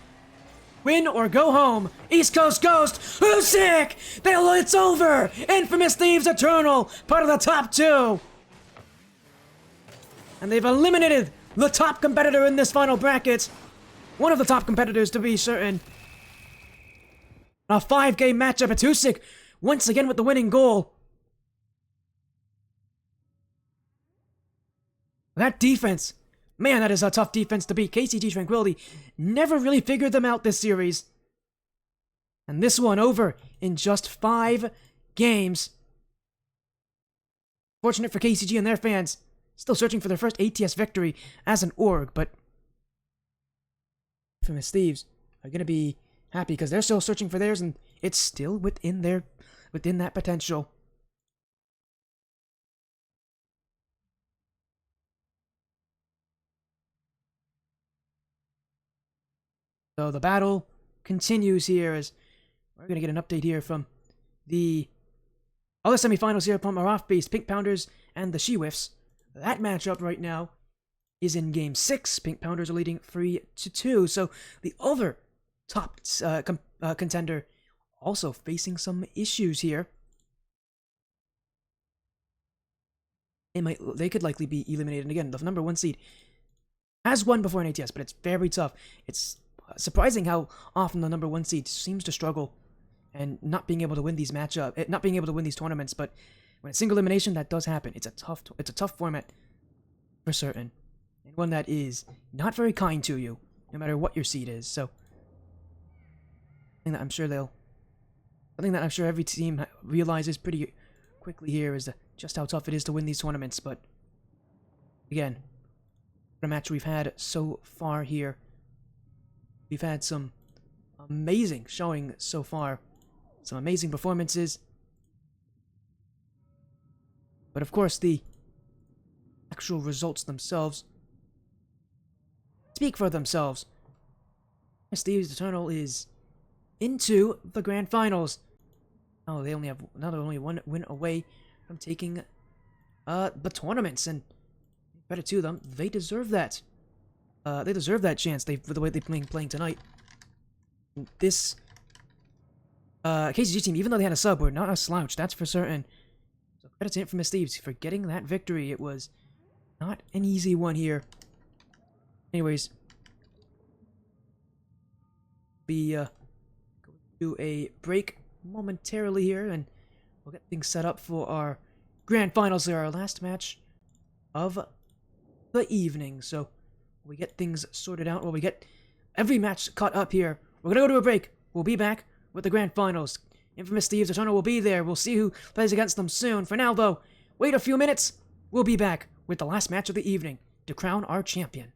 Win or go home. East Coast Ghost. Husick! It's over. Infamous Thieves Eternal. Part of the top two. And they've eliminated the top competitor in this final bracket. One of the top competitors, to be certain. A 5-game matchup. It's Husick once again with the winning goal. That defense. Man, that is a tough defense to beat. KCG Tranquility never really figured them out this series. And this one over in just 5 games. Fortunate for KCG and their fans. Still searching for their first ATS victory as an org, but Infamous Thieves are going to be happy because they're still searching for theirs and it's still within that potential. So the battle continues here as we're going to get an update here from the other semifinals here from Araufbeastrl, Pink Pounders, and the She-Whiffs. That matchup right now is in Game 6. Pink Pounders are leading 3-2. So the other top contender also facing some issues here. They could likely be eliminated. And again, the number 1 seed has won before in ATS, but it's very tough. It's surprising how often the number 1 seed seems to struggle and not being able to win these not being able to win these tournaments. But when it's single elimination, that does happen. It's a tough format for certain, and one that is not very kind to you, no matter what your seed is. So, something that I'm sure every team realizes pretty quickly here is just how tough it is to win these tournaments. But again, what a match we've had so far here. We've had some amazing showing so far. Some amazing performances. But of course, the actual results themselves speak for themselves. Thieves Eternal is into the grand finals. Oh, they only have only one win away from taking the tournaments, and credit to them, they deserve that. They deserve that chance. For the way they've been playing tonight. This KCG team, even though they had a sub, were not a slouch. That's for certain. So credit to Infamous Thieves for getting that victory. It was not an easy one here. Anyways, be going to a break momentarily here, and we'll get things set up for our grand finals here, our last match of the evening. So we get things sorted out, while we get every match caught up here. We're gonna go to a break. We'll be back with the grand finals. Infamous Thieves Eternal will be there. We'll see who plays against them soon. For now, though, wait a few minutes. We'll be back with the last match of the evening to crown our champion.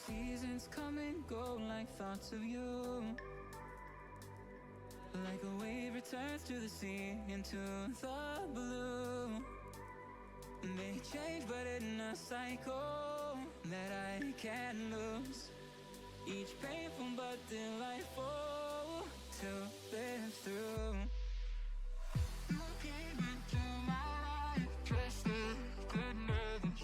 Seasons come and go like thoughts of you. Like a wave returns to the sea, into the blue. They change but in a cycle that I can't lose. Each painful but delightful to live through. You came into my life, trusted, could never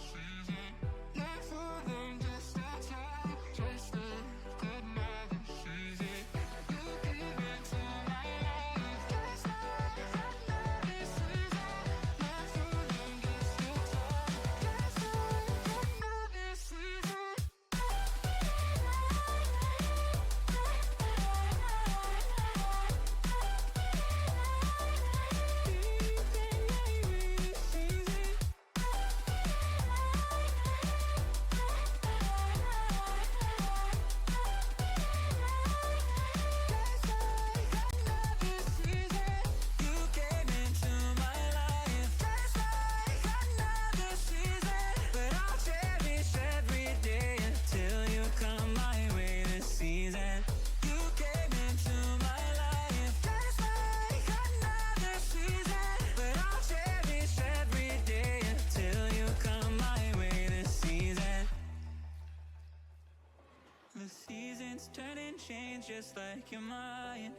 seasons turn and change just like your mind.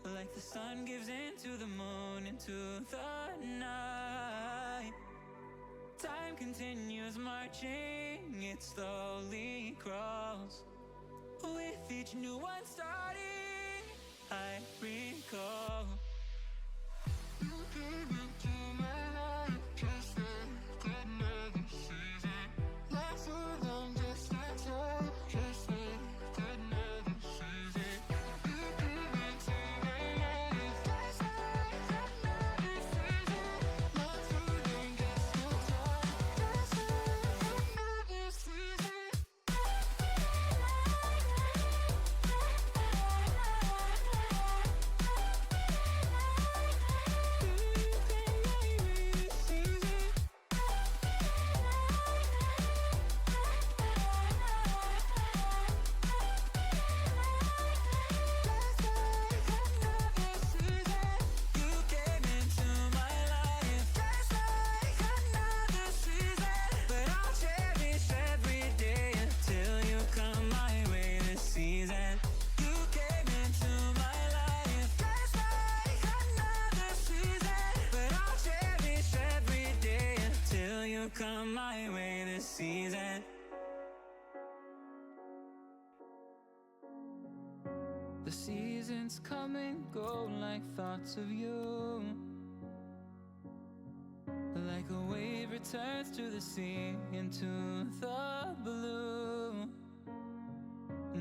Like the sun gives into the moon, into the night. Time continues marching, it slowly crawls. With each new one starting, I recall. You came into my life just like another season. Not so long, just like time, just like another season. You came into my life just like another season. Not so long, just like time, just like another season. Come my way this season. The seasons come and go like thoughts of you. Like a wave returns to the sea, into the blue.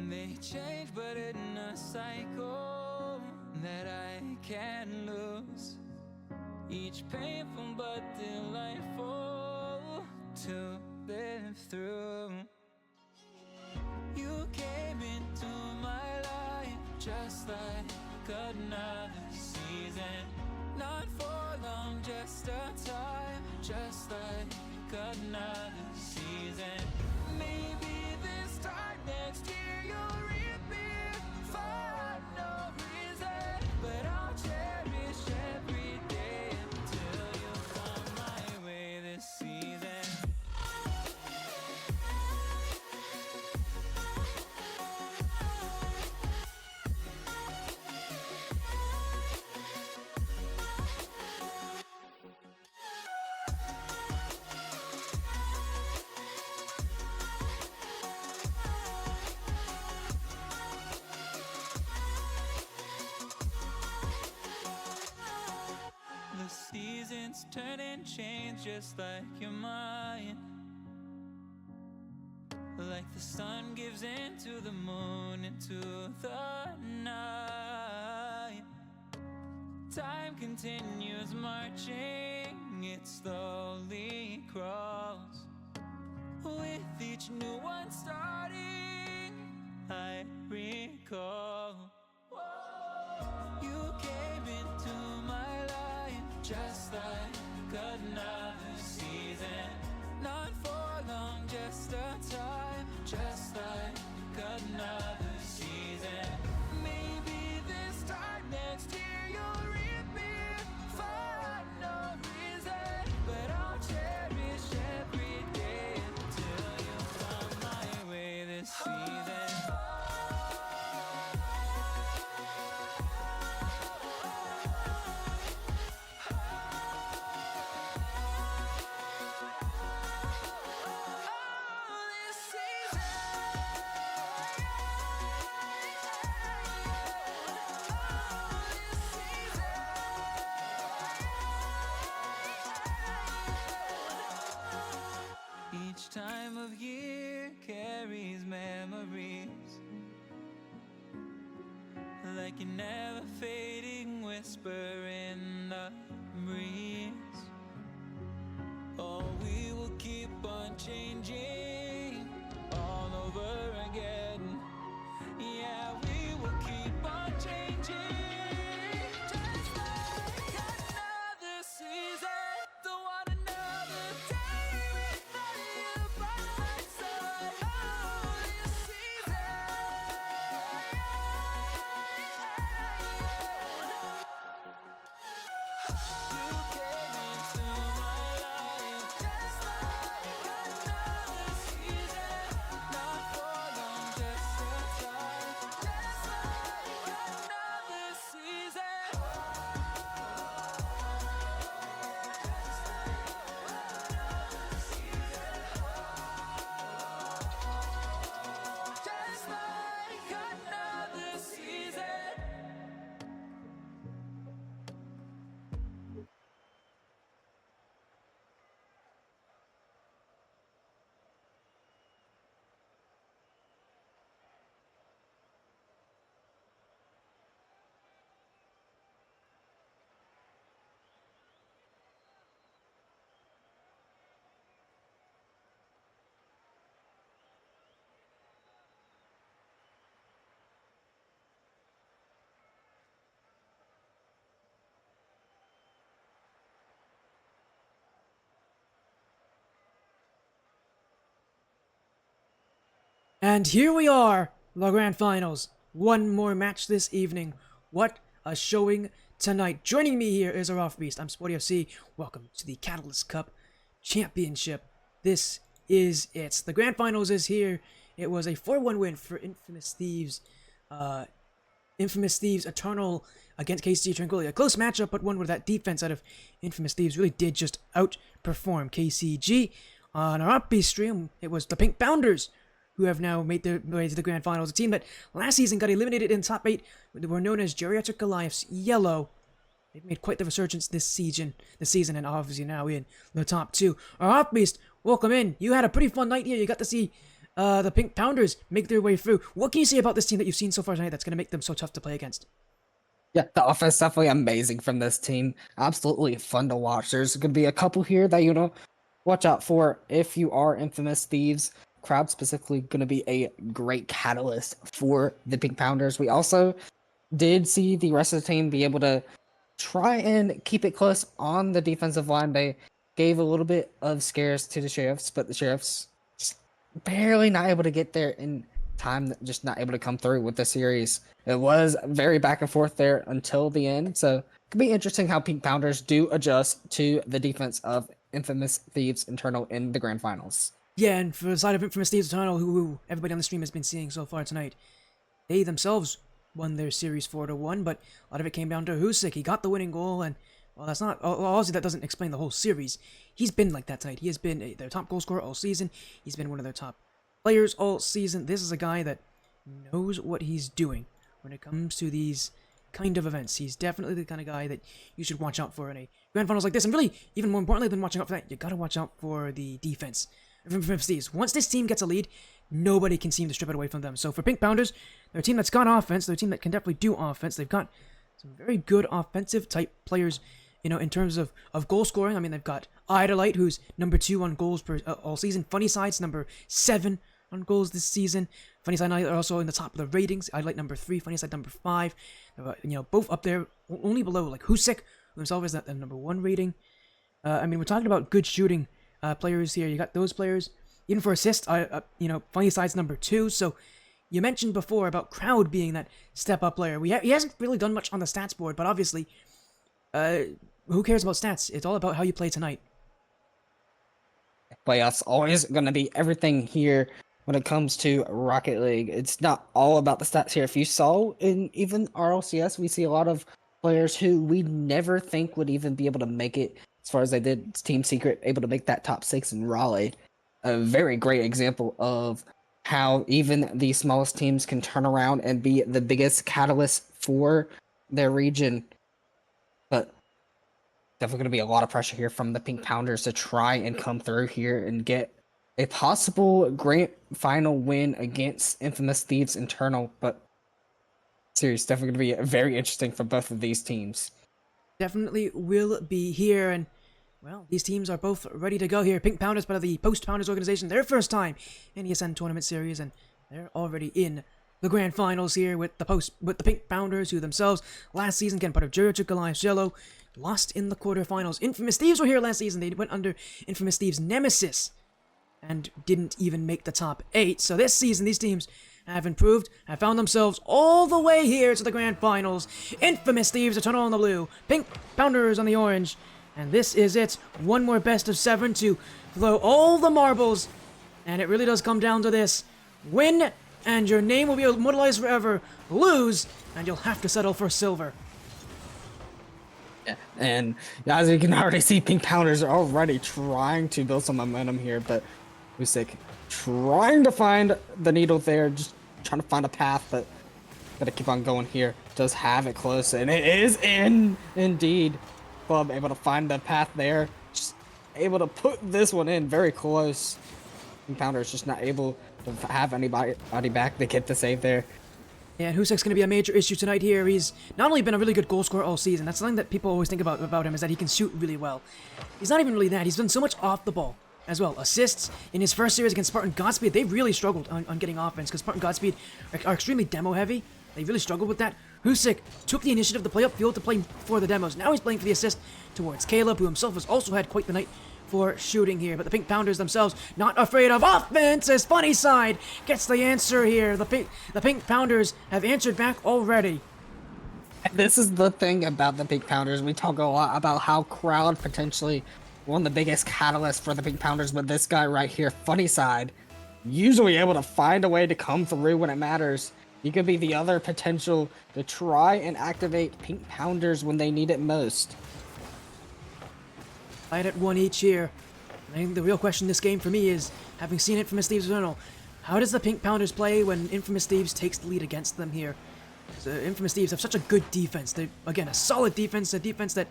They change but in a cycle that I can't lose. Each painful but delightful to live through. You came into my life just like another season. Not for long, just a time, just like another season. Maybe this time next year you'll reappear for no reason, but I'll cherish every day until you come my way this season. The seasons turn and change just like your mind. Like the sun gives into the moon, into the night. Time continues marching, it slowly crawls. With each new one starting, I recall. You came into my life just like another season. Not for long, just a time, just like another season. Maybe this time next year you'll reappear for no reason, but I'll cherish every day until you come my way this season. Each time of year carries memories, like a never fading whisper in the breeze. Oh, we will keep on changing all over again. Yeah, we will keep on changing. Just like another season. Don't want another day without you by my side. Oh, this season. You came into my life just like another And here we are, the Grand Finals. One more match this evening. What a showing tonight. Joining me here is Araufbeastrl. I'm Sporty FC. Welcome to the Catalyst Cup Championship. This is it. The Grand Finals is here. It was a 4-1 win for Infamous Thieves. Infamous Thieves Eternal against KC Tranquility. A close matchup, but one where that defense out of Infamous Thieves really did just outperform KCG. On Araufbeastrl, it was the Pink Bounders who have now made their way to the Grand Finals. A team that last season got eliminated in top 8, they were known as Geriatric Goliaths Yellow. They've made quite the resurgence this season, and obviously now in the top 2. Araufbeastrl, welcome in. You had a pretty fun night here. You got to see the Pink Pounders make their way through. What can you say about this team that you've seen so far tonight that's going to make them so tough to play against? Yeah, the offense definitely amazing from this team. Absolutely fun to watch. There's going to be a couple here that, watch out for if you are Infamous Thieves. Crowd specifically going to be a great catalyst for the Pink Pounders. We also did see the rest of the team be able to try and keep it close on the defensive line. They gave a little bit of scares to the Sheriffs, but the Sheriffs just barely not able to get there in time, just not able to come through with the series. It was very back and forth there until the end, so it could be interesting how Pink Pounders do adjust to the defense of Infamous Thieves Internal in the Grand Finals. Yeah, and for the side of Infamous Thieves Eternal, who everybody on the stream has been seeing so far tonight, they themselves won their series 4-1, but a lot of it came down to Husik. He got the winning goal, and, well, that's not, obviously that doesn't explain the whole series. He's been like that tonight. He has been their top goal scorer all season. He's been one of their top players all season. This is a guy that knows what he's doing when it comes to these kind of events. He's definitely the kind of guy that you should watch out for in a Grand Finals like this, and really, even more importantly than watching out for that, you gotta watch out for the defense. Once this team gets a lead, nobody can seem to strip it away from them. So for Pink Pounders, they're a team that's got offense. They're a team that can definitely do offense. They've got some very good offensive type players, in terms of goal scoring. I mean, they've got Idolite, who's number 2 on goals per all season. Funny Side's number 7 on goals this season. Funny Side and Idolite are also in the top of the ratings. Idolite number 3, Funny Side number 5. Both up there, only below like Husik, who himself is at the number 1 rating. I mean, we're talking about good shooting players here. You got those players. Even for assists, Funny Side's number 2. So you mentioned before about Crowd being that step-up player. He hasn't really done much on the stats board, but obviously, who cares about stats? It's all about how you play tonight. Playoffs always going to be everything here when it comes to Rocket League. It's not all about the stats here. If you saw in even RLCS, we see a lot of players who we never think would even be able to make it. As far as they did, Team Secret able to make that top 6 in Raleigh. A very great example of how even the smallest teams can turn around and be the biggest catalyst for their region. But definitely going to be a lot of pressure here from the Pink Pounders to try and come through here and get a possible grand final win against Infamous Thieves Internal. But series definitely going to be very interesting for both of these teams. Definitely will be here, and well, these teams are both ready to go here. Pink Pounders, part of the Post Pounders organization, their first time in the Ascend Tournament Series, and they're already in the Grand Finals here with the Pink Pounders, who themselves last season, again part of Geriatric Goliaths Yellow, lost in the quarterfinals. Infamous Thieves were here last season. They went under Infamous Thieves Nemesis and didn't even make the top 8. So this season, these teams have improved, have found themselves all the way here to the Grand Finals. Infamous Thieves Eternal on the blue, Pink Pounders on the orange. And this is it. One more best of 7 to throw all the marbles. And it really does come down to this. Win, and your name will be immortalized forever. Lose, and you'll have to settle for silver. Yeah. And as you can already see, Pink Pounders are already trying to build some momentum here. But Husik trying to find the needle there. Just trying to find a path, but gotta keep on going here. Does have it close, and it is in, indeed. Club able to find the path there, just able to put this one in very close. Pink Pounders just not able to have anybody back. They get the save there. Yeah, and Husik's going to be a major issue tonight here. He's not only been a really good goal scorer all season, that's something that people always think about him, is that he can shoot really well. He's not even really that. He's done so much off the ball as well. Assists in his first series against Spartan Godspeed, they really struggled on getting offense because Spartan Godspeed are extremely demo heavy. They really struggled with that. Husik took the initiative to play upfield to play for the demos. Now he's playing for the assist towards Caleb, who himself has also had quite the night for shooting here, but the Pink Pounders themselves not afraid of offense as Funny Side gets the answer here. The Pink Pounders have answered back already. This is the thing about the Pink Pounders. We talk a lot about how crowd potentially one of the biggest catalysts for the Pink Pounders, but this guy right here, Funny Side, usually able to find a way to come through when it matters. He could be the other potential to try and activate Pink Pounders when they need it most. Right at one each here. I think the real question in this game for me is, having seen Infamous Thieves Eternal, how does the Pink Pounders play when Infamous Thieves takes the lead against them here? Infamous Thieves have such a good defense. They, again, a solid defense, a defense that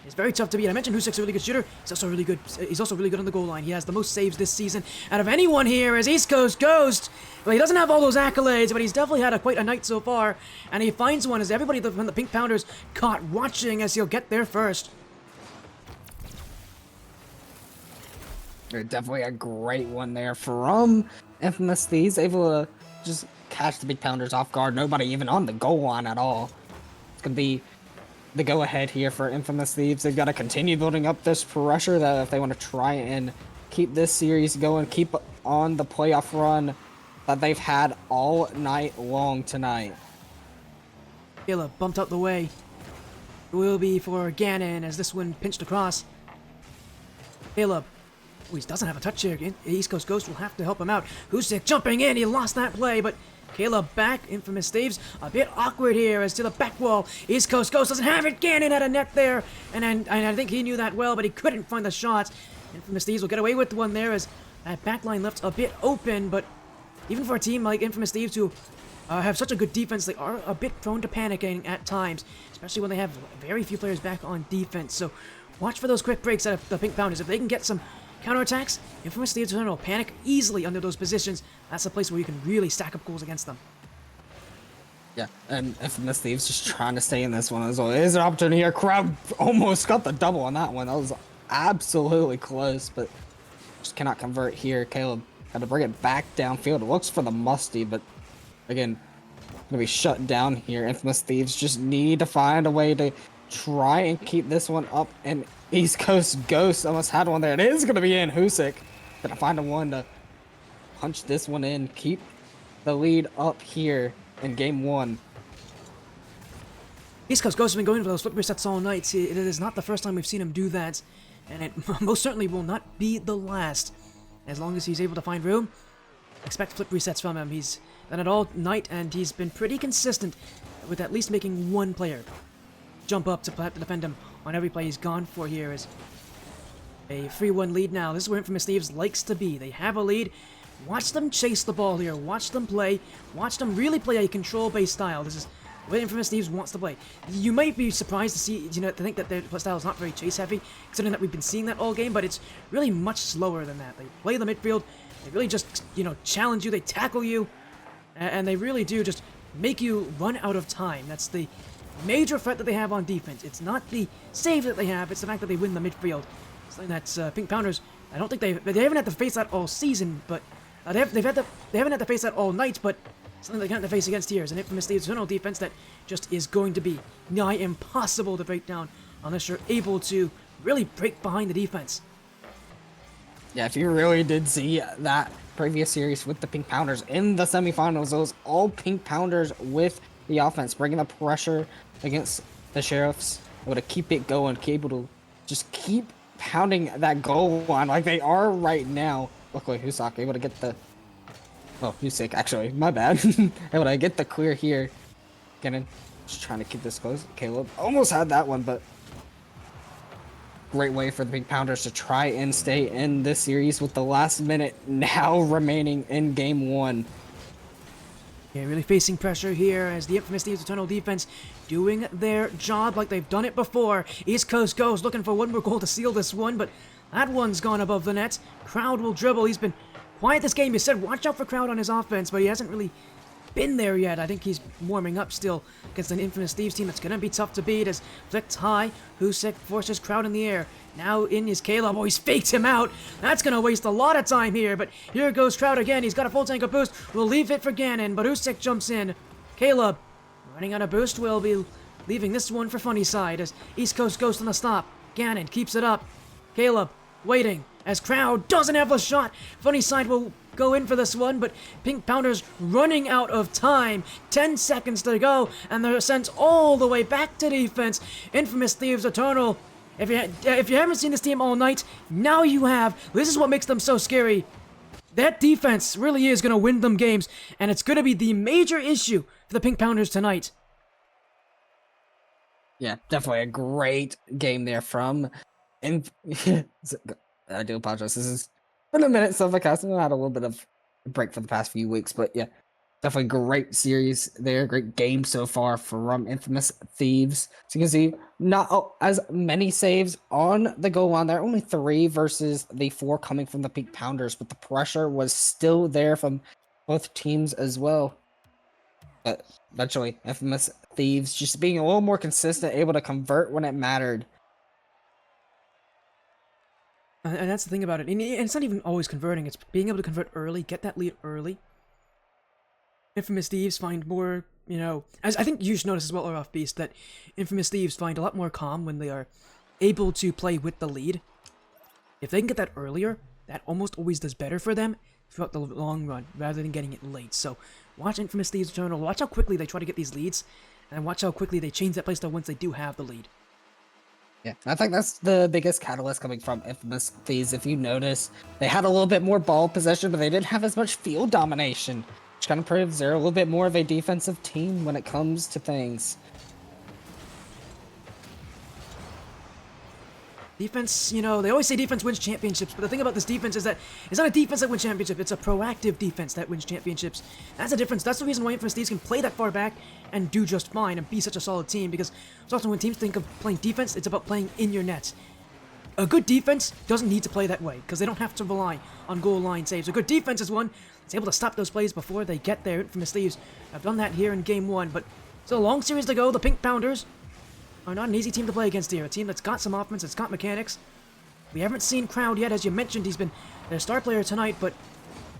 is very tough to beat. I mentioned Husik's a really good shooter. He's also really good. He's also really good on the goal line. He has the most saves this season out of anyone here as East Coast Ghost. Well, he doesn't have all those accolades, but he's definitely had quite a night so far. And he finds one as everybody from the Pink Pounders caught watching as he'll get there first. Definitely a great one there from Infamous Thieves, able to just catch the Big Pounders off guard. Nobody even on the goal line at all. It's going to be the go-ahead here for Infamous Thieves. They've got to continue building up this pressure that if they want to try and keep this series going, keep on the playoff run that they've had all night long tonight. Caleb bumped out the way. It will be for Ganon as this one pinched across. Caleb. Oh, he doesn't have a touch here. East Coast Ghost will have to help him out. Husik jumping in. He lost that play, but Caleb back. Infamous Thieves a bit awkward here as to the back wall. East Coast Ghost doesn't have it. Ganon had a net there, and I think he knew that well, but he couldn't find the shots. Infamous Thieves will get away with one there as that backline left a bit open, but even for a team like Infamous Thieves who have such a good defense, they are a bit prone to panicking at times, especially when they have very few players back on defense. So watch for those quick breaks out of the Pink Pounders. If they can get some counterattacks, Infamous Thieves will panic easily under those positions. That's a place where you can really stack up goals against them. Yeah, and Infamous Thieves just trying to stay in this one as well. There's an opportunity here. Crowd almost got the double on that one. That was absolutely close, but just cannot convert here. Caleb had to bring it back downfield. It looks for the Musty, but again, gonna be shut down here. Infamous Thieves just need to find a way to try and keep this one up, and East Coast Ghost almost had one there. It is going to be in. Husik gonna find a one to punch this one in, keep the lead up here in game one. East Coast Ghost has been going for those flip resets all night. It is not the first time we've seen him do that, and it most certainly will not be the last. As long as he's able to find room, expect flip resets from him. He's done it all night, and he's been pretty consistent with at least making one player jump up to have to defend him on every play he's gone for. Here is a 3-1 lead now. This is where Infamous Thieves likes to be. They have a lead. Watch them chase the ball here. Watch them play. Watch them really play a control-based style. This is the way Infamous Thieves wants to play. You might be surprised to see, to think that their style is not very chase-heavy, considering that we've been seeing that all game, but it's really much slower than that. They play the midfield. They really just, challenge you. They tackle you, and they really do just make you run out of time. That's the major threat that they have on defense. It's not the save that they have, it's the fact that they win the midfield. Something that's Pink Pounders, I don't think they haven't had to face that all season, but they haven't had to face that all night, but something they can't have to face against here is an Infamous Thieves defense that just is going to be nigh impossible to break down unless you're able to really break behind the defense. Yeah, if you really did see that previous series with the Pink Pounders in the semifinals, those all Pink Pounders with the offense, bringing the pressure against the Sheriffs, able to keep it going, able to just keep pounding that goal line like they are right now. Luckily, Husik able to get the... Oh, Husik, actually, my bad. Able to get the clear here. Again, just trying to keep this close. Caleb almost had that one, but great way for the Pink Pounders to try and stay in this series with the last minute now remaining in game one. Yeah, really facing pressure here as the Infamous Thieves Eternal defense doing their job like they've done it before. East Coast Ghost looking for one more goal to seal this one, but that one's gone above the net. Crowd will dribble. He's been quiet this game. You said watch out for Crowd on his offense, but he hasn't really been there yet. I think he's warming up still against an Infamous Thieves team that's going to be tough to beat as flicked high. Husik forces Crowd in the air. Now in is Caleb. Oh, he's faked him out. That's going to waste a lot of time here, but here goes Crowd again. He's got a full tank of boost. We'll leave it for Ganon, but Husik jumps in. Caleb, running out of boost, will be leaving this one for Funny Side as East Coast Ghost on the stop. Ganon keeps it up. Caleb waiting as Crowd doesn't have a shot. Funny Side will go in for this one, but Pink Pounders running out of time. 10 seconds to go, and they're sent all the way back to defense. Infamous Thieves Eternal. If you haven't seen this team all night, now you have. This is what makes them so scary. That defense really is going to win them games, and it's going to be the major issue for the Pink Pounders tonight. Yeah, definitely a great game there from. And I do apologize. This is been a minute since I had a little bit of a break for the past few weeks, but yeah, definitely great series there. Great game so far from Infamous Thieves. So you can see not as many saves on the goal line. There are only 3 versus the 4 coming from the Pink Pounders, but the pressure was still there from both teams as well. But eventually, Infamous Thieves just being a little more consistent, able to convert when it mattered. And that's the thing about it. And it's not even always converting. It's being able to convert early, get that lead early. Infamous Thieves find more, as I think you should notice as well, Araufbeastrl, that Infamous Thieves find a lot more calm when they are able to play with the lead. If they can get that earlier, that almost always does better for them throughout the long run, rather than getting it late. So, watch Infamous Thieves Eternal. Watch how quickly they try to get these leads, and watch how quickly they change that playstyle once they do have the lead. Yeah, I think that's the biggest catalyst coming from Infamous Thieves. If you notice, they had a little bit more ball possession, but they didn't have as much field domination, which kind of proves they're a little bit more of a defensive team when it comes to things. Defense, they always say defense wins championships, but the thing about this defense is that it's not a defense that wins championships, it's a proactive defense that wins championships. That's the difference. That's the reason why Infamous Thieves can play that far back and do just fine and be such a solid team, because so often when teams think of playing defense, it's about playing in your net. A good defense doesn't need to play that way, because they don't have to rely on goal line saves. A good defense is one that's able to stop those plays before they get there. Infamous Thieves have done that here in Game 1, but still a long series to go. The Pink Pounders are not an easy team to play against here. A team that's got some offense, it's got mechanics. We haven't seen Crowd yet, as you mentioned. He's been their star player tonight, but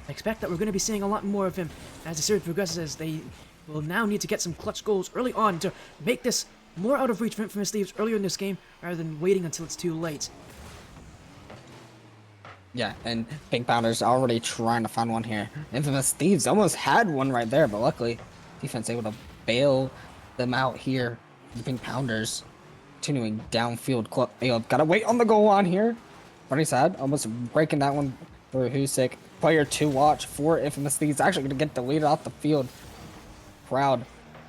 I expect that we're going to be seeing a lot more of him as the series progresses, as they will now need to get some clutch goals early on to make this more out of reach for Infamous Thieves earlier in this game, rather than waiting until it's too late. Yeah, and Pink Pounders already trying to find one here. Infamous Thieves almost had one right there, but luckily, defense able to bail them out here. The Pink Pounders continuing downfield. Gotta wait on the goal line here. Funny Side almost breaking that one for Husik. Player to watch for Infamous Thieves. Actually going to get deleted off the field. Crowd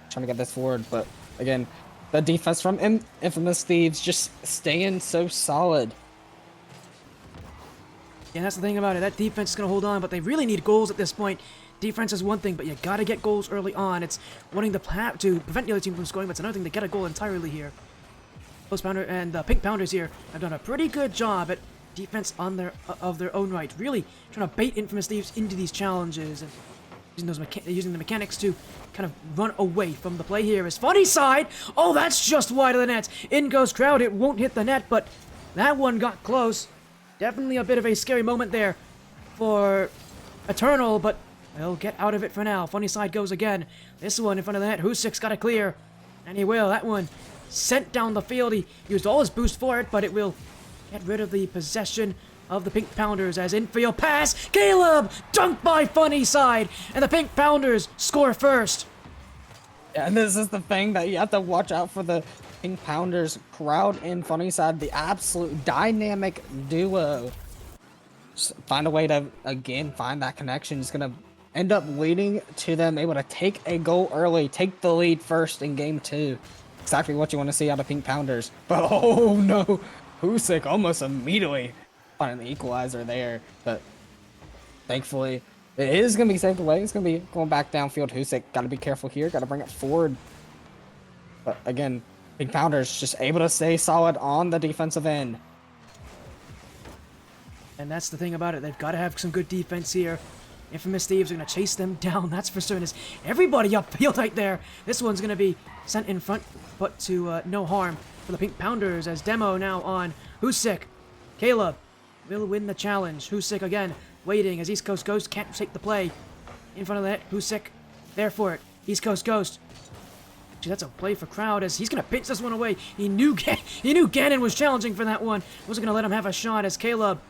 trying to get this forward, but again, the defense from Infamous Thieves just staying so solid. Yeah, that's the thing about it. That defense is going to hold on, but they really need goals at this point. Defense is one thing, but you gotta get goals early on. It's wanting to prevent the other team from scoring, but it's another thing to get a goal entirely here. Post Pounder and the Pink Pounders here have done a pretty good job at defense on of their own right. Really trying to bait Infamous Thieves into these challenges and using the mechanics to kind of run away from the play here. Is Funny Side. Oh, that's just wide of the net. In goes Crowd. It won't hit the net, but that one got close. Definitely a bit of a scary moment there for Eternal, but they'll get out of it for now. Funny Side goes again. This one in front of the net. Husik's got to clear. And he will. That one sent down the field. He used all his boost for it, but it will get rid of the possession of the Pink Pounders as infield pass. Caleb! Dunked by Funny Side. And the Pink Pounders score first. Yeah, and this is the thing that you have to watch out for the Pink Pounders. Crowd and Funny Side, the absolute dynamic duo. Just find a way to, again, find that connection. It's going to end up leading to them able to take a goal early, take the lead first in game 2. Exactly what you want to see out of Pink Pounders. But oh no, Husik almost immediately finding the equalizer there. But thankfully, it is going to be saved away. It's going to be going back downfield. Husik got to be careful here, got to bring it forward. But again, Pink Pounders just able to stay solid on the defensive end. And that's the thing about it. They've got to have some good defense here. Infamous Thieves are going to chase them down, that's for certain. Is everybody upfield right there. This one's going to be sent in front, but to no harm for the Pink Pounders, as Demo now on Husik. Caleb will win the challenge. Husik again waiting as East Coast Ghost can't take the play. In front of the net, Husik there for it. East Coast Ghost Actually, that's a play for Crowd as he's going to pinch this one away. He knew Ganon was challenging for that one. Wasn't going to let him have a shot as Caleb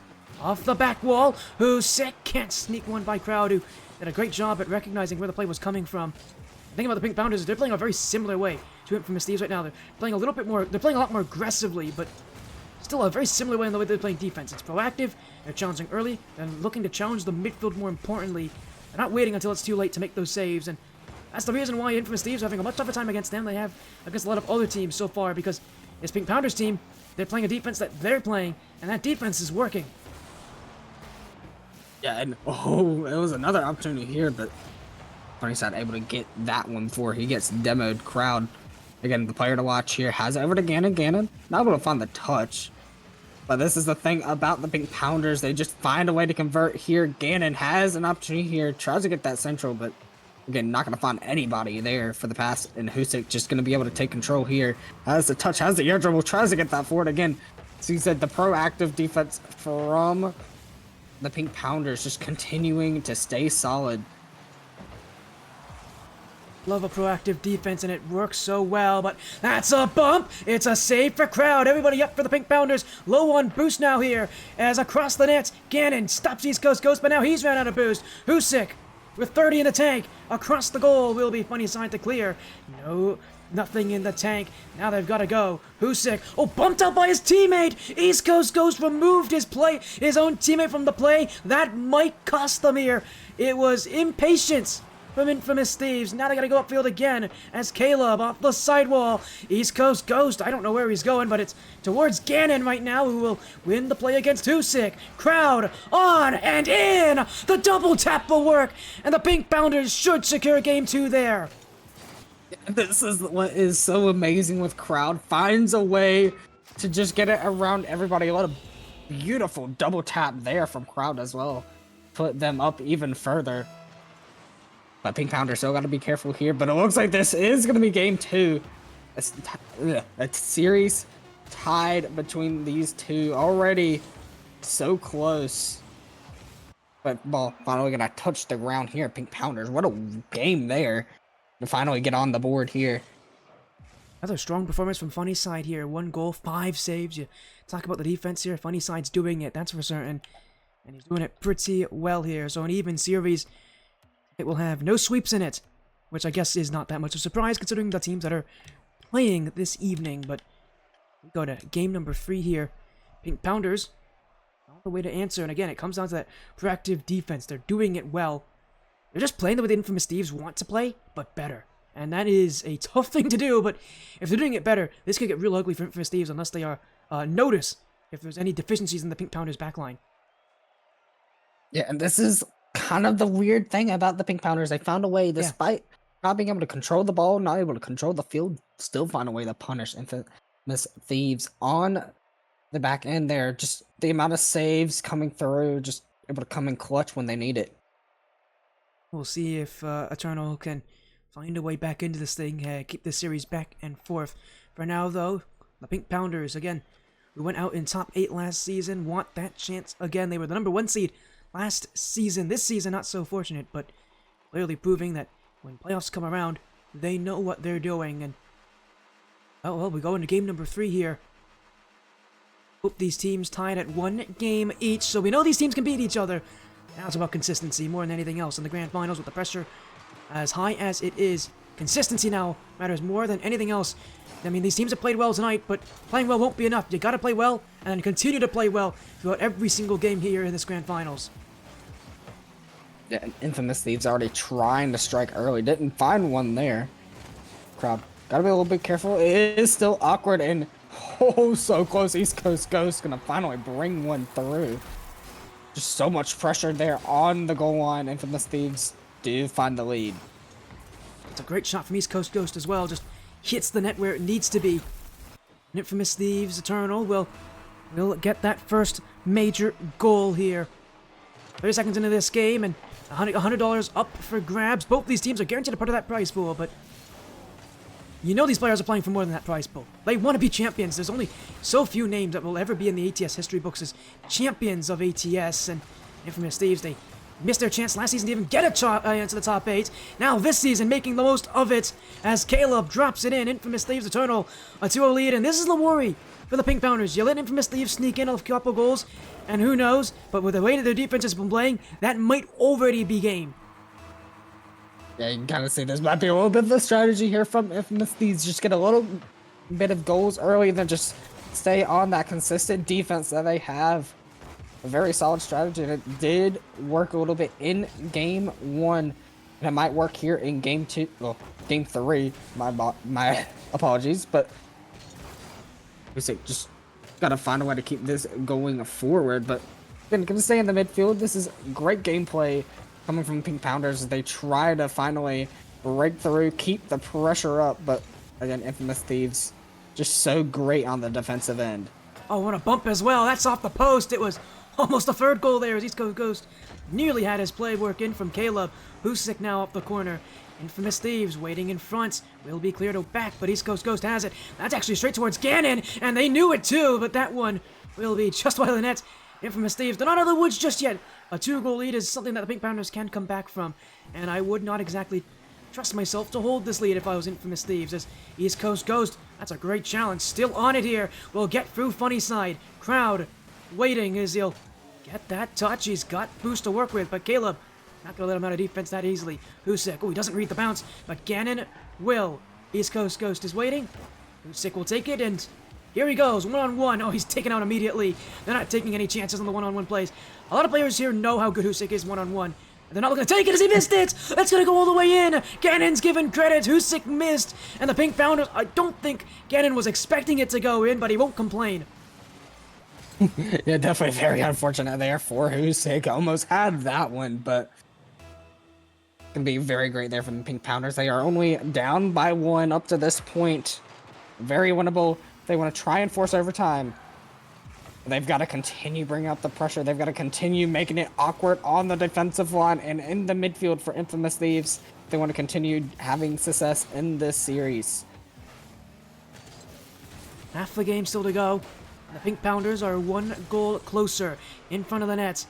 off the back wall. Who's sick? Can't sneak one by Crowd, who did a great job at recognizing where the play was coming from. The thing about the Pink Pounders is they're playing a very similar way to Infamous Thieves right now. They're playing a little bit more, they're playing a lot more aggressively, but still a very similar way in the way they're playing defense. It's proactive, they're challenging early, they're looking to challenge the midfield more importantly. They're not waiting until it's too late to make those saves, and that's the reason why Infamous Thieves are having a much tougher time against them than they have against a lot of other teams so far, because this Pink Pounders team, they're playing a defense that they're playing, and that defense is working. Yeah, and it was another opportunity here, but Funny's not able to get that one before he gets demoed. Crowd, again, the player to watch here, has it over to Ganon. Ganon, not able to find the touch. But this is the thing about the Pink Pounders. They just find a way to convert here. Ganon has an opportunity here, tries to get that central, but again, not going to find anybody there for the pass. And Husik just going to be able to take control here. Has the touch, has the air dribble, tries to get that forward again. So he said the proactive defense from the Pink Pounders just continuing to stay solid. Love a proactive defense, and it works so well, but that's a bump! It's a save for Crowd. Everybody up for the Pink Pounders. Low on boost now here, as across the net, Ganon stops East Coast Ghost, but now he's ran out of boost. Husik, with 30 in the tank, across the goal will be Funny Side to clear. No, nothing in the tank. Now they've got to go. Husik, bumped out by his teammate! East Coast Ghost removed his own teammate from the play. That might cost them here. It was impatience from Infamous Thieves. Now they gotta go upfield again as Caleb off the sidewall. East Coast Ghost, I don't know where he's going, but it's towards Ganon right now, who will win the play against Husik. Crowd on and in! The double tap will work, and the Pink Pounders should secure game 2 there. This is what is so amazing with Crowd. Finds a way to just get it around everybody. What a beautiful double tap there from Crowd as well. Put them up even further. But Pink Pounders still got to be careful here. But it looks like this is going to be game 2. A series tied between these two. Already so close. But ball finally going to touch the ground here. Pink Pounders. What a game there to finally get on the board here. Another strong performance from Funny Side here. 1 goal, 5 saves. You talk about the defense here. Funny Side's doing it, that's for certain. And he's doing it pretty well here. So an even series. It will have no sweeps in it, which I guess is not that much of a surprise considering the teams that are playing this evening. But we go to game number 3 here. Pink Pounders, all the way to answer. And again, it comes down to that proactive defense. They're doing it well. They're just playing the way the Infamous Thieves want to play, but better. And that is a tough thing to do, but if they're doing it better, this could get real ugly for Infamous Thieves unless they are notice if there's any deficiencies in the Pink Pounders backline. Yeah, and this is kind of the weird thing about the Pink Pounders. They found a way, despite not being able to control the ball, not able to control the field, still find a way to punish Infamous Thieves on the back end there. Just the amount of saves coming through, just able to come in clutch when they need it. We'll see if Eternal can find a way back into this thing, keep this series back and forth. For now, though, the Pink Pounders, again, who went out in top 8 last season, want that chance again. They were the number 1 seed last season. This season, not so fortunate, but clearly proving that when playoffs come around, they know what they're doing. And well, we go into game number 3 here. Both these teams tied at 1 game each, so we know these teams can beat each other. Now it's about consistency more than anything else in the grand finals with the pressure as high as it is. Consistency now matters more than anything else. I mean, these teams have played well tonight, but playing well won't be enough. You gotta play well and then continue to play well throughout every single game here in this grand finals. Yeah, and Infamous Thieves already trying to strike early. Didn't find one there. Crowd, gotta be a little bit careful. It is still awkward and so close. East Coast Ghost gonna finally bring one through. Just so much pressure there on the goal line. Infamous Thieves do find the lead. It's a great shot from East Coast Ghost as well. Just hits the net where it needs to be. And Infamous Thieves Eternal will get that first major goal here. 30 seconds into this game and $100 up for grabs. Both these teams are guaranteed a part of that prize pool, but you know these players are playing for more than that prize pool. They want to be champions. There's only so few names that will ever be in the ATS history books as champions of ATS, and Infamous Thieves, they missed their chance last season to even get into the top 8. Now this season making the most of it as Caleb drops it in. Infamous Thieves Eternal, a 2-0 lead, and this is the worry for the Pink Pounders. You let Infamous Thieves sneak in a couple goals, and who knows, but with the way that their defense has been playing, that might already be game. Yeah, you can kind of see this might be a little bit of the strategy here from Infamous Thieves. Just get a little bit of goals early, then just stay on that consistent defense that they have. A very solid strategy, and it did work a little bit in game 1, and it might work here in game 2. Well, game 3. My apologies, but we say just gotta find a way to keep this going forward. But again, gonna stay in the midfield. This is great gameplay coming from Pink Pounders as they try to finally break through, keep the pressure up. But again, Infamous Thieves just so great on the defensive end. Oh, what a bump as well. That's off the post. It was almost a third goal there as East Coast Ghost nearly had his play work in from Caleb. Husik now up the corner. Infamous Thieves waiting in front. Will be cleared back, but East Coast Ghost has it. That's actually straight towards Gannon, and they knew it too, but that one will be just wide of the net. Infamous Thieves, they're not out of the woods just yet. A 2-goal lead is something that the Pink Pounders can come back from, and I would not exactly trust myself to hold this lead if I was Infamous Thieves, as East Coast Ghost, that's a great challenge, still on it here, will get through funny side. Crowd waiting as he'll get that touch. He's got boost to work with, but Caleb not gonna let him out of defense that easily. Husik, oh, he doesn't read the bounce, but Gannon will. East Coast Ghost is waiting. Husik will take it, and here he goes, one-on-one. Oh, he's taken out immediately. They're not taking any chances on the one-on-one plays. A lot of players here know how good Husik is one-on-one. They're not looking to take it as he missed it! That's gonna go all the way in! Gannon's given credit, Husik missed, and the Pink Pounders, I don't think Gannon was expecting it to go in, but he won't complain. Yeah, definitely very unfortunate there for Husik. Almost had that one, but gonna be very great there from the Pink Pounders. They are only down by 1 up to this point. Very winnable. They want to try and force overtime. They've got to continue bringing up the pressure. They've got to continue making it awkward on the defensive line and in the midfield for Infamous Thieves. They want to continue having success in this series. Half the game still to go. The Pink Pounders are 1 goal closer in front of the net.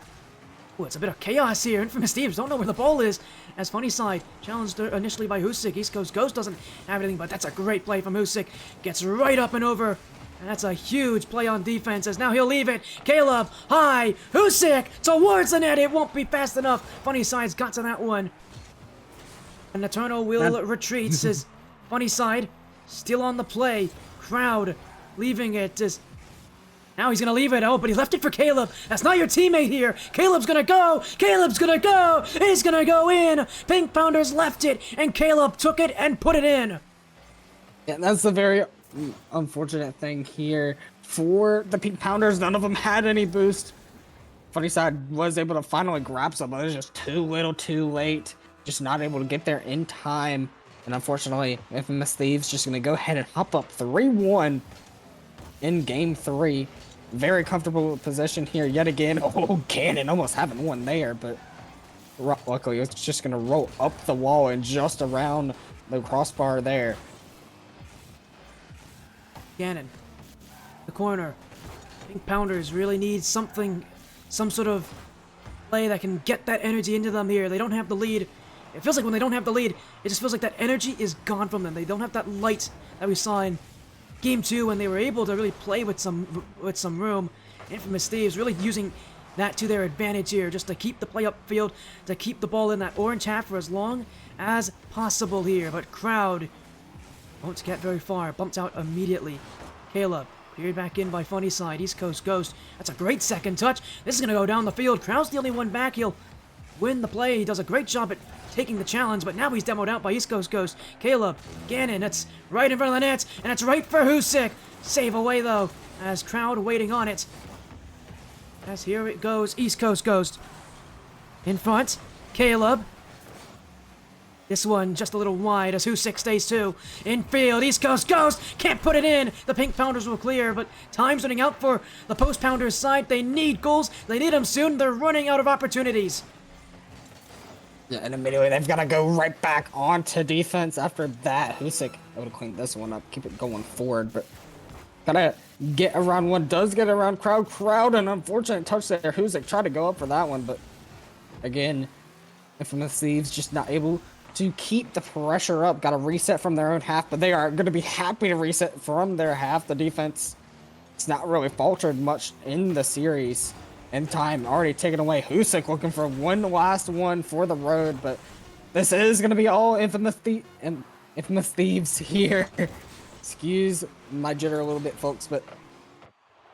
Oh, it's a bit of chaos here. Infamous Thieves don't know where the ball is. As funny side, challenged initially by Husik. East Coast Ghost doesn't have anything, but that's a great play from Husik. Gets right up and over. And that's a huge play on defense as now he'll leave it. Caleb, high, Husik towards the net. It won't be fast enough. Funny side's got to that one. And Eternal will retreat as funny side still on the play. Crowd leaving it as now he's gonna leave it. Oh, but he left it for Caleb. That's not your teammate here. Caleb's gonna go. Caleb's gonna go. He's gonna go in. Pink Pounders left it, and Caleb took it and put it in. Yeah, that's the very unfortunate thing here for the Pink Pounders. None of them had any boost. Funny side was able to finally grab some, but it was just too little, too late. Just not able to get there in time. And unfortunately, Infamous Thieves just gonna go ahead and hop up 3-1 in game 3. Very comfortable position here yet again. Oh, Gannon almost having one there, but luckily it's just gonna roll up the wall and just around the crossbar there. Gannon, the corner. Pink Pounders really need something, some sort of play that can get that energy into them here. They don't have the lead. It feels like when they don't have the lead, it just feels like that energy is gone from them. They don't have that light that we saw in Game 2 when they were able to really play with some room. Infamous Thieves really using that to their advantage here, just to keep the play upfield, to keep the ball in that orange half for as long as possible here. But Crowd won't get very far, bumped out immediately. Caleb cleared back in by funny side. East Coast Ghost, that's a great second touch. This is gonna go down the field. Crowd's the only one back. He'll win the play. He does a great job at taking the challenge, but now he's demoed out by East Coast Ghost. Caleb, Gannon, that's right in front of the net, and it's right for Husik. Save away though, as Crowd waiting on it. As here it goes, East Coast Ghost. In front, Caleb. This one just a little wide as Husik stays too. Infield, East Coast Ghost can't put it in. The Pink Pounders will clear, but time's running out for the Post Pounders side. They need goals. They need them soon. They're running out of opportunities. Yeah, and immediately they've got to go right back onto defense after that. Husik able to clean this one up, keep it going forward, but gotta get around one. Does get around Crowd, an unfortunate touch there. Husik tried to go up for that one, but Again, Infamous Thieves just not able to keep the pressure up. Got to reset from their own half, but they are going to be happy to reset from their half. The defense, it's not really faltered much in the series. And time already taken away. Husik looking for one last one for the road, but this is going to be all Infamous Thieves here. Excuse my jitter a little bit, folks, but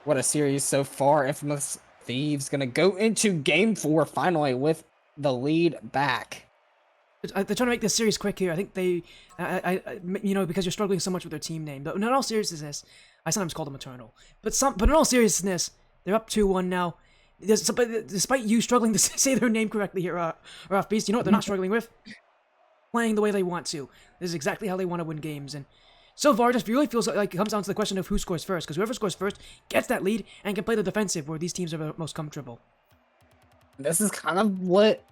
what a series so far. Infamous Thieves going to go into Game 4 finally with the lead back. They're trying to make this series quick here. I think they, because you're struggling so much with their team name. But in all seriousness, I sometimes call them Eternal. But in all seriousness, they're up 2-1 now. Despite you struggling to say their name correctly here, Araufbeastrl, you know what they're not struggling with? Playing the way they want to. This is exactly how they want to win games. And so far, it just really feels like it comes down to the question of who scores first. Because whoever scores first gets that lead and can play the defensive where these teams are most comfortable. This is kind of what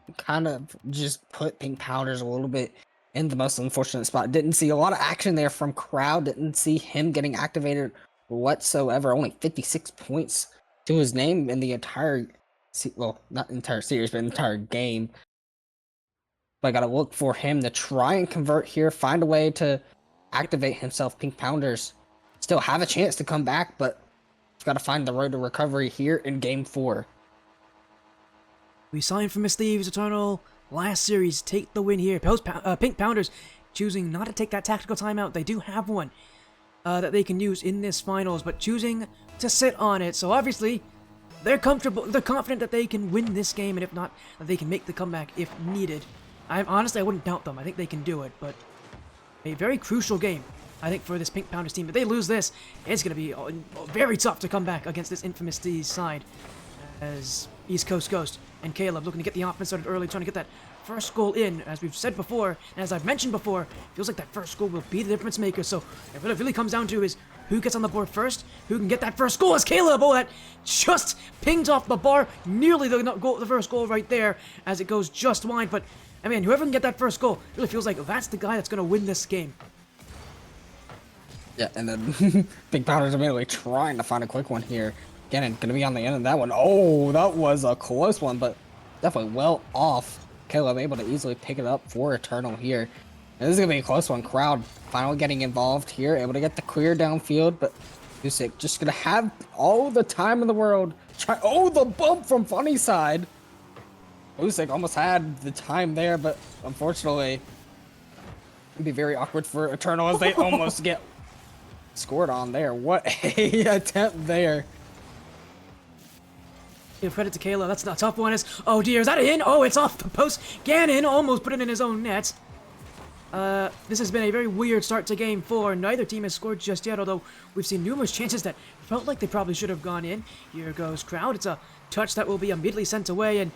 just put Pink Powders a little bit in the most unfortunate spot. Didn't see a lot of action there from Crowd. Didn't see him getting activated whatsoever. Only 56 points to his name in the entire, well, not entire series, but entire game. But I gotta look for him to try and convert here, find a way to activate himself. Pink Pounders still have a chance to come back, but gotta find the road to recovery here in Game 4. We saw Infamous Thieves Eternal last series take the win here. Pink Pounders choosing not to take that tactical timeout. They do have one that they can use in this finals, but choosing to sit on it. So obviously, they're comfortable. They're confident that they can win this game, and if not, that they can make the comeback if needed. Honestly, I wouldn't doubt them. I think they can do it, but a very crucial game, I think, for this Pink Pounders team. If they lose this, it's going to be very tough to come back against this Infamous Thieves side, as East Coast Ghost and Caleb looking to get the offense started early, trying to get that first goal in. As we've said before, and as I've mentioned before, feels like that first goal will be the difference maker. So what it really comes down to is who gets on the board first, who can get that first goal. As Caleb, that just pinged off the bar, nearly the first goal right there, as it goes just wide. But I mean, whoever can get that first goal really feels like that's the guy that's going to win this game. Yeah, and then Pink Powders immediately trying to find a quick one here. Again, gonna be on the end of that one. Oh, that was a close one, but definitely well off. Caleb able to easily pick it up for Eternal here. And this is gonna be a close one. Crowd finally getting involved here, able to get the clear downfield, but Usyk just gonna have all the time in the world. The bump from Funny side. Usyk almost had the time there, but unfortunately, it'd be very awkward for Eternal as they almost get scored on there. What a attempt there. Give credit to Caleb. That's a tough one. Oh dear, is that in? Oh, it's off the post. Gannon almost put it in his own net. This has been a very weird start to Game 4. Neither team has scored just yet, although we've seen numerous chances that felt like they probably should have gone in. Here goes Crowd. It's a touch that will be immediately sent away, and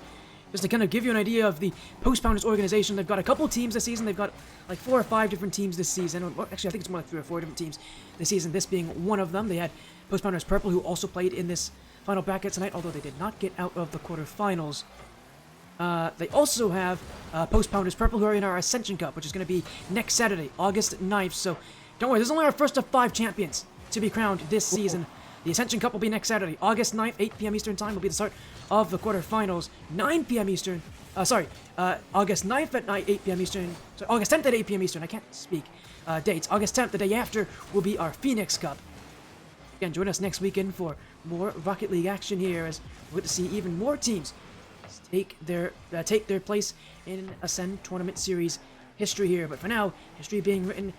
just to kind of give you an idea of the Post Pounders organization, they've got a couple teams this season. They've got like 4 or 5 different teams this season. Well, actually, I think it's more like 3 or 4 different teams this season, this being one of them. They had Post Pounders Purple, who also played in this final bracket tonight, although they did not get out of the quarterfinals. They also have Post Pounders Purple, who are in our Ascension Cup, which is going to be next Saturday, August 9th. So don't worry, this is only our first of 5 champions to be crowned this season. The Ascension Cup will be next Saturday, August 9th, 8 p.m. Eastern Time will be the start of the quarterfinals. 9 p.m. Eastern, August 9th at night, 8 p.m. Eastern, August 10th at 8 p.m. Eastern, I can't speak dates. August 10th, the day after, will be our Phoenix Cup. Again, join us next weekend for more Rocket League action here, as we're going to see even more teams take their place in Ascend Tournament Series history here. But for now, history being written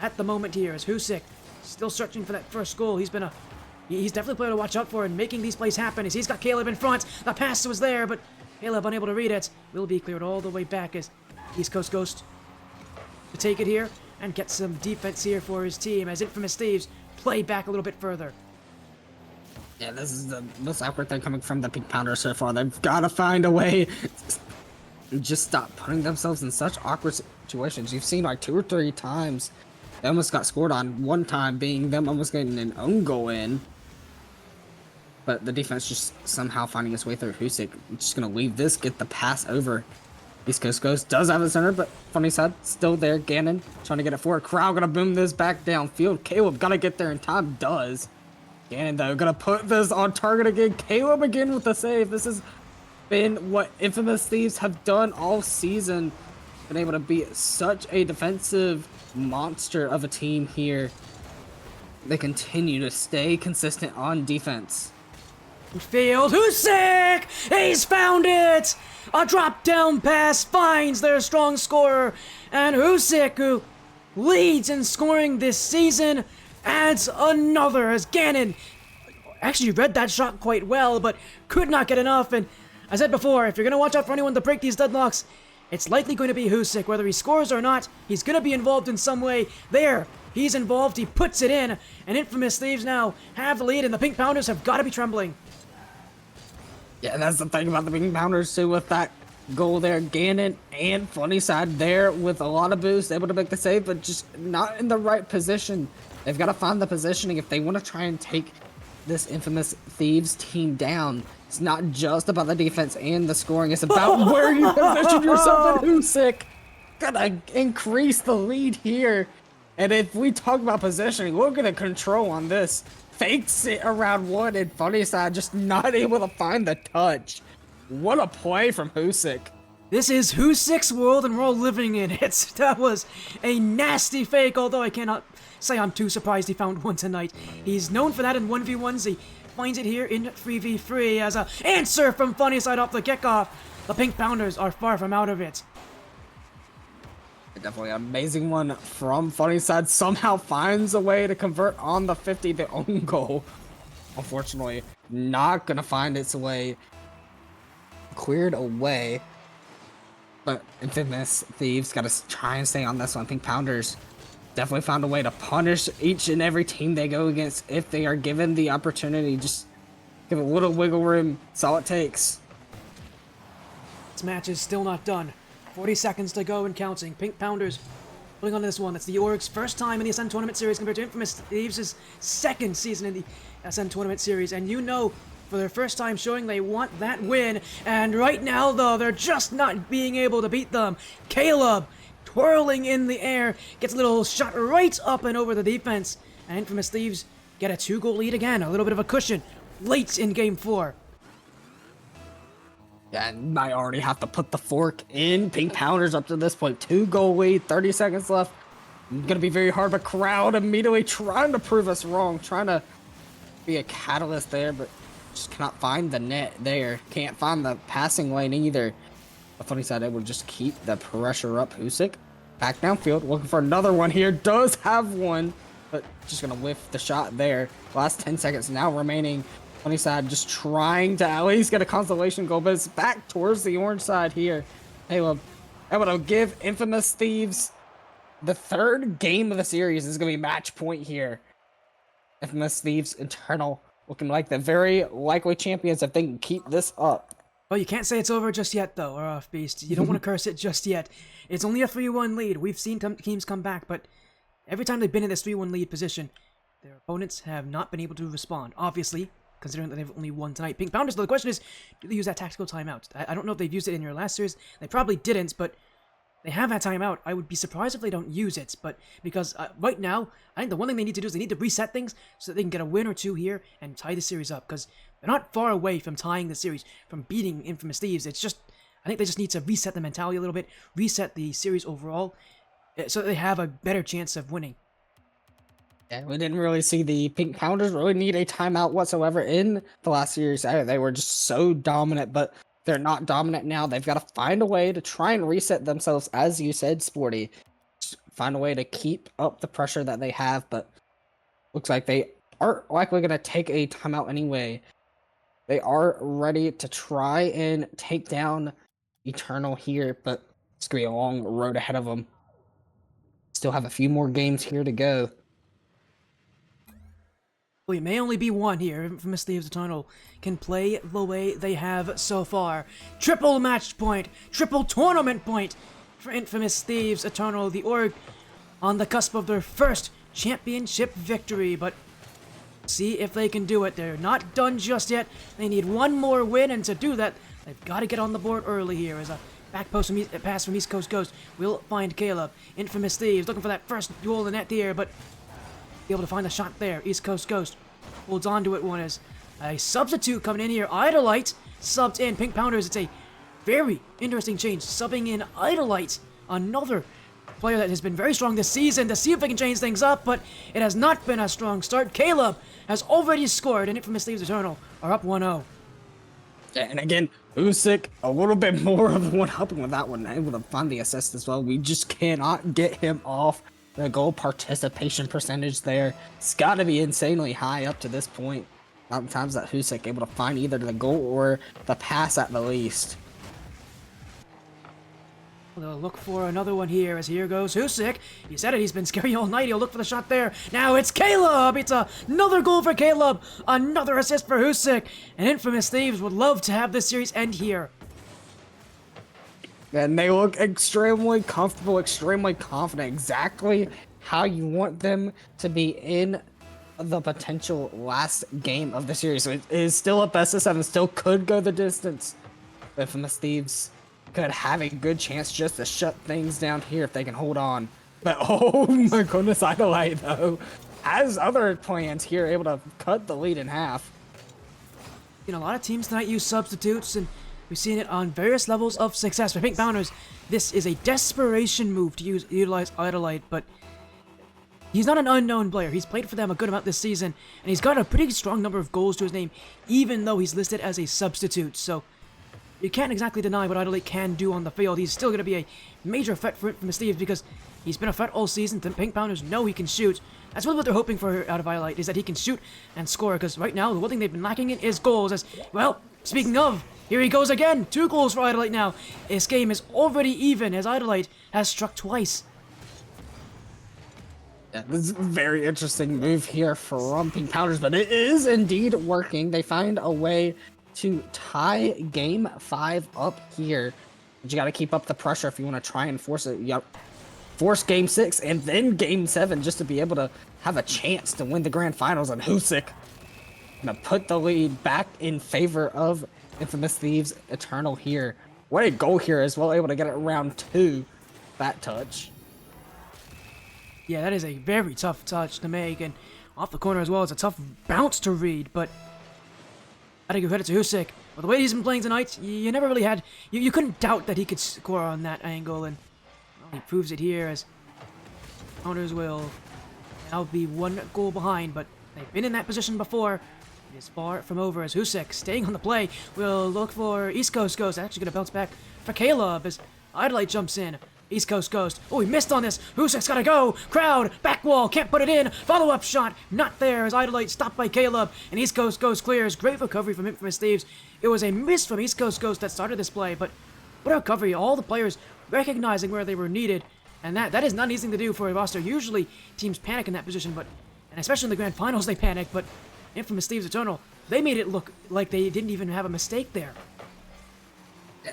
at the moment here, as Husik still searching for that first goal. He's definitely a player to watch out for and making these plays happen, as he's got Caleb in front. The pass was there, but Caleb unable to read it. Will be cleared all the way back as East Coast Ghost to take it here and get some defense here for his team, as Infamous Thieves play back a little bit further. Yeah, this is the most awkward thing coming from the Pink Pounders so far. They've got to find a way to just stop putting themselves in such awkward situations. You've seen like 2 or 3 times they almost got scored on, one time being them almost getting an own goal in. But the defense just somehow finding its way through. Husik just going to leave this, get the pass over. East Coast Ghost does have a center, but funny side, still there. Gannon trying to get it forward. Crowd going to boom this back downfield. Caleb got to get there in time. Does. Gannon, though, going to put this on target again. Caleb again with the save. This is been what Infamous Thieves have done all season. Been able to be such a defensive monster of a team here. They continue to stay consistent on defense. Field, Husik! He's found it! A drop down pass finds their strong scorer, and Husik, who leads in scoring this season, adds another as Gannon actually read that shot quite well, but could not get enough. And I said before, if you're going to watch out for anyone to break these deadlocks, it's likely going to be Husik. Whether he scores or not, he's going to be involved in some way. There, he's involved, he puts it in, and Infamous Thieves now have the lead, and the Pink Pounders have got to be trembling. Yeah, that's the thing about the Pink Pounders too, with that goal there. Gannon and Funnyside there with a lot of boost, able to make the save, but just not in the right position. They've got to find the positioning if they want to try and take this Infamous Thieves team down. It's not just about the defense and the scoring, it's about where you position yourself in Husik. Gotta increase the lead here. And if we talk about positioning, look at the control on this. Fakes it around one, and Funnyside just not able to find the touch. What a play from Husik. This is Husik's world, and we're all living in it. That was a nasty fake, although I cannot say I'm too surprised he found one tonight. He's known for that in 1v1s. He finds it here in 3v3 as an answer from Funnyside off the kickoff. The Pink Pounders are far from out of it. Definitely an amazing one from Funnyside. Somehow finds a way to convert on the 50, the own goal. Unfortunately, not gonna find its way cleared away. But Infamous Thieves gotta try and stay on this one. Pink Pounders definitely found a way to punish each and every team they go against if they are given the opportunity. Just give a little wiggle room. That's all it takes. This match is still not done. 40 seconds to go and counting. Pink Pounders putting on this one. That's the Org's first time in the Ascend Tournament Series compared to Infamous Thieves' second season in the Ascend Tournament Series. And you know, for their first time showing, they want that win. And right now, though, they're just not being able to beat them. Caleb, twirling in the air, gets a little shot right up and over the defense. And Infamous Thieves get a 2-goal lead again. A little bit of a cushion late in Game 4. Yeah, and I already have to put the fork in. Pink Pounders up to this point. 2-goal lead, 30 seconds left. Gonna be very hard, but crowd immediately trying to prove us wrong. Trying to be a catalyst there, but just cannot find the net there. Can't find the passing lane either. The Funnyside able to just keep the pressure up. Husik back downfield, looking for another one here. Does have one, but just gonna whiff the shot there. Last 10 seconds now remaining. Funnyside just trying to at least get a consolation goal, but it's back towards the orange side here. Caleb able to give Infamous Thieves the third game of the series. This is going to be match point here. Infamous Thieves Eternal looking like the very likely champions if they can keep this up. Well, you can't say it's over just yet, though, Araufbeastrl. You don't want to curse it just yet. It's only a 3-1 lead. We've seen teams come back, but every time they've been in this 3-1 lead position, their opponents have not been able to respond. Obviously, considering that they've only won tonight. Pink Pounders, though, the question is, do they use that tactical timeout? I don't know if they've used it in your last series. They probably didn't, but they have that timeout. I would be surprised if they don't use it, but because right now, I think the one thing they need to do is they need to reset things so that they can get a win or two here and tie the series up, because they're not far away from tying the series, from beating Infamous Thieves. It's just, I think they just need to reset the mentality a little bit, reset the series overall, so that they have a better chance of winning. Yeah, we didn't really see the Pink Pounders really need a timeout whatsoever in the last series. They were just so dominant, but they're not dominant now. They've got to find a way to try and reset themselves, as you said, Sporty. Just find a way to keep up the pressure that they have, but looks like they aren't likely going to take a timeout anyway. They are ready to try and take down Eternal here, but it's going to be a long road ahead of them. Still have a few more games here to go. Well, it may only be one here. Infamous Thieves Eternal can play the way they have so far. Triple match point, triple tournament point for Infamous Thieves Eternal. The Org on the cusp of their first championship victory, but see if they can do it. They're not done just yet. They need one more win, and to do that, they've got to get on the board early here. As a back post from pass from East Coast Ghost will find Caleb. Infamous Thieves looking for that first duel in the net here, but be able to find the shot there. East Coast Ghost holds on to it. One is a substitute coming in here. Idolite subbed in. Pink Pounders, it's a very interesting change. Subbing in Idolite, another player that has been very strong this season, to see if they can change things up, but it has not been a strong start. Caleb has already scored, and Infamous Thieves Eternal are up 1-0. And again, Usyk, a little bit more of the one helping with that one, able to find the assist as well. We just cannot get him off the goal participation percentage there. It's got to be insanely high up to this point. Not the times that Usyk able to find either the goal or the pass at the least. They'll look for another one here, as here goes Usyk. He said it, he's been scary all night. He'll look for the shot there. Now it's Caleb! It's another goal for Caleb! Another assist for Usyk! And Infamous Thieves would love to have this series end here. And they look extremely comfortable, extremely confident, exactly how you want them to be in the potential last game of the series. So it is still a best of 7, still could go the distance. Infamous Thieves could have a good chance just to shut things down here if they can hold on. But oh my goodness, Idolite though has other plans here, able to cut the lead in half. You know, a lot of teams tonight use substitutes, and we've seen it on various levels of success. For Pink Pounders, this is a desperation move to utilize Idolite, but he's not an unknown player. He's played for them a good amount this season, and he's got a pretty strong number of goals to his name, even though he's listed as a substitute. So you can't exactly deny what Idolite can do on the field. He's still going to be a major threat for Infamous Thieves because he's been a threat all season. The Pink Pounders know he can shoot. That's really what they're hoping for out of Idolite, is that he can shoot and score, because right now the one thing they've been lacking in is goals. As well, speaking of, here he goes again. 2 goals for Idolite now. This game is already even as Idolite has struck twice. Yeah, this is a very interesting move here from Pink Pounders, but it is indeed working. They find a way to tie game 5 up here. But you got to keep up the pressure if you want to try and force it. You force game 6 and then game 7 just to be able to have a chance to win the grand finals. And Usyk gonna put the lead back in favor of Infamous Thieves Eternal here. What a goal here as well, able to get it around 2. That touch. Yeah, that is a very tough touch to make, and off the corner as well. It's a tough bounce to read, but gotta give credit to Usyk. With the way he's been playing tonight, you never really had... You couldn't doubt that he could score on that angle, and well, he proves it here as Pounders will now be 1 goal behind, but they've been in that position before. It is far from over as Usyk, staying on the play, will look for East Coast Ghost. Actually going to bounce back for Caleb as Idolite jumps in. East Coast Ghost. Oh, he missed on this. Usyk's gotta go. Crowd. Back wall. Can't put it in. Follow-up shot. Not there as Idolite stopped by Caleb. And East Coast Ghost clears. Great recovery from Infamous Thieves. It was a miss from East Coast Ghost that started this play, but what a recovery. All the players recognizing where they were needed. And that is not an easy thing to do for a roster. Usually teams panic in that position, but and especially in the grand finals they panic, but Infamous Thieves Eternal, they made it look like they didn't even have a mistake there.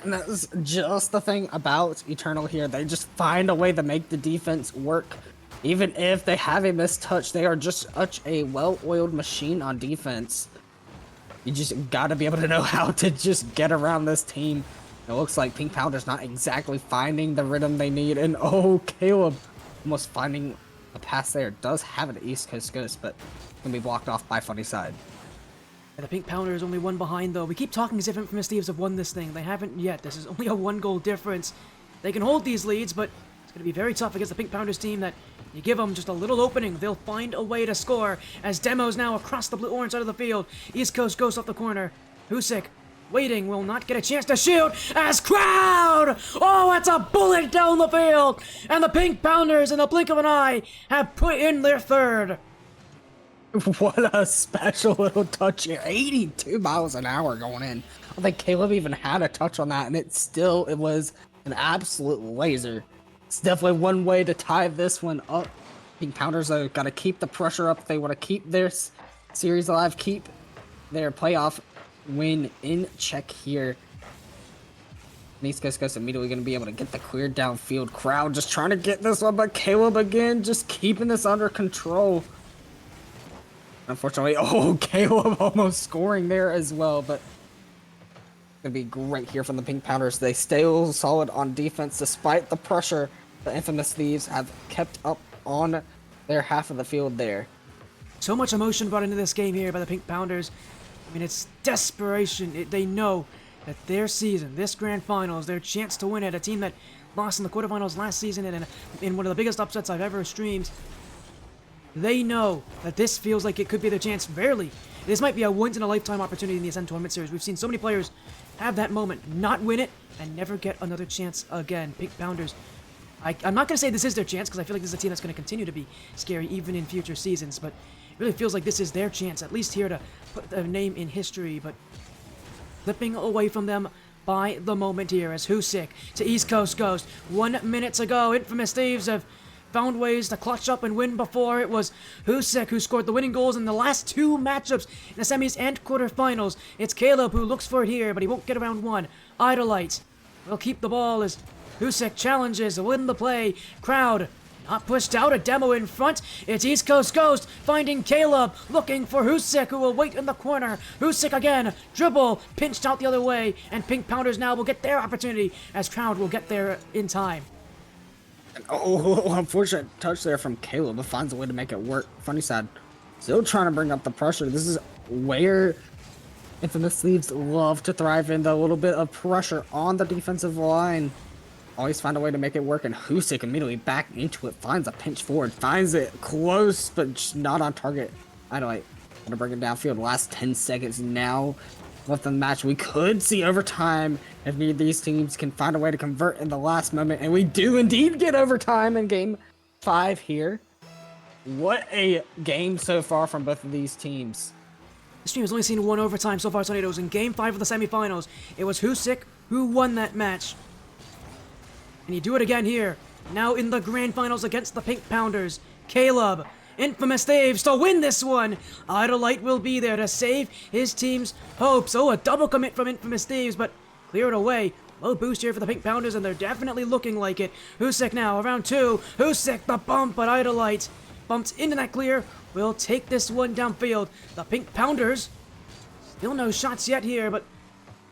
And that's just the thing about Eternal here. They just find a way to make the defense work. Even if they have a missed touch, they are just such a well-oiled machine on defense. You just gotta be able to know how to just get around this team. It looks like Pink Pounders not exactly finding the rhythm they need. And oh, Caleb almost finding a pass there. Does have it at East Coast Ghost, but can be blocked off by Funny Side. The Pink Pounder is only 1 behind, though. We keep talking as if Infamous Thieves have won this thing. They haven't yet. This is only a 1-goal difference. They can hold these leads, but it's going to be very tough against the Pink Pounders team that you give them just a little opening, they'll find a way to score. As Demo's now across the blue-orange side of the field. East Coast goes off the corner. Usyk waiting, will not get a chance to shoot as Crowd! Oh, it's a bullet down the field! And the Pink Pounders, in the blink of an eye, have put in their 3rd. What a special little touch here. 82 miles an hour going in. I don't think Caleb even had a touch on that, and it was an absolute laser. It's definitely one way to tie this one up. Pink Pounders have got to keep the pressure up if they want to keep their series alive, keep their playoff win in check here. And East Coast Ghost immediately going to be able to get the clear downfield. Crowd just trying to get this one, but Caleb again just keeping this under control. Unfortunately, oh, Caleb almost scoring there as well, but gonna be great here from the Pink Pounders. They stay solid on defense despite the pressure the Infamous Thieves have kept up on their half of the field there. So much emotion brought into this game here by the Pink Pounders. I mean, it's desperation. They know that their season, this grand finals, their chance to win it, a team that lost in the quarterfinals last season and in one of the biggest upsets I've ever streamed, they know that this feels like it could be their chance. Barely. This might be a once-in-a-lifetime opportunity in the Ascent Tournament Series. We've seen so many players have that moment, not win it, and never get another chance again. Pink Pounders. I'm not going to say this is their chance, because I feel like this is a team that's going to continue to be scary even in future seasons, but it really feels like this is their chance, at least here, to put their name in history, but slipping away from them by the moment here as Husik to East Coast Ghost. 1 minute to go. Infamous Thieves have found ways to clutch up and win before. It was Husik who scored the winning goals in the last 2 matchups in the semis and quarterfinals. It's Caleb who looks for it here, but he won't get around one. Idolite will keep the ball as Husik challenges, win the play. Crowd not pushed out, a demo in front. It's East Coast Ghost finding Caleb, looking for Husik, who will wait in the corner. Husik again, dribble, pinched out the other way, and Pink Pounders now will get their opportunity as Crowd will get there in time. Oh, unfortunate touch there from Caleb, but finds a way to make it work. Funny side, still trying to bring up the pressure. This is where Infamous Thieves love to thrive in, the little bit of pressure on the defensive line. Always find a way to make it work, and Husik immediately back into it, finds a pinch forward, finds it close, but just not on target. Idolite gonna bring it downfield. Last 10 seconds now left in the match. We could see overtime if neither of these teams can find a way to convert in the last moment, and we do indeed get overtime in game 5 here. What a game so far from both of these teams. This team has only seen one overtime so far, Tornadoes. In game 5 of the semifinals, it was Husik who won that match. And you do it again here. Now in the grand finals against the Pink Pounders. Caleb, Infamous Thieves to win this one. Idolite will be there to save his team's hopes. Oh, a double commit from Infamous Thieves, but cleared away. Low boost here for the Pink Pounders, and they're definitely looking like it. Husik now, around 2. Husik, the bump, but Idolite bumped into that clear. Will take this one downfield. The Pink Pounders, still no shots yet here, but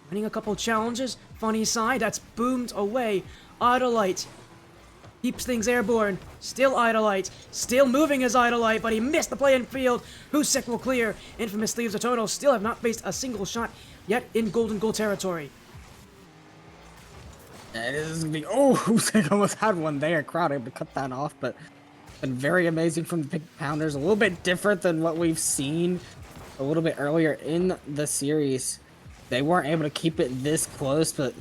winning a couple challenges. Funny side, that's boomed away. Idolite keeps things airborne. Still Idolite. Still moving as Idolite, but he missed the play in field. Husik will clear. Infamous Thieves of Total still have not faced a single shot yet in golden goal territory. And it is gonna be, oh, Husik almost had one there. Crowd able to cut that off, but been very amazing from the Pink Pounders. A little bit different than what we've seen a little bit earlier in the series. They weren't able to keep it this close, but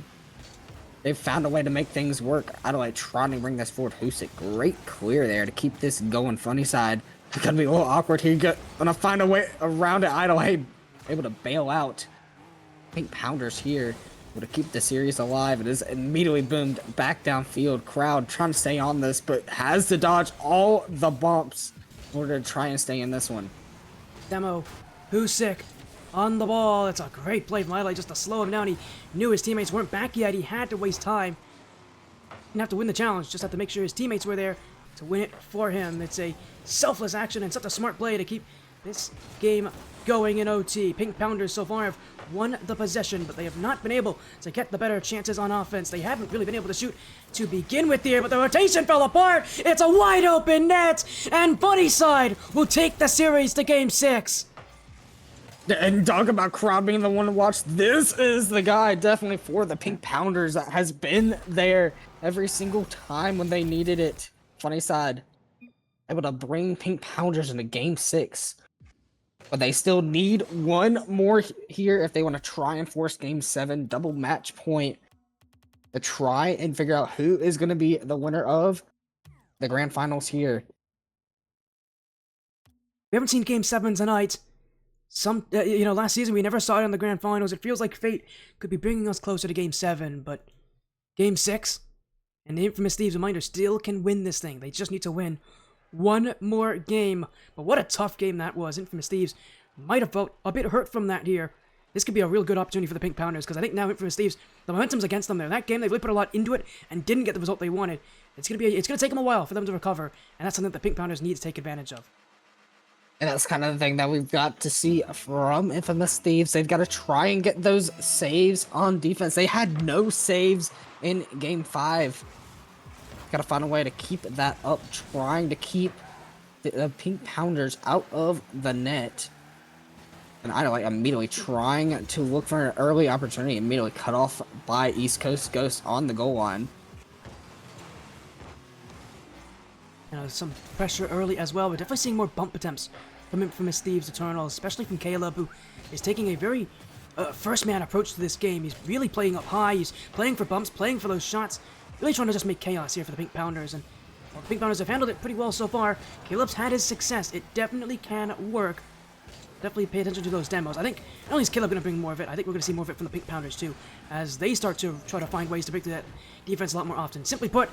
they found a way to make things work. Idolite trying to bring this forward. Husik, great clear there to keep this going. Funny side, it's gonna be a little awkward here. Gonna find a way around it. Idolite able to bail out. Pink Pounders here able to keep the series alive. It is immediately boomed back downfield. Crowd trying to stay on this, but has to dodge all the bumps in order to try and stay in this one. Demo, Husik on the ball. It's a great play from Idolite just to slow him down. He knew his teammates weren't back yet. He had to waste time. Didn't have to win the challenge, just have to make sure his teammates were there to win it for him. It's a selfless action and such a smart play to keep this game going in OT. Pink Pounders so far have won the possession, but they have not been able to get the better chances on offense. They haven't really been able to shoot to begin with here, but the rotation fell apart. It's a wide open net, and Funny Side will take the series to game 6. And talk about Crowd being the one to watch. This is the guy definitely for the Pink Pounders that has been there every single time when they needed it. Funny side, able to bring Pink Pounders into game 6. But they still need one more here if they want to try and force game 7, double match point, to try and figure out who is going to be the winner of the grand finals here. We haven't seen game 7 tonight. Last season we never saw it in the grand finals. It feels like fate could be bringing us closer to game 7, but game 6, and the Infamous Thieves reminder still can win this thing. They just need to win one more game. But what a tough game that was. Infamous Thieves might have felt a bit hurt from that here. This could be a real good opportunity for the Pink Pounders, because I think now Infamous Thieves, the momentum's against them there. That game, they really put a lot into it and didn't get the result they wanted. It's gonna take them a while for them to recover, and that's something that the Pink Pounders need to take advantage of. And that's kind of the thing that we've got to see from Infamous Thieves. They've got to try and get those saves on defense. They had no saves in game 5. Got to find a way to keep that up, trying to keep the Pink Pounders out of the net. And I like immediately trying to look for an early opportunity, immediately cut off by East Coast Ghost on the goal line. Some pressure early as well. We're definitely seeing more bump attempts from Infamous Thieves Eternal, especially from Caleb, who is taking a very first-man approach to this game. He's really playing up high. He's playing for bumps, playing for those shots, really trying to just make chaos here for the Pink Pounders. And while the Pink Pounders have handled it pretty well so far, Caleb's had his success. It definitely can work. Definitely pay attention to those demos. I think not only is Caleb going to bring more of it, I think we're going to see more of it from the Pink Pounders too, as they start to try to find ways to break through that defense a lot more often. Simply put,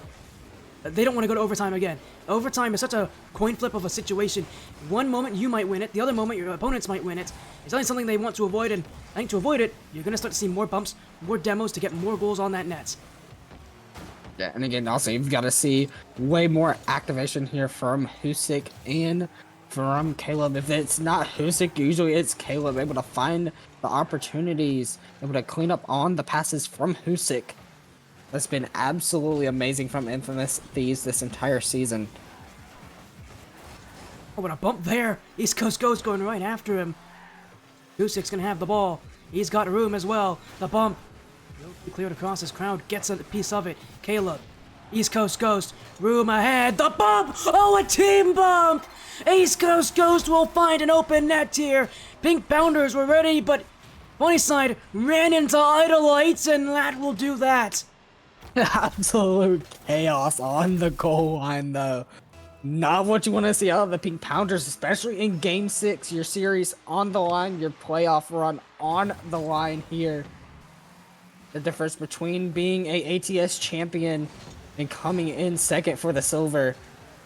they don't want to go to overtime again. Overtime is such a coin flip of a situation. One moment you might win it, the other moment your opponents might win it. It's only something they want to avoid, and I think to avoid it, you're going to start to see more bumps, more demos to get more goals on that net. Yeah, and again, also, you've got to see way more activation here from Husik and from Caleb. If it's not Husik, usually it's Caleb, able to find the opportunities, able to clean up on the passes from Husik. That's been absolutely amazing from Infamous Thieves this entire season. Oh, what a bump there! East Coast Ghost going right after him. Husik's going to have the ball. He's got room as well. The bump. Cleared across his crowd, gets a piece of it. Caleb. East Coast Ghost. Room ahead. The bump! Oh, a team bump! East Coast Ghost will find an open net here. Pink Pounders were ready, but Funnyside ran into Idolites, and that will do that. Absolute chaos on the goal line, though. Not what you want to see out of the Pink Pounders, especially in Game 6. Your series on the line, your playoff run on the line here. The difference between being a ATS champion and coming in second for the silver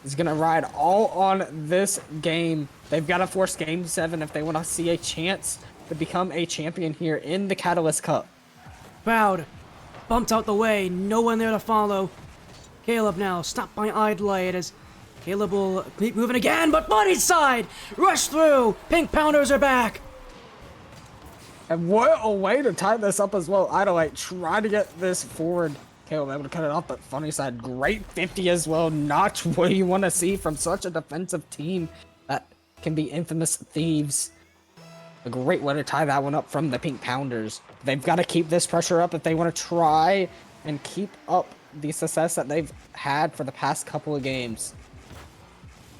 is going to ride all on this game. They've got to force Game 7 if they want to see a chance to become a champion here in the Catalyst Cup. Crowd bumped out the way, no one there to follow. Caleb now stopped by Idolite as Caleb will keep moving again, but Funnyside rush through. Pink Pounders are back. And what a way to tie this up as well. Idolite try to get this forward. Caleb able to cut it off, but Funnyside, great 50 as well. Not what you want to see from such a defensive team that can be Infamous Thieves. A great way to tie that one up from the Pink Pounders. They've got to keep this pressure up if they want to try and keep up the success that they've had for the past couple of games.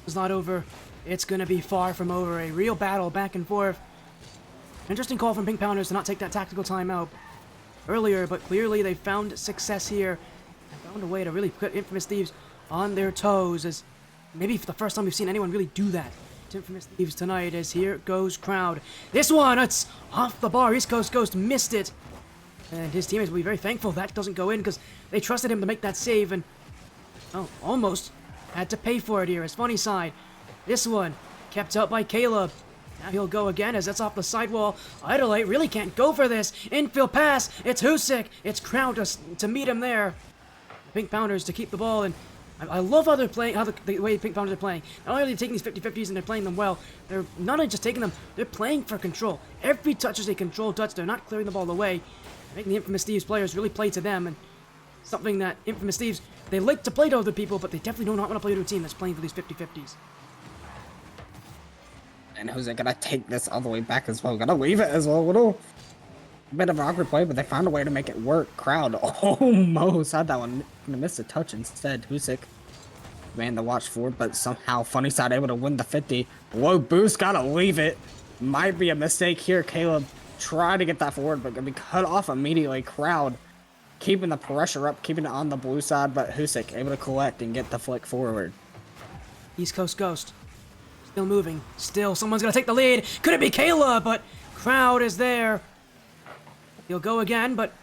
It's not over. It's going to be far from over. A real battle back and forth. Interesting call from Pink Pounders to not take that tactical timeout earlier, but clearly they found success here and found a way to really put Infamous Thieves on their toes, as maybe for the first time we've seen anyone really do that to Infamous Thieves tonight. As here goes crowd. This one, it's off the bar. East Coast Ghost missed it, and his teammates will be very thankful that doesn't go in because they trusted him to make that save, and almost had to pay for it here as Funnyside. This one kept out by Caleb. Now he'll go again as that's off the sidewall. Idolite really can't go for this. Infield pass. It's Husik. It's Crowd to meet him there. Pink Pounders to keep the ball, and I love how they're playing, how the way Pink Pounders are playing. Not only are they taking these 50-50s and they're playing them well, they're not only just taking them, they're playing for control. Every touch is a control touch. They're not clearing the ball away, making the Infamous Thieves players really play to them, and something that Infamous Thieves, they like to play to other people, but they definitely do not want to play to a team that's playing for these 50-50s. And Jose gonna take this all the way back as well. Gonna leave it as well. A little bit of an awkward play, but they found a way to make it work. Crowd almost had that one. Gonna miss a touch instead. Husik ran the watch forward, but somehow Funnyside able to win the 50. Low boost, gotta leave it. Might be a mistake here. Caleb tried to get that forward, but gonna be cut off immediately. Crowd keeping the pressure up, keeping it on the blue side, but Husik able to collect and get the flick forward. East Coast Ghost. Still moving. Still, someone's gonna take the lead. Could it be Kayla? But Crowd is there. He'll go again, but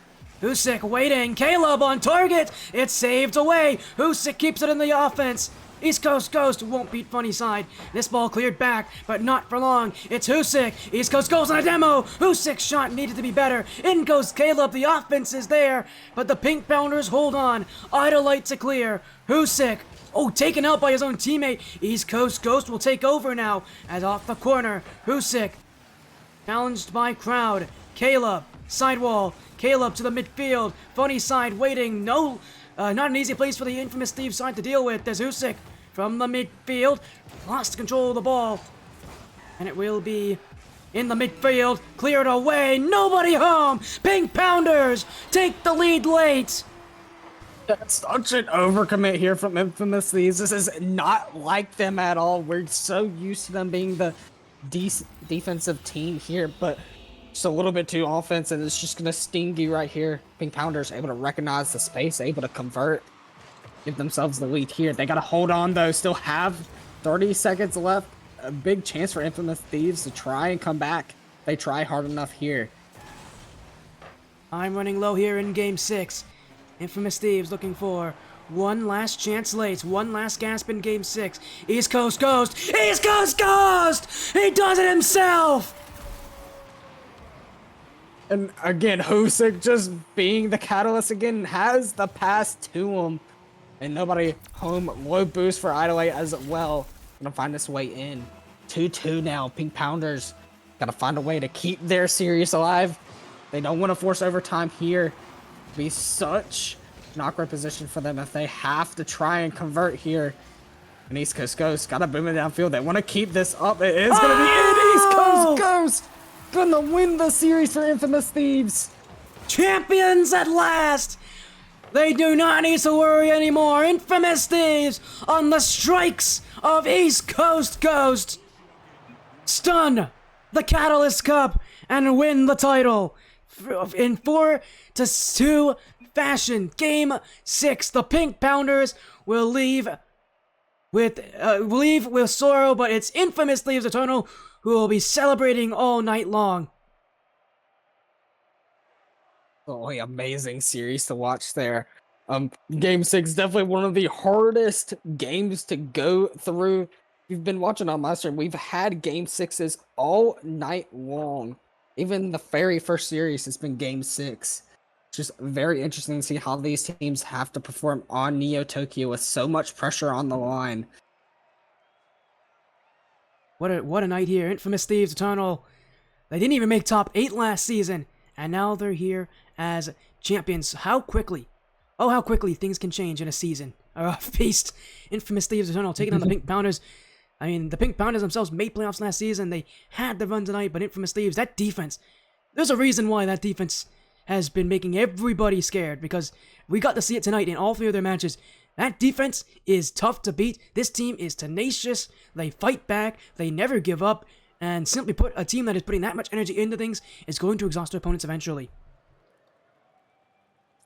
Husik waiting. Caleb on target. It's saved away. Husik keeps it in the offense. East Coast Ghost won't beat Funnyside. This ball cleared back, but not for long. It's Husik. East Coast goes on a demo. Husik's shot needed to be better. In goes Caleb. The offense is there, but the Pink Pounders hold on. Idolite to clear. Husik. Oh, taken out by his own teammate. East Coast Ghost will take over now. As off the corner, Husik challenged by Crowd. Caleb, sidewall. Caleb to the midfield. Funnyside waiting. No, not an easy place for the Infamous Thieves side to deal with. There's Husik from the midfield. Lost control of the ball. And it will be in the midfield, cleared away, nobody home. Pink Pounders take the lead late. That's such an overcommit here from Infamous Thieves. This is not like them at all. We're so used to them being the defensive team here, but just a little bit too offense, and it's just gonna sting you right here. Pink Pounders able to recognize the space, able to convert, give themselves the lead here. They gotta hold on though. Still have 30 seconds left. A big chance for Infamous Thieves to try and come back. They try hard enough here. I'm running low here in Game 6. Infamous Thieves looking for one last chance late, one last gasp in Game 6. East Coast Ghost! East Coast Ghost! He does it himself! And again, Husik just being the catalyst again has the pass to him. And nobody home. Low boost for Idle 8 as well. Gonna find this way in. 2-2 now. Pink Pounders gotta find a way to keep their series alive. They don't want to force overtime here. Be such an awkward position for them if they have to try and convert here. And East Coast Ghost gotta boom it downfield. They want to keep this up. It is gonna be in. East Coast Ghost gonna win the series for Infamous Thieves. Champions at last! They do not need to worry anymore. Infamous Thieves on the strikes of East Coast Ghost stun the Catalyst Cup and win the title in 4-2 fashion. Game 6, the Pink Pounders will leave with sorrow, but it's Infamous Thieves Eternal who will be celebrating all night long. Oh, amazing series to watch there. Game 6 definitely one of the hardest games to go through. If you've been watching on my stream, we've had Game 6s all night long. Even the very first series has been Game 6. It's just very interesting to see how these teams have to perform on Neo Tokyo with so much pressure on the line. What a night here. Infamous Thieves Eternal. They didn't even make top 8 last season, and now they're here as champions. How quickly things can change in a season. Feast. Infamous Thieves Eternal taking on the Pink Pounders. I mean, the Pink Pounders themselves made playoffs last season. They had the run tonight, but Infamous Thieves, that defense, there's a reason why that defense has been making everybody scared, because we got to see it tonight in all 3 of their matches. That defense is tough to beat. This team is tenacious. They fight back. They never give up. And simply put, a team that is putting that much energy into things is going to exhaust their opponents eventually.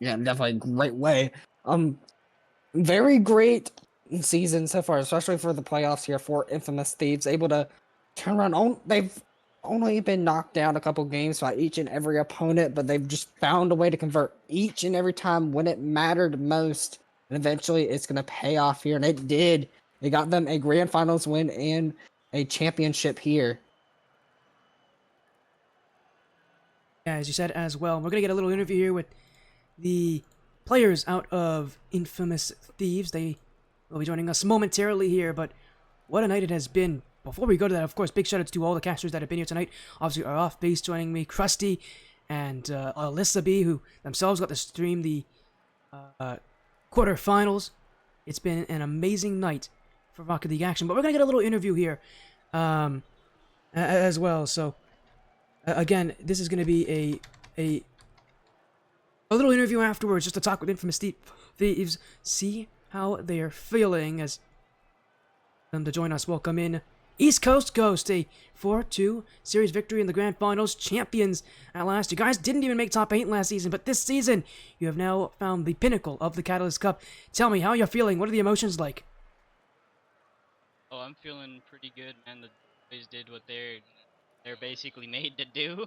Yeah, definitely a great way. Very great season so far, especially for the playoffs here for Infamous Thieves. Able to turn around. They've only been knocked down a couple games by each and every opponent, but they've just found a way to convert each and every time when it mattered most. And eventually it's going to pay off here, and it did. It got them a grand finals win and a championship here. Yeah, as you said as well. We're going to get a little interview here with the players out of Infamous Thieves. They will be joining us momentarily here, but what a night it has been. Before we go to that, of course, big shout outs to all the casters that have been here tonight. Obviously, Araufbeastrl joining me, Krusty, and Alyssa B, who themselves got to stream the quarterfinals. It's been an amazing night for Rocket League action, but we're going to get a little interview here as well. So, again, this is going to be a little interview afterwards, just to talk with Infamous Thieves, see how they are feeling as them to join us. Welcome in East Coast Ghost, a 4-2 series victory in the grand finals, champions at last. You guys didn't even make top 8 last season, but this season you have now found the pinnacle of the Catalyst Cup. Tell me, how you're feeling? What are the emotions like? Oh, I'm feeling pretty good, man. The boys did what they're basically made to do.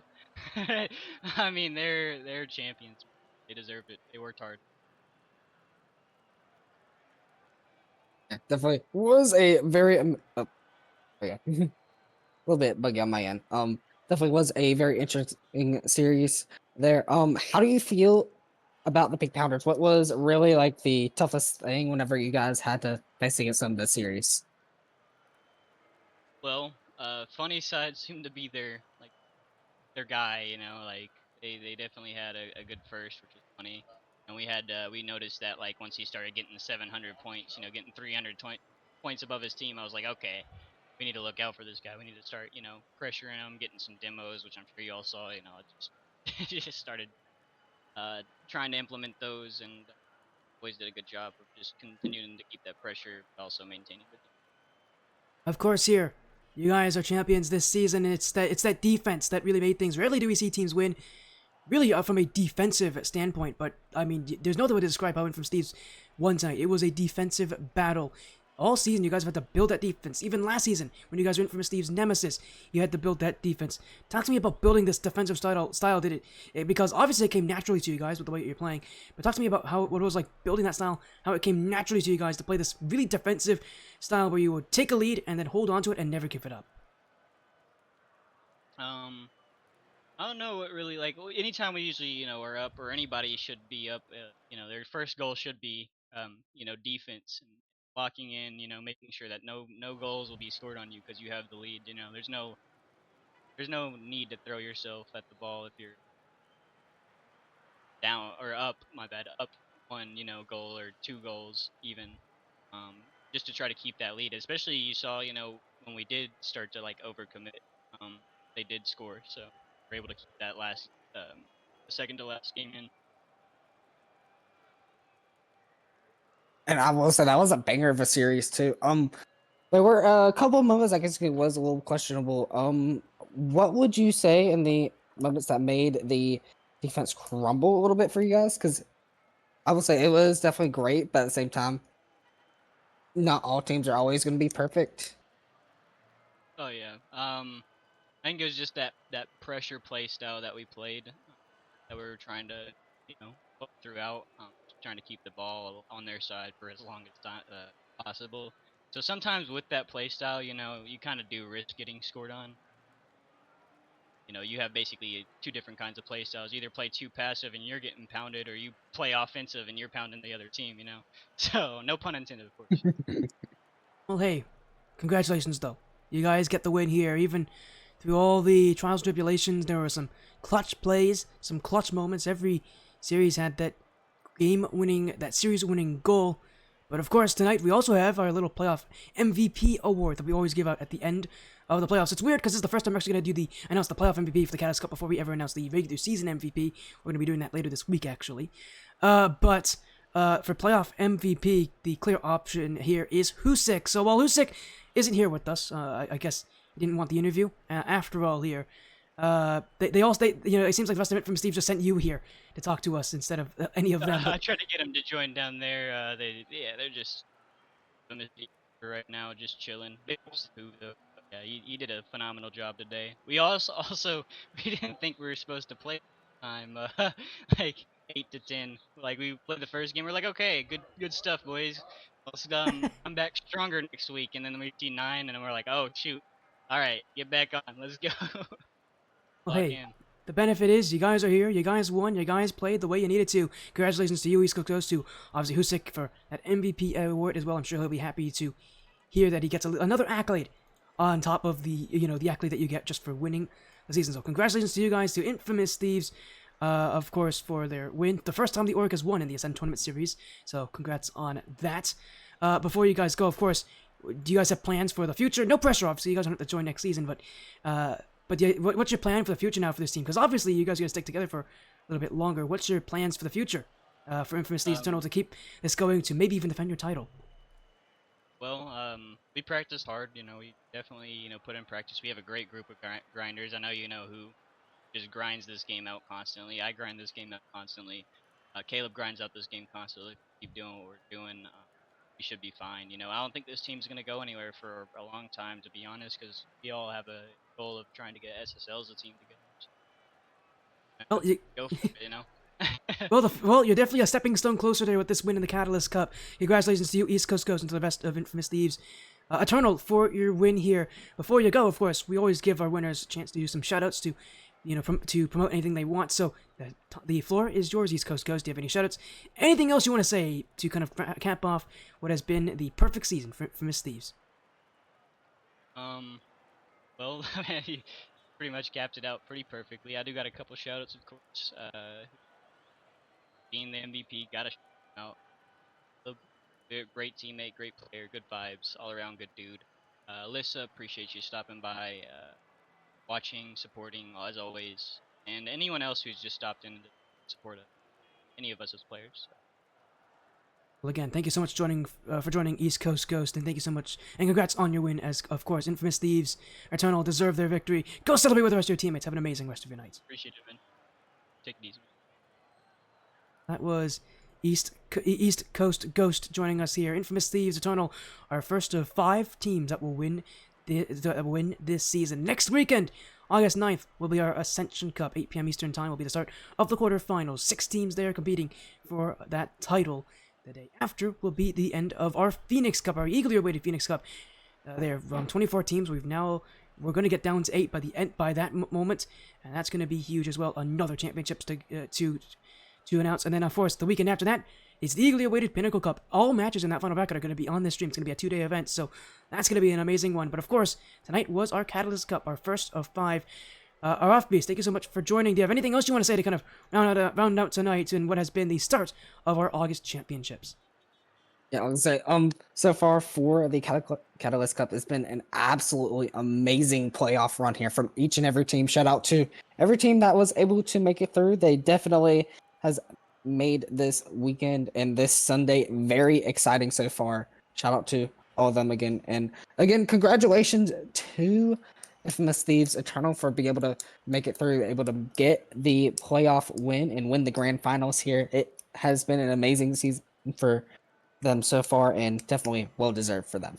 I mean, they're champions. They deserve it. They worked hard. Definitely was a very a little bit buggy on my end. Definitely was a very interesting series there. How do you feel about the Pink Pounders? What was really like the toughest thing whenever you guys had to face against them this series? Well, funny side seemed to be their guy. Like they definitely had a good first, which was funny. And we noticed that once he started getting the 700 points, getting 300 points above his team, I was like, okay, we need to look out for this guy. We need to start, pressuring him, getting some demos, which I'm sure you all saw. It just it just started trying to implement those, and boys did a good job of just continuing to keep that pressure, but also maintaining the. Of course, here, you guys are champions this season, and it's that defense that really made things. Rarely do we see teams win, really from a defensive standpoint. But I mean, there's no other way to describe how it went from Steve's one tonight. It was a defensive battle. All season, you guys have had to build that defense. Even last season, when you guys went from Steve's nemesis, you had to build that defense. Talk to me about building this defensive style. Did it because obviously it came naturally to you guys with the way you're playing. But talk to me about what it was like building that style, how it came naturally to you guys to play this really defensive style where you would take a lead and then hold on to it and never give it up. I don't know what really like. Anytime we usually are up, or anybody should be up. Their first goal should be defense and locking in. Making sure that no goals will be scored on you because you have the lead. There's no need to throw yourself at the ball if you're down or up. My bad, up one goal or two goals even. Just to try to keep that lead. Especially you saw when we did start to like overcommit. They did score, so we're able to keep that the second to last game in. And I will say that was a banger of a series too. There were a couple of moments I guess it was a little questionable. What would you say in the moments that made the defense crumble a little bit for you guys? Because I will say it was definitely great, but at the same time, not all teams are always going to be perfect. Oh yeah. I think it was just that pressure play style that we played, that we were trying to put throughout, just trying to keep the ball on their side for as long as possible. So sometimes with that play style, you kind of do risk getting scored on. You have basically two different kinds of play styles. You either play too passive and you're getting pounded, or you play offensive and you're pounding the other team. So no pun intended, of course. Well, hey, congratulations though. You guys get the win here. Even through all the trials and tribulations, there were some clutch plays, some clutch moments. Every series had that series-winning goal. But of course, tonight we also have our little playoff MVP award that we always give out at the end of the playoffs. It's weird because this is the first time we're actually going to announce the playoff MVP for the Catalyst Cup before we ever announce the regular season MVP. We're going to be doing that later this week, actually. But for playoff MVP, the clear option here is Husik. So while Husik isn't here with us, I guess he didn't want the interview. After all, here, they all stay. It seems like the rest of it from Steve just sent you here to talk to us instead of any of them. I tried to get them to join down there. They're just on the seat right now, just chilling. Big ups to Who though. Yeah, he did a phenomenal job today. We also we didn't think we were supposed to play time like 8 to 10. Like we played the first game, we're like, okay, good stuff, boys. Let's come back stronger next week, and then we see 9, and then we're like, oh shoot, all right, get back on, let's go. Well, Lock hey, in. the benefit is you guys are here, you guys won, you guys played the way you needed to. Congratulations to you, East Coast goes to obviously Husik for that MVP award as well. I'm sure he'll be happy to hear that he gets another accolade on top of the accolade that you get just for winning the season. So congratulations to you guys, to Infamous Thieves, of course, for their win. The first time the Orc has won in the Ascent Tournament Series, so congrats on that. Before you guys go, of course, do you guys have plans for the future? No pressure, obviously. You guys don't have to join next season, but yeah, what's your plan for the future now for this team? Because obviously you guys are gonna stick together for a little bit longer. What's your plans for the future for Infamous Thieves Eternal to keep this going to maybe even defend your title? Well, we practice hard. We definitely put in practice. We have a great group of grinders. I know who just grinds this game out constantly. I grind this game out constantly. Caleb grinds out this game constantly. Keep doing what we're doing. We should be fine. I don't think this team's gonna go anywhere for a long time, to be honest, because we all have a goal of trying to get SSL as a team together. So, Well, you, go for it. well, you're definitely a stepping stone closer there with this win in the Catalyst Cup. Congratulations to you, East Coast Ghost, and to the rest of Infamous Thieves. Eternal, for your win here. Before you go, of course, we always give our winners a chance to do some shoutouts to, to promote anything they want. So the floor is yours, East Coast Ghost. Do you have any shoutouts? Anything else you want to say to kind of cap off what has been the perfect season for Infamous Thieves? Well, you pretty much capped it out pretty perfectly. I do got a couple shoutouts, of course. Being the MVP, gotta shout him out. Great teammate, great player, good vibes, all around good dude. Alyssa, appreciate you stopping by, watching, supporting as always, and anyone else who's just stopped in to support any of us as players. So. Well, again, thank you so much for joining East Coast Ghost, and thank you so much, and congrats on your win. As of course, Infamous Thieves Eternal deserve their victory. Go celebrate with the rest of your teammates. Have an amazing rest of your night. Appreciate it, man. Take it easy. That was East Coast Ghost joining us here. Infamous Thieves Eternal, our first of 5 teams that will win this season. Next weekend, August 9th, will be our Ascension Cup. 8 p.m. Eastern Time will be the start of the quarterfinals. 6 teams there competing for that title. The day after will be the end of our Phoenix Cup, our eagerly awaited Phoenix Cup. There are 24 teams. We're going to get down to 8 by that moment, and that's going to be huge as well. Another championships to announce, and then of course the weekend after that is the eagerly awaited Pinnacle Cup. All matches in that final bracket are going to be on this stream. It's going to be a 2-day event, so that's going to be an amazing one. But of course, tonight was our Catalyst Cup, our first of 5. Araufbeastrl, thank you so much for joining. Do you have anything else you want to say to kind of round out tonight and what has been the start of our August championships? Yeah, I was say, so far for the Catalyst Cup, it's been an absolutely amazing playoff run here from each and every team. Shout out to every team that was able to make it through. They definitely has made this weekend and this Sunday very exciting so far. Shout out to all of them again. And again, congratulations to Infamous Thieves Eternal for being able to make it through, able to get the playoff win and win the grand finals here. It has been an amazing season for them so far, and definitely well deserved for them.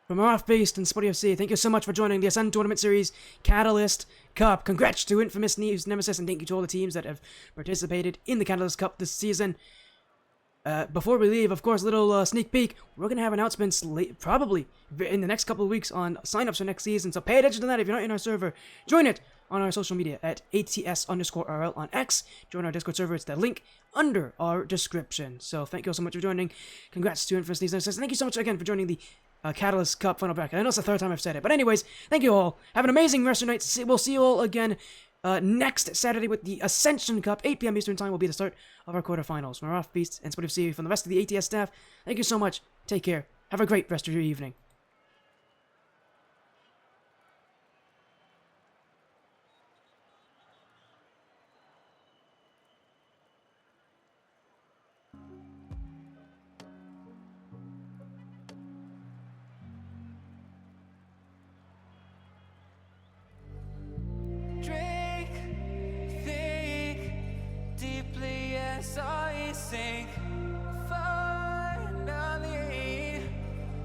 From Araufbeastrl and Sporty FC, thank you so much for joining the Ascent Tournament Series Catalyst Cup. Congrats to Infamous Thieves Nemesis, and thank you to all the teams that have participated in the Catalyst Cup this season. Before we leave, of course, a little sneak peek. We're going to have announcements probably in the next couple of weeks on signups for next season, so pay attention to that if you're not in our server. Join it on our social media at ATS_RL on X. Join our Discord server. It's the link under our description. So thank you all so much for joining. Congrats to Infamous Thieves Nemesis. Thank you so much again for joining the Catalyst Cup final bracket. I know it's the 3rd time I've said it, but anyways, thank you all. Have an amazing rest of your night. We'll see you all again next Saturday with the Ascension Cup. 8 p.m. Eastern Time will be the start of our quarterfinals. From Araufbeastrl and Sporty FC, from the rest of the ATS staff, thank you so much. Take care. Have a great rest of your evening. Drink, think deeply as I sink. Finally,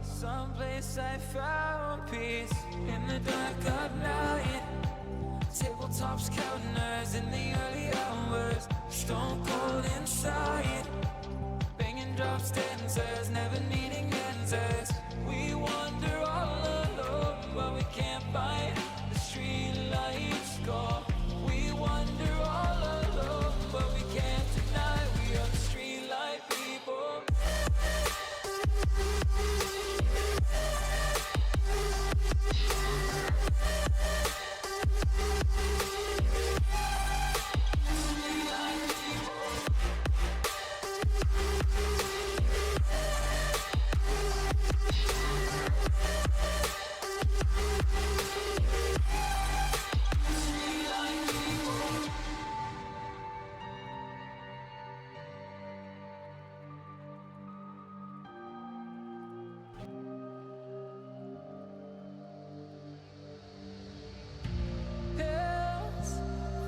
someplace I found peace in the dark of night. Tabletops counters in the early hours, stone cold inside. Banging drop stanzas, never needing answers. We wander all alone, but we can't find the street lights go. We wander all alone, but we can't deny we are the street light people.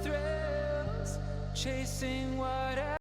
Thrills, chasing what